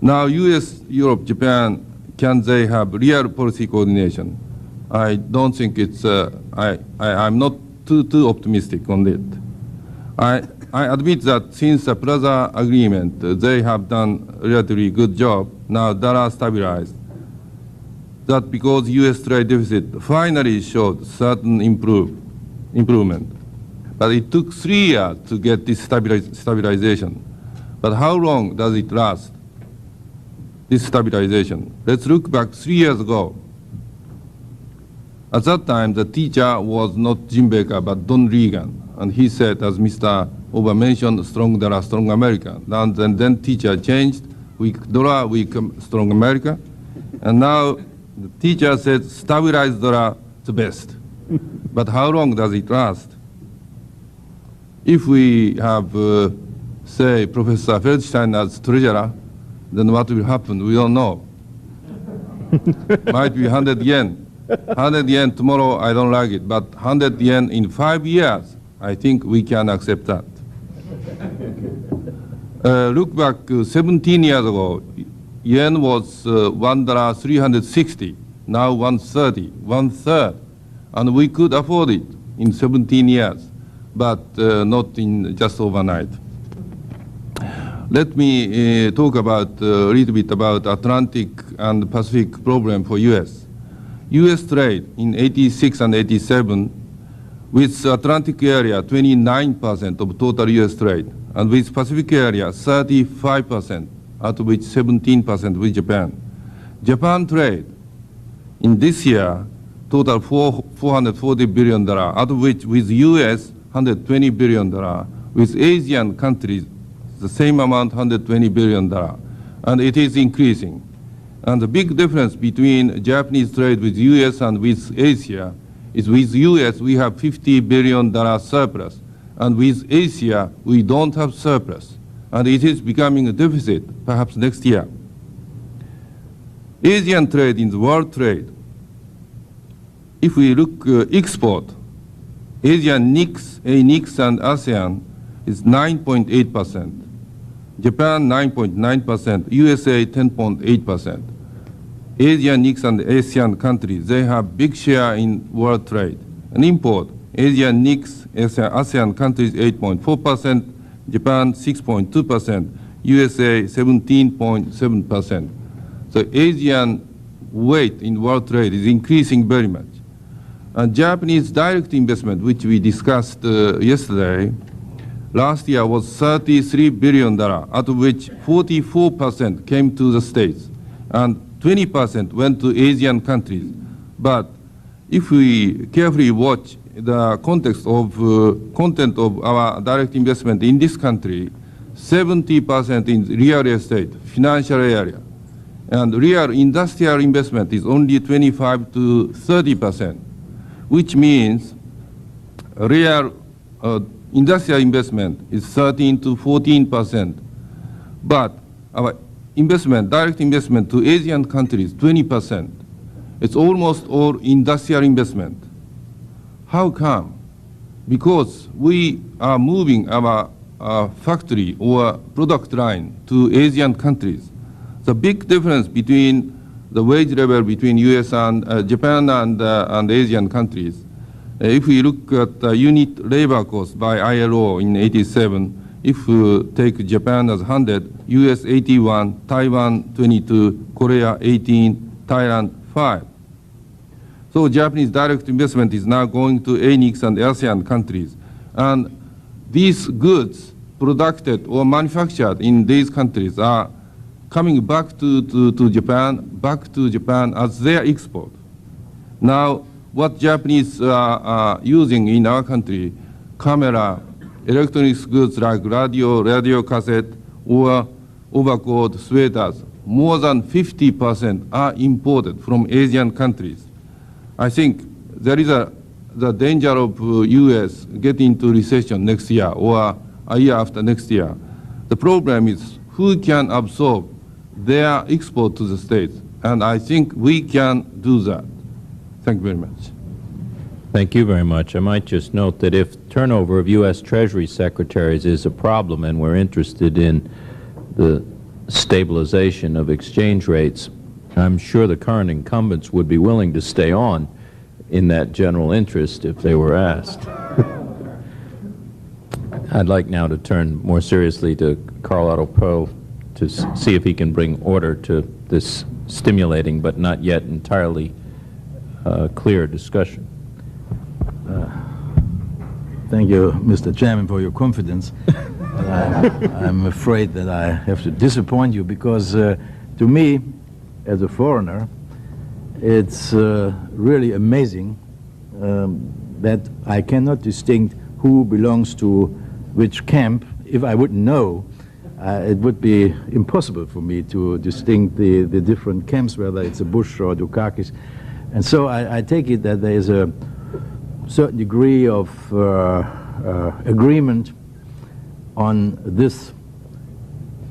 Now US, Europe, Japan, can they have real policy coordination? I don't think it's, I'm not too optimistic on it. I admit that since the Plaza Agreement, they have done a relatively good job. Now dollar stabilized. That because U.S. trade deficit finally showed certain improvement. But it took 3 years to get this stabilization. But how long does it last, this stabilization? Let's look back 3 years ago. At that time, the teacher was not Jim Baker, but Don Regan. And he said, as Mr. Oba mentioned, strong dollar, strong America. And then teacher changed, weak dollar, weak strong America. And now the teacher said, stabilized dollar, the best. But how long does it last? If we have, say, Professor Feldstein as treasurer, then what will happen? We don't know. Might be 100 yen. 100 yen tomorrow, I don't like it. But 100 yen in 5 years, I think we can accept that. Look back 17 years ago, yen was $1.360, now 130, 1/3. And we could afford it in 17 years, but not in just overnight. Let me talk about a little bit about Atlantic and Pacific problem for US. US trade in 86 and 87 with Atlantic area 29% of total US trade, and with Pacific area 35%, out of which 17% with Japan. Japan trade in this year total $440 billion, out of which with US $120 billion, With Asian countries, the same amount, $120 billion, and it is increasing. And the big difference between Japanese trade with U.S. and with Asia is with U.S. we have $50 billion surplus, and with Asia we don't have surplus, and it is becoming a deficit perhaps next year. Asian trade in the world trade, if we look export, Asian NICS and ASEAN is 9.8%, Japan 9.9%, USA 10.8%. Asian NICS and ASEAN countries, they have big share in world trade. And import, Asian NICS, ASEAN countries 8.4%, Japan 6.2%, USA 17.7%. So Asian weight in world trade is increasing very much. And Japanese direct investment, which we discussed yesterday, last year was $33 billion, out of which 44% came to the States, and 20% went to Asian countries. But if we carefully watch the context of content of our direct investment in this country, 70% in real estate, financial area, and real industrial investment is only 25 to 30%, which means real industrial investment is 13 to 14%, but our investment, direct investment to Asian countries, 20%. It's almost all industrial investment. How come? Because we are moving our factory or product line to Asian countries. The big difference between the wage level between US and Japan and Asian countries, if we look at the unit labor cost by ILO in '87, if we take Japan as 100, US 81, Taiwan 22, Korea 18, Thailand 5. So Japanese direct investment is now going to ANICS and ASEAN countries. And these goods produced or manufactured in these countries are coming back to Japan as their export. Now, what Japanese are using in our country, camera, electronics goods like radio cassette, or overcoat, sweaters, more than 50% are imported from Asian countries. I think there is the danger of US getting into recession next year or a year after next year. The problem is who can absorb their export to the States, and I think we can do that. Thank you very much. Thank you very much. I might just note that if turnover of U.S. Treasury secretaries is a problem and we're interested in the stabilization of exchange rates, I'm sure the current incumbents would be willing to stay on in that general interest if they were asked. I'd like now to turn more seriously to Carl Otto Poe to see if he can bring order to this stimulating but not yet entirely clear discussion. Thank you, Mr. Chairman, for your confidence. I'm afraid that I have to disappoint you because to me, as a foreigner, it's really amazing that I cannot distinguish who belongs to which camp. If I wouldn't know, it would be impossible for me to distinguish the different camps, whether it's a Bush or Dukakis. And so I take it that there is a certain degree of agreement on this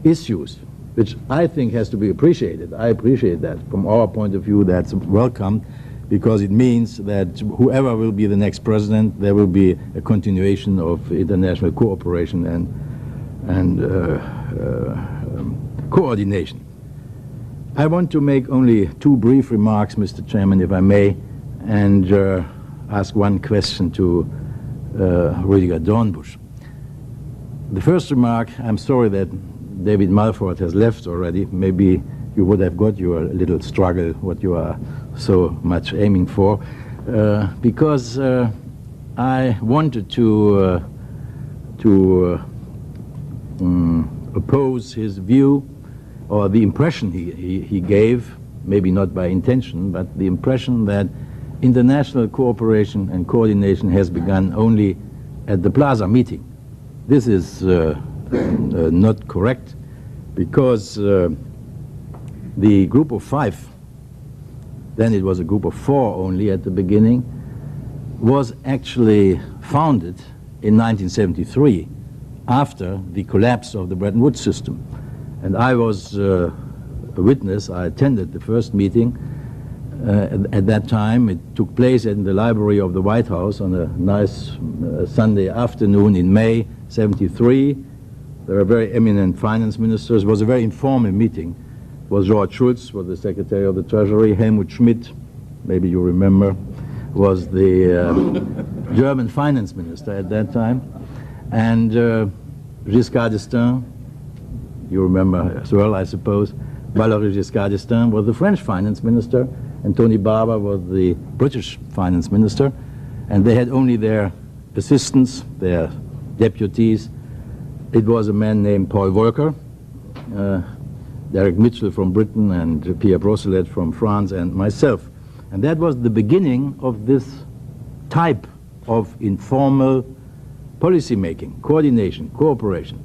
issues, which I think has to be appreciated. I appreciate that. From our point of view, that's welcome, because it means that whoever will be the next president, there will be a continuation of international cooperation and coordination. I want to make only two brief remarks, Mr. Chairman, if I may, and ask one question to Rüdiger Dornbusch. The first remark, I'm sorry that David Malford has left already. Maybe you would have got your little struggle, what you are so much aiming for, because I wanted to oppose his view, or the impression he gave, maybe not by intention, but the impression that international cooperation and coordination has begun only at the Plaza meeting. this is not correct, because the group of 5, then it was a group of 4 only at the beginning, was actually founded in 1973 after the collapse of the Bretton Woods system. And I was a witness. I attended the first meeting. At that time, it took place in the library of the White House on a nice Sunday afternoon in May '73. There were very eminent finance ministers. It was a very informal meeting. It was George Schulz, was the Secretary of the Treasury. Helmut Schmidt, maybe you remember, was the German finance minister at that time. And Giscard d'Estaing, you remember as well, I suppose. Valéry Giscard d'Estaing was the French finance minister, and Tony Barber was the British finance minister. And they had only their assistants, their deputies. It was a man named Paul Volcker, Derek Mitchell from Britain, and Pierre Brossolette from France, and myself. And that was the beginning of this type of informal policy making, coordination, cooperation.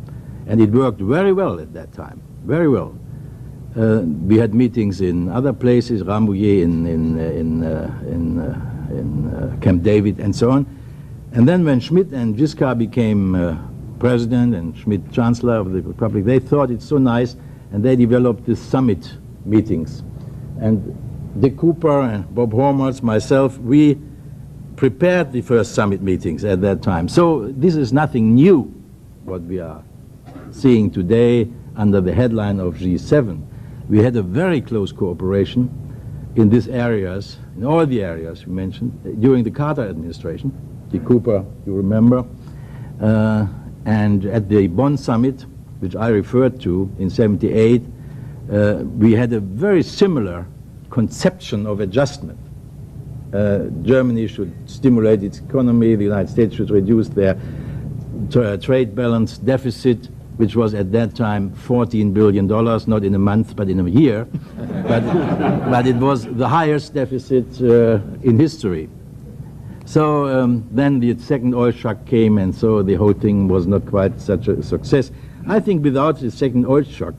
And it worked very well at that time, very well. We had meetings in other places, Rambouillet in Camp David and so on. And then when Schmidt and Giscard became president and Schmidt chancellor of the Republic, they thought it's so nice, and they developed these summit meetings. And Dick Cooper and Bob Hormats, myself, we prepared the first summit meetings at that time. So this is nothing new, what we are seeing today under the headline of G7. We had a very close cooperation in these areas, in all the areas you mentioned, during the Carter administration. Dick Cooper, you remember. And at the Bonn summit, which I referred to in '78, we had a very similar conception of adjustment. Germany should stimulate its economy, the United States should reduce their trade balance deficit, which was at that time $14 billion, not in a month, but in a year. but it was the highest deficit in history. So then the second oil shock came, and so the whole thing was not quite such a success. I think without the second oil shock,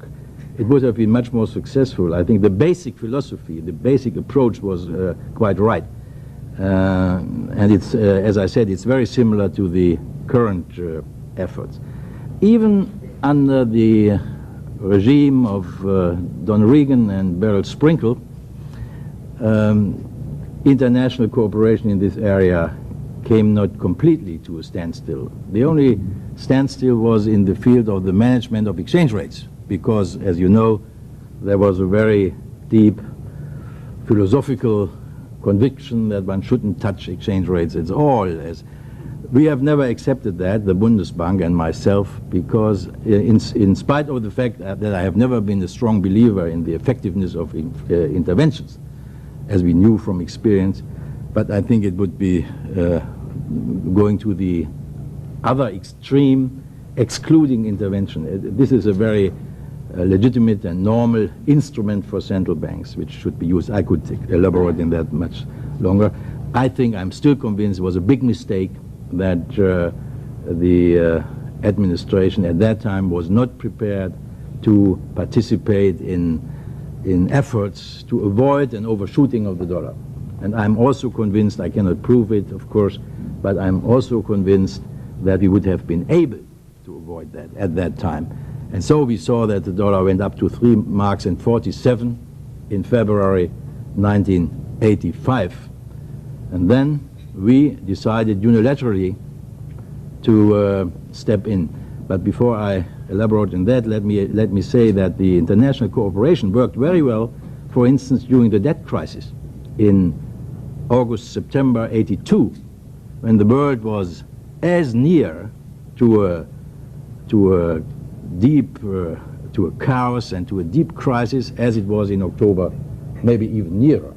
it would have been much more successful. I think the basic philosophy, the basic approach was quite right. And it's, as I said, it's very similar to the current efforts. Even under the regime of Don Regan and Beryl Sprinkle, international cooperation in this area came not completely to a standstill. The only standstill was in the field of the management of exchange rates, because, as you know, there was a very deep philosophical conviction that one shouldn't touch exchange rates at all. We have never accepted that, the Bundesbank and myself, because in spite of the fact that I have never been a strong believer in the effectiveness of interventions, as we knew from experience, but I think it would be going to the other extreme, excluding intervention. This is a very legitimate and normal instrument for central banks, which should be used. I could elaborate in that much longer. I think, I'm still convinced, it was a big mistake that the administration at that time was not prepared to participate in efforts to avoid an overshooting of the dollar. And I'm also convinced, I cannot prove it, of course, but I'm also convinced that we would have been able to avoid that at that time. And so we saw that the dollar went up to 3 marks and 47 in February 1985. And then we decided unilaterally to step in. But before I elaborate on that, let me say that the international cooperation worked very well, for instance, during the debt crisis in August, September '82, when the world was as near to a chaos and to a deep crisis as it was in October, maybe even nearer.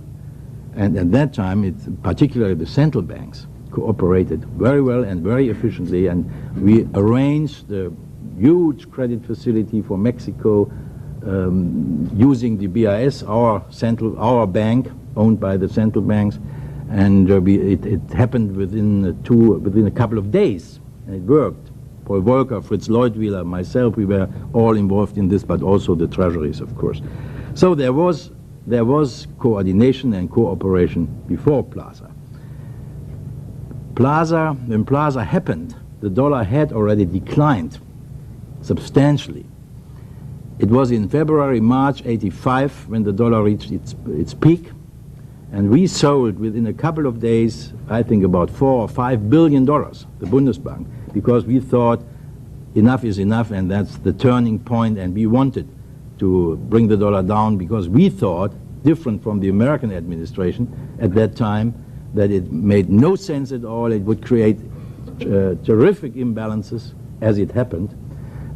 And at that time, particularly the central banks cooperated very well and very efficiently, and we arranged the huge credit facility for Mexico using the BIS, our bank, owned by the central banks, and it happened within a couple of days, and it worked Paul Volcker, Fritz Leutwiler, myself, we were all involved in this, but also the treasuries, of course. So there was coordination and cooperation before Plaza. When Plaza happened, the dollar had already declined substantially. It was in February, March '85 when the dollar reached its peak, and we sold within a couple of days, I think about $4 or $5 billion, the Bundesbank, because we thought enough is enough and that's the turning point, and we wanted to bring the dollar down because we thought, different from the American administration at that time, that it made no sense at all. It would create terrific imbalances, as it happened,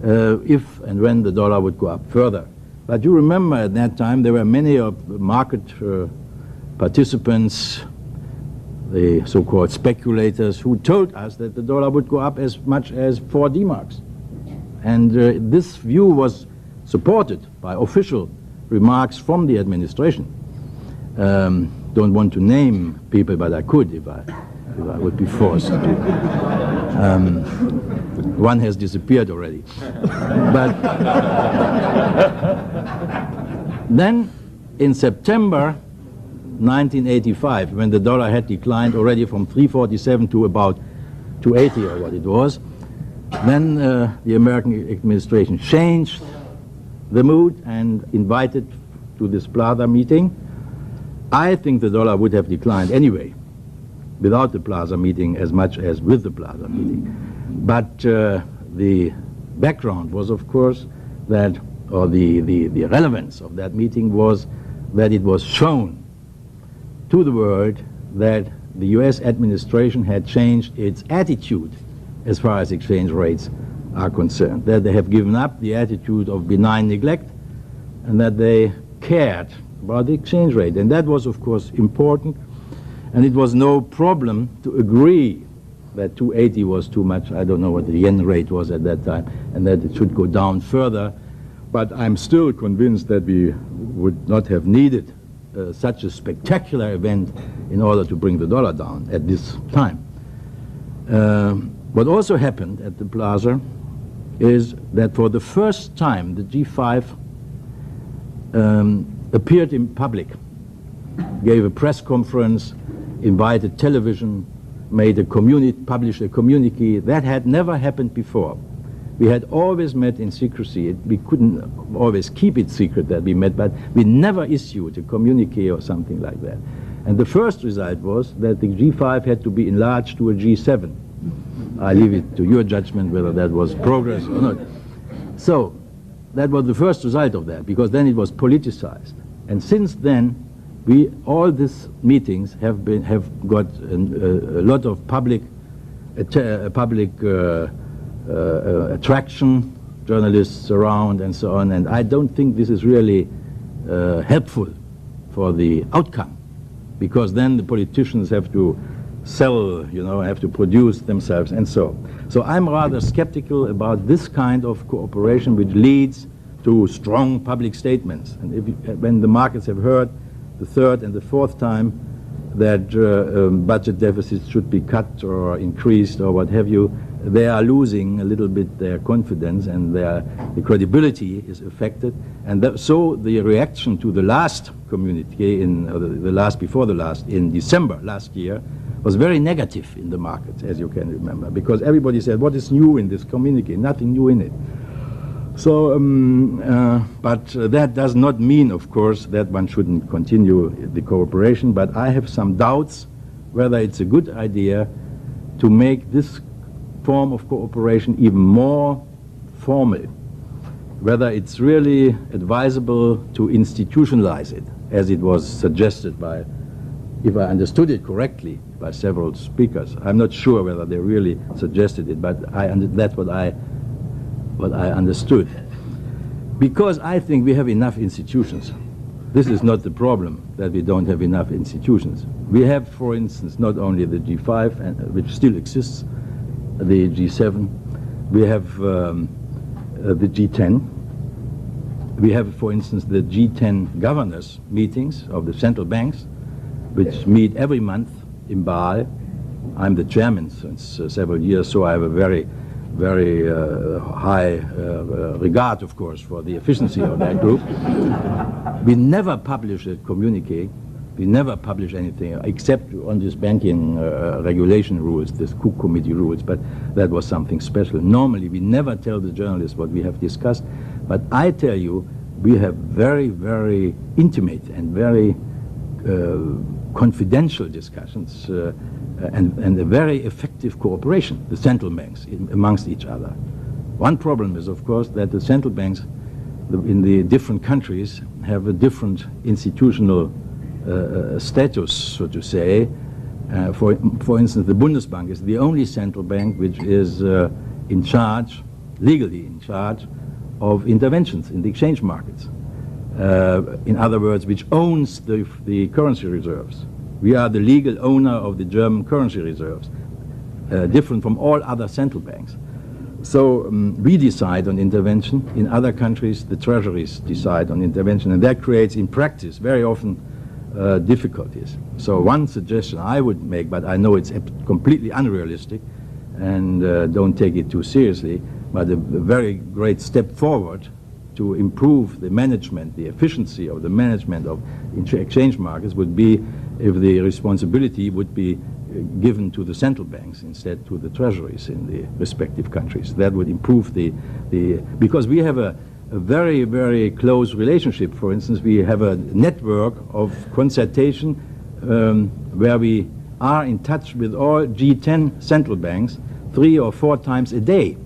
if and when the dollar would go up further. But you remember at that time there were many of the market participants, the so-called speculators, who told us that the dollar would go up as much as 4 D-marks. And this view was supported by official remarks from the administration. Don't want to name people, but I could if I would be forced to. One has disappeared already. But then in September 1985, when the dollar had declined already from 347 to about 280 or what it was, then the American administration changed the mood and invited to this Plaza meeting. I think the dollar would have declined anyway, without the Plaza meeting as much as with the Plaza meeting. But the background was, of course, that, or the relevance of that meeting was that it was shown to the world that the US administration had changed its attitude as far as exchange rates are concerned, that they have given up the attitude of benign neglect and that they cared about the exchange rate. And that was, of course, important. And it was no problem to agree that 280 was too much. I don't know what the yen rate was at that time, and that it should go down further. But I'm still convinced that we would not have needed such a spectacular event in order to bring the dollar down at this time. What also happened at the Plaza is that for the first time the G5 appeared in public, gave a press conference, invited television, published a communique. That had never happened before. We had always met in secrecy. We couldn't always keep it secret that we met, but we never issued a communique or something like that. And the first result was that the G5 had to be enlarged to a G7. I leave it to your judgment whether that was progress or not. So that was the first result of that, because then it was politicized. And since then, all these meetings have got a lot of public attraction, journalists around and so on, and I don't think this is really helpful for the outcome, because then the politicians have to sell, have to produce themselves and so. So I'm rather skeptical about this kind of cooperation which leads to strong public statements. And when the markets have heard the third and the fourth time that budget deficits should be cut or increased or what have you, they are losing a little bit their confidence, and the credibility is affected. And so the reaction to the last communique, before the last, in December last year, was very negative in the markets, as you can remember, because everybody said, what is new in this communique? Nothing new in it. So, but that does not mean, of course, that one shouldn't continue the cooperation, but I have some doubts whether it's a good idea to make this form of cooperation even more formal, whether it's really advisable to institutionalize it, as it was suggested by, if I understood it correctly, by several speakers. I'm not sure whether they really suggested it, but that's what I understood. Because I think we have enough institutions. This is not the problem, that we don't have enough institutions. We have, for instance, not only the G5, which still exists, the G7, we have the G10. We have, for instance, the G10 governors meetings of the central banks, which meet every month in Basel. I'm the chairman since several years, so I have a very very high regard, of course, for the efficiency of that group. We never publish a communique. We never publish anything except on this banking regulation rules, this Cook Committee rules, but that was something special. Normally, we never tell the journalists what we have discussed, but I tell you, we have very, very intimate and very confidential discussions and a very effective cooperation, the central banks amongst each other. One problem is, of course, that the central banks in the different countries have a different institutional status, so to say. For instance, the Bundesbank is the only central bank which is in charge, legally in charge, of interventions in the exchange markets. In other words, which owns the currency reserves. We are the legal owner of the German currency reserves, different from all other central banks. So we decide on intervention. In other countries, the treasuries decide on intervention, and that creates in practice very often difficulties. So one suggestion I would make, but I know it's completely unrealistic, and don't take it too seriously, but a very great step forward to improve the management, the efficiency of the management of exchange markets would be if the responsibility would be given to the central banks instead to the treasuries in the respective countries. That would improve because we have a very, very close relationship. For instance, we have a network of consultation where we are in touch with all G10 central banks 3 or 4 times a day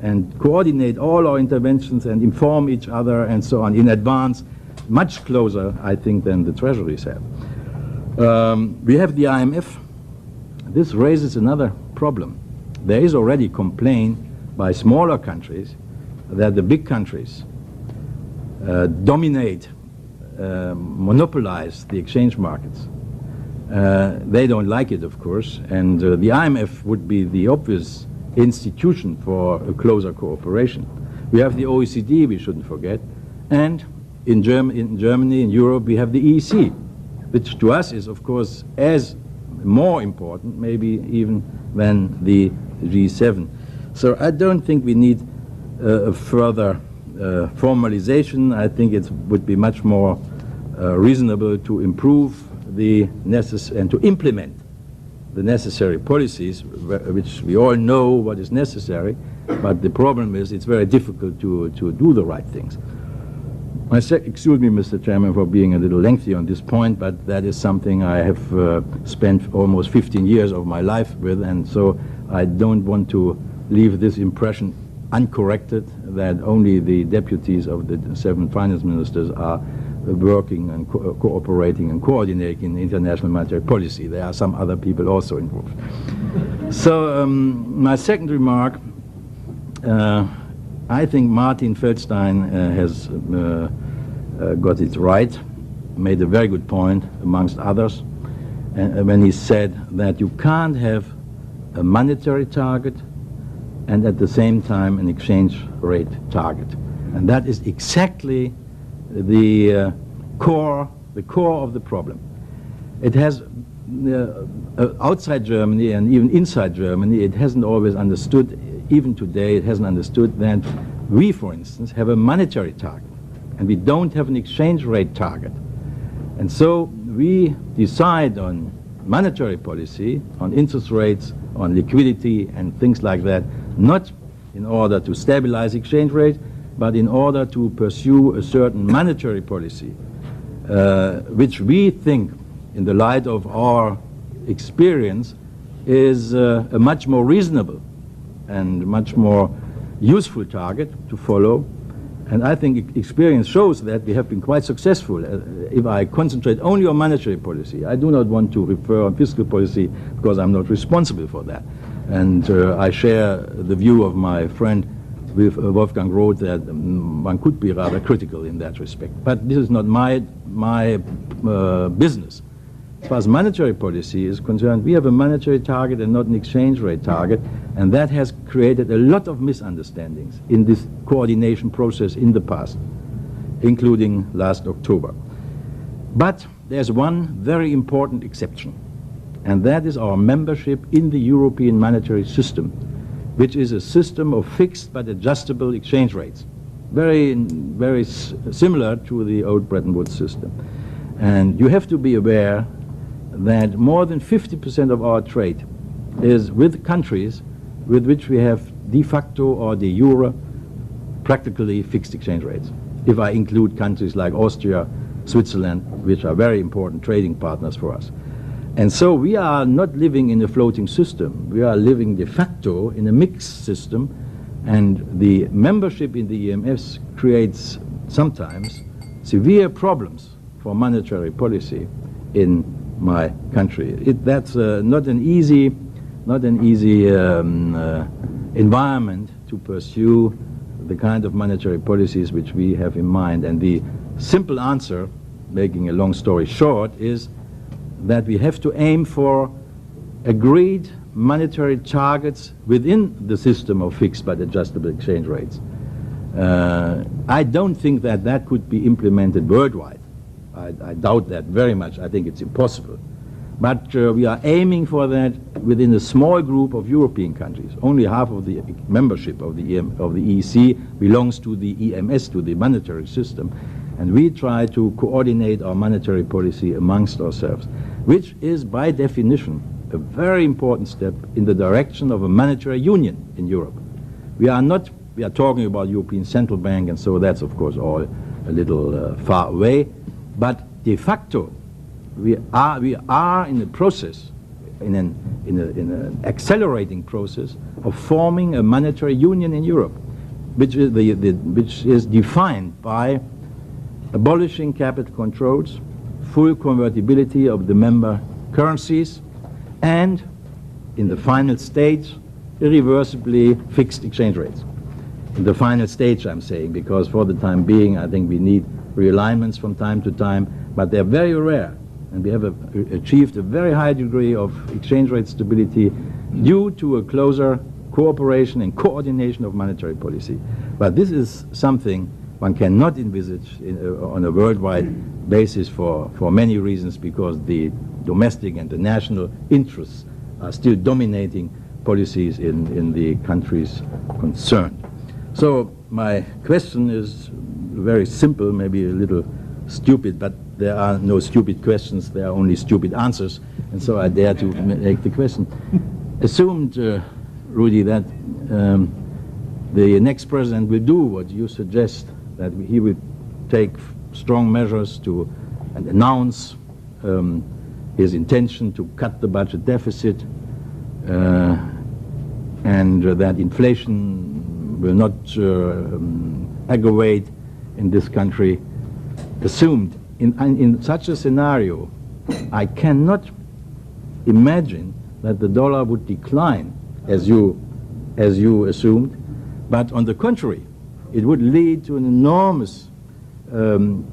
and coordinate all our interventions and inform each other and so on in advance, much closer, I think, than the treasuries have. We have the IMF. This raises another problem. There is already complaint by smaller countries that the big countries dominate, monopolize the exchange markets. They don't like it, of course, and the IMF would be the obvious institution for a closer cooperation. We have the OECD, we shouldn't forget, and in Germany, in Europe, we have the EEC, which to us is, of course, as more important, maybe even than the G7. So I don't think we need a further formalization. I think it would be much more reasonable to improve and to implement the necessary policies, which we all know what is necessary, but the problem is it's very difficult to do the right things. Excuse me, Mr. Chairman, for being a little lengthy on this point, but that is something I have spent almost 15 years of my life with, and so I don't want to leave this impression uncorrected that only the deputies of the 7 finance ministers are working and cooperating and coordinating international monetary policy. There are some other people also involved. So my second remark, I think Martin Feldstein has got it right, made a very good point amongst others, when he said that you can't have a monetary target and at the same time an exchange rate target. And that is exactly the core of the problem. It has, outside Germany and even inside Germany, it hasn't always understood, even today it hasn't understood that we, for instance, have a monetary target and we don't have an exchange rate target. And so we decide on monetary policy, on interest rates, on liquidity and things like that, not in order to stabilize exchange rate, but in order to pursue a certain monetary policy, which we think, in the light of our experience, is a much more reasonable and much more useful target to follow. And I think experience shows that we have been quite successful. If I concentrate only on monetary policy, I do not want to refer on fiscal policy because I'm not responsible for that. And I share the view of my friend with Wolfgang Roth that one could be rather critical in that respect. But this is not my business. As far as monetary policy is concerned, we have a monetary target and not an exchange rate target, and that has created a lot of misunderstandings in this coordination process in the past, including last October. But there's one very important exception, and that is our membership in the European monetary system, which is a system of fixed but adjustable exchange rates, very similar to the old Bretton Woods system. And you have to be aware that more than 50% of our trade is with countries with which we have de facto or de jure practically fixed exchange rates. If I include countries like Austria, Switzerland, which are very important trading partners for us. And so we are not living in a floating system. We are living de facto in a mixed system, and the membership in the EMS creates sometimes severe problems for monetary policy in my country. That's not an easy environment to pursue the kind of monetary policies which we have in mind. And the simple answer, making a long story short, is that we have to aim for agreed monetary targets within the system of fixed but adjustable exchange rates. I don't think that that could be implemented worldwide. I doubt that very much. I think it's impossible. But we are aiming for that within a small group of European countries. Only half of the membership of the EEC belongs to the EMS, to the monetary system. And we try to coordinate our monetary policy amongst ourselves, which is by definition a very important step in the direction of a monetary union in Europe. We are talking about European Central Bank, and so that's of course all a little far away. But de facto, we are in a process, in an accelerating process of forming a monetary union in Europe, which is defined by abolishing capital controls, full convertibility of the member currencies, and in the final stage, irreversibly fixed exchange rates. In the final stage, I'm saying, because for the time being, I think we need realignments from time to time, but they're very rare. And we have achieved a very high degree of exchange rate stability due to a closer cooperation and coordination of monetary policy. But this is something one cannot envisage on a worldwide basis for many reasons, because the domestic and the national interests are still dominating policies in the countries concerned. So my question is very simple, maybe a little stupid, but there are no stupid questions, there are only stupid answers, and so I dare to make the question. Assumed, Rudy, that the next president will do what you suggest, that he will take strong measures to announce his intention to cut the budget deficit, and that inflation will not aggravate in this country. Assumed, in such a scenario, I cannot imagine that the dollar would decline as you assumed, but on the contrary, it would lead to an enormous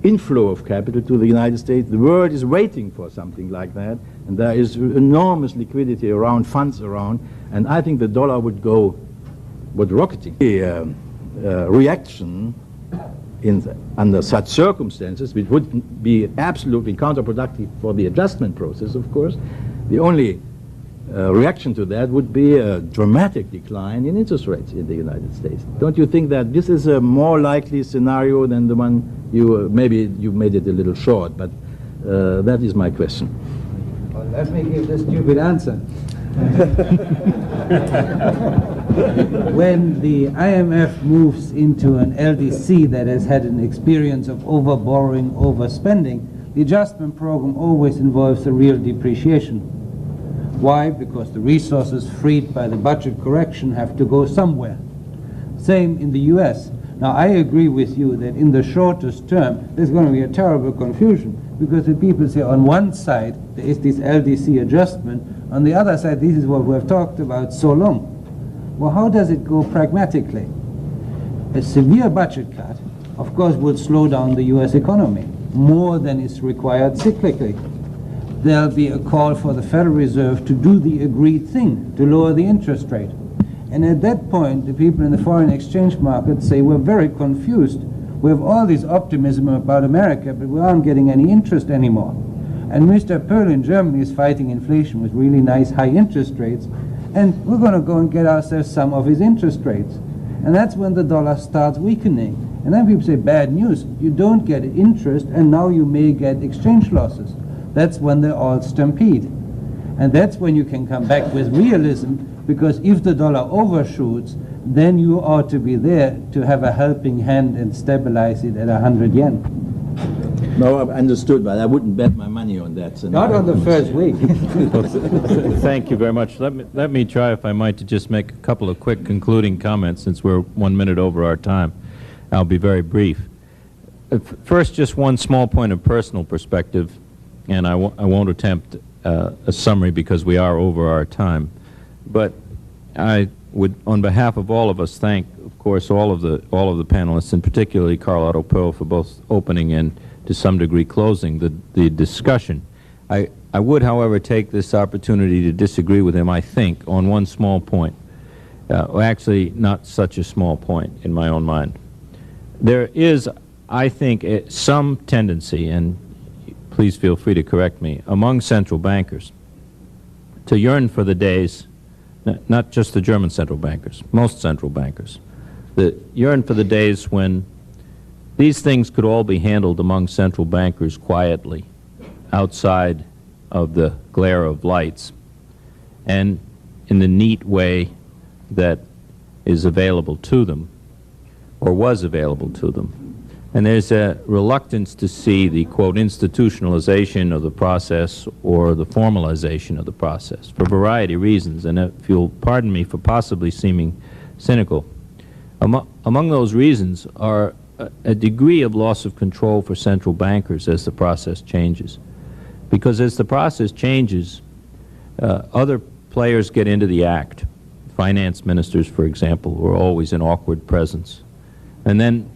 inflow of capital to the United States. The world is waiting for something like that, and there is enormous liquidity around, funds around, and I think the dollar would go rocketing. The reaction under such circumstances, which would be absolutely counterproductive for the adjustment process, of course, the only reaction to that would be a dramatic decline in interest rates in the United States. Don't you think that this is a more likely scenario than the one maybe you made it a little short, but that is my question. Well, let me give the stupid answer. When the IMF moves into an LDC that has had an experience of overborrowing, overspending, the adjustment program always involves a real depreciation. Why? Because the resources freed by the budget correction have to go somewhere. Same in the US. Now, I agree with you that in the shortest term, there's going to be a terrible confusion, because the people say on one side there is this LDC adjustment, on the other side this is what we've talked about so long. Well, how does it go pragmatically? A severe budget cut, of course, would slow down the US economy more than is required cyclically. There'll be a call for the Federal Reserve to do the agreed thing, to lower the interest rate. And at that point, the people in the foreign exchange market say, we're very confused. We have all this optimism about America, but we aren't getting any interest anymore. And Mr. Perl in Germany is fighting inflation with really nice high interest rates. and we're going to go and get ourselves some of his interest rates. And that's when the dollar starts weakening. And then people say, bad news, you don't get interest, and now you may get exchange losses. That's when they all stampede. And that's when you can come back with realism, because if the dollar overshoots, then you ought to be there to have a helping hand and stabilize it at 100 yen. No, I've understood, but I wouldn't bet my money on that. So Not on the first week. Thank you very much. Let me try, if I might, to just make a couple of quick concluding comments, since we're 1 minute over our time. I'll be very brief. First, just one small point of personal perspective, and I won't attempt a summary because we are over our time. But I would, on behalf of all of us, thank, of course, all of the panelists, and particularly Carl Otto Perl, for both opening and, to some degree, closing the discussion. I would, however, take this opportunity to disagree with him, I think, on one small point. Actually, not such a small point in my own mind. There is, I think, some tendency, and please feel free to correct me, among central bankers to yearn for the days, not just the German central bankers, most central bankers, that yearn for the days when these things could all be handled among central bankers quietly, outside of the glare of lights, and in the neat way that is available to them, or was available to them. And there's a reluctance to see the, quote, institutionalization of the process or the formalization of the process for a variety of reasons, and if you'll pardon me for possibly seeming cynical. Among those reasons are a degree of loss of control for central bankers as the process changes. Because as the process changes, other players get into the act. Finance ministers, for example, who are always an awkward presence. And then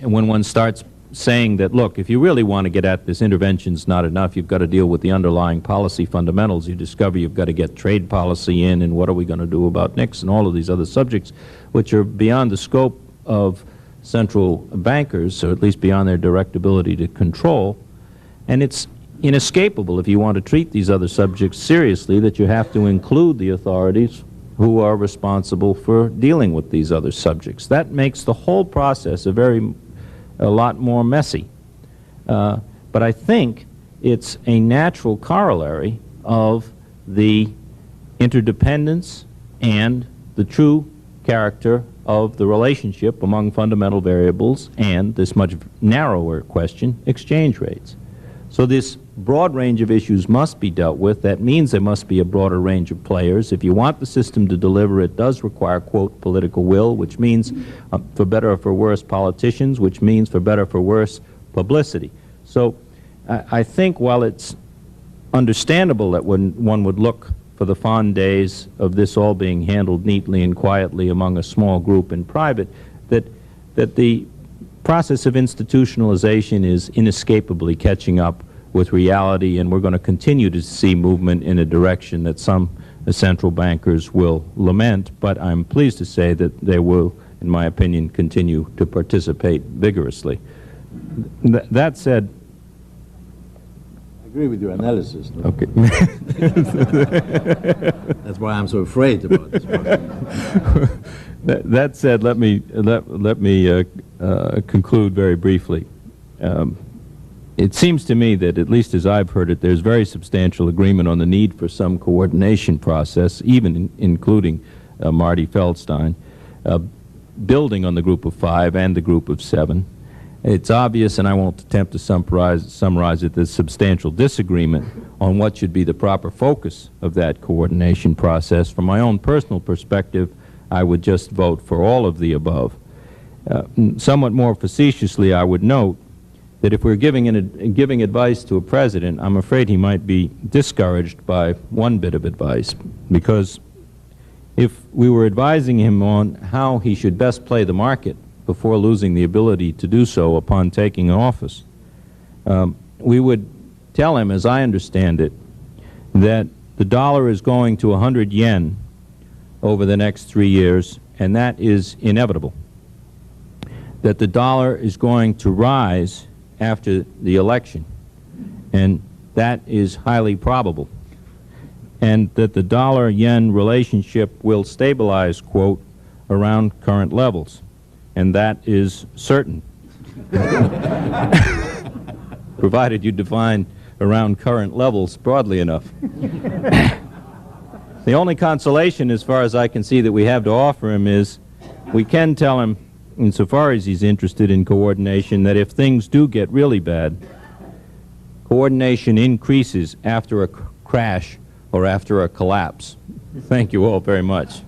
when one starts saying that, look, if you really want to get at this, intervention's not enough, you've got to deal with the underlying policy fundamentals, you discover you've got to get trade policy in, and what are we going to do about Nixon, all of these other subjects, which are beyond the scope of central bankers, or at least beyond their direct ability to control. And it's inescapable, if you want to treat these other subjects seriously, that you have to include the authorities who are responsible for dealing with these other subjects. That makes the whole process a lot more messy. But I think it's a natural corollary of the interdependence and the true character of the relationship among fundamental variables and this much narrower question, exchange rates. So this broad range of issues must be dealt with. That means there must be a broader range of players. If you want the system to deliver, it does require, quote, political will, which means, for better or for worse, politicians, which means, for better or for worse, publicity. So I think while it's understandable that one would look for the fond days of this all being handled neatly and quietly among a small group in private, that the process of institutionalization is inescapably catching up with reality, and we're going to continue to see movement in a direction that some central bankers will lament, but I'm pleased to say that they will, in my opinion, continue to participate vigorously. That said, I agree with your analysis. No? Okay. That's why I'm so afraid about this process. That said, let me conclude very briefly. It seems to me that, at least as I've heard it, there's very substantial agreement on the need for some coordination process, even including Marty Feldstein, building on the Group of Five and the Group of Seven. It's obvious, and I won't attempt to summarize it, there's substantial disagreement on what should be the proper focus of that coordination process. From my own personal perspective, I would just vote for all of the above. Somewhat more facetiously, I would note that if we're giving advice to a president, I'm afraid he might be discouraged by one bit of advice, because if we were advising him on how he should best play the market before losing the ability to do so upon taking office, we would tell him, as I understand it, that the dollar is going to 100 yen over the next 3 years, and that is inevitable. That the dollar is going to rise after the election, and that is highly probable. and that the dollar-yen relationship will stabilize, quote, around current levels. And that is certain. Provided you define around current levels broadly enough. The only consolation, as far as I can see, that we have to offer him is we can tell him, insofar as he's interested in coordination, that if things do get really bad, coordination increases after a crash or after a collapse. Thank you all very much.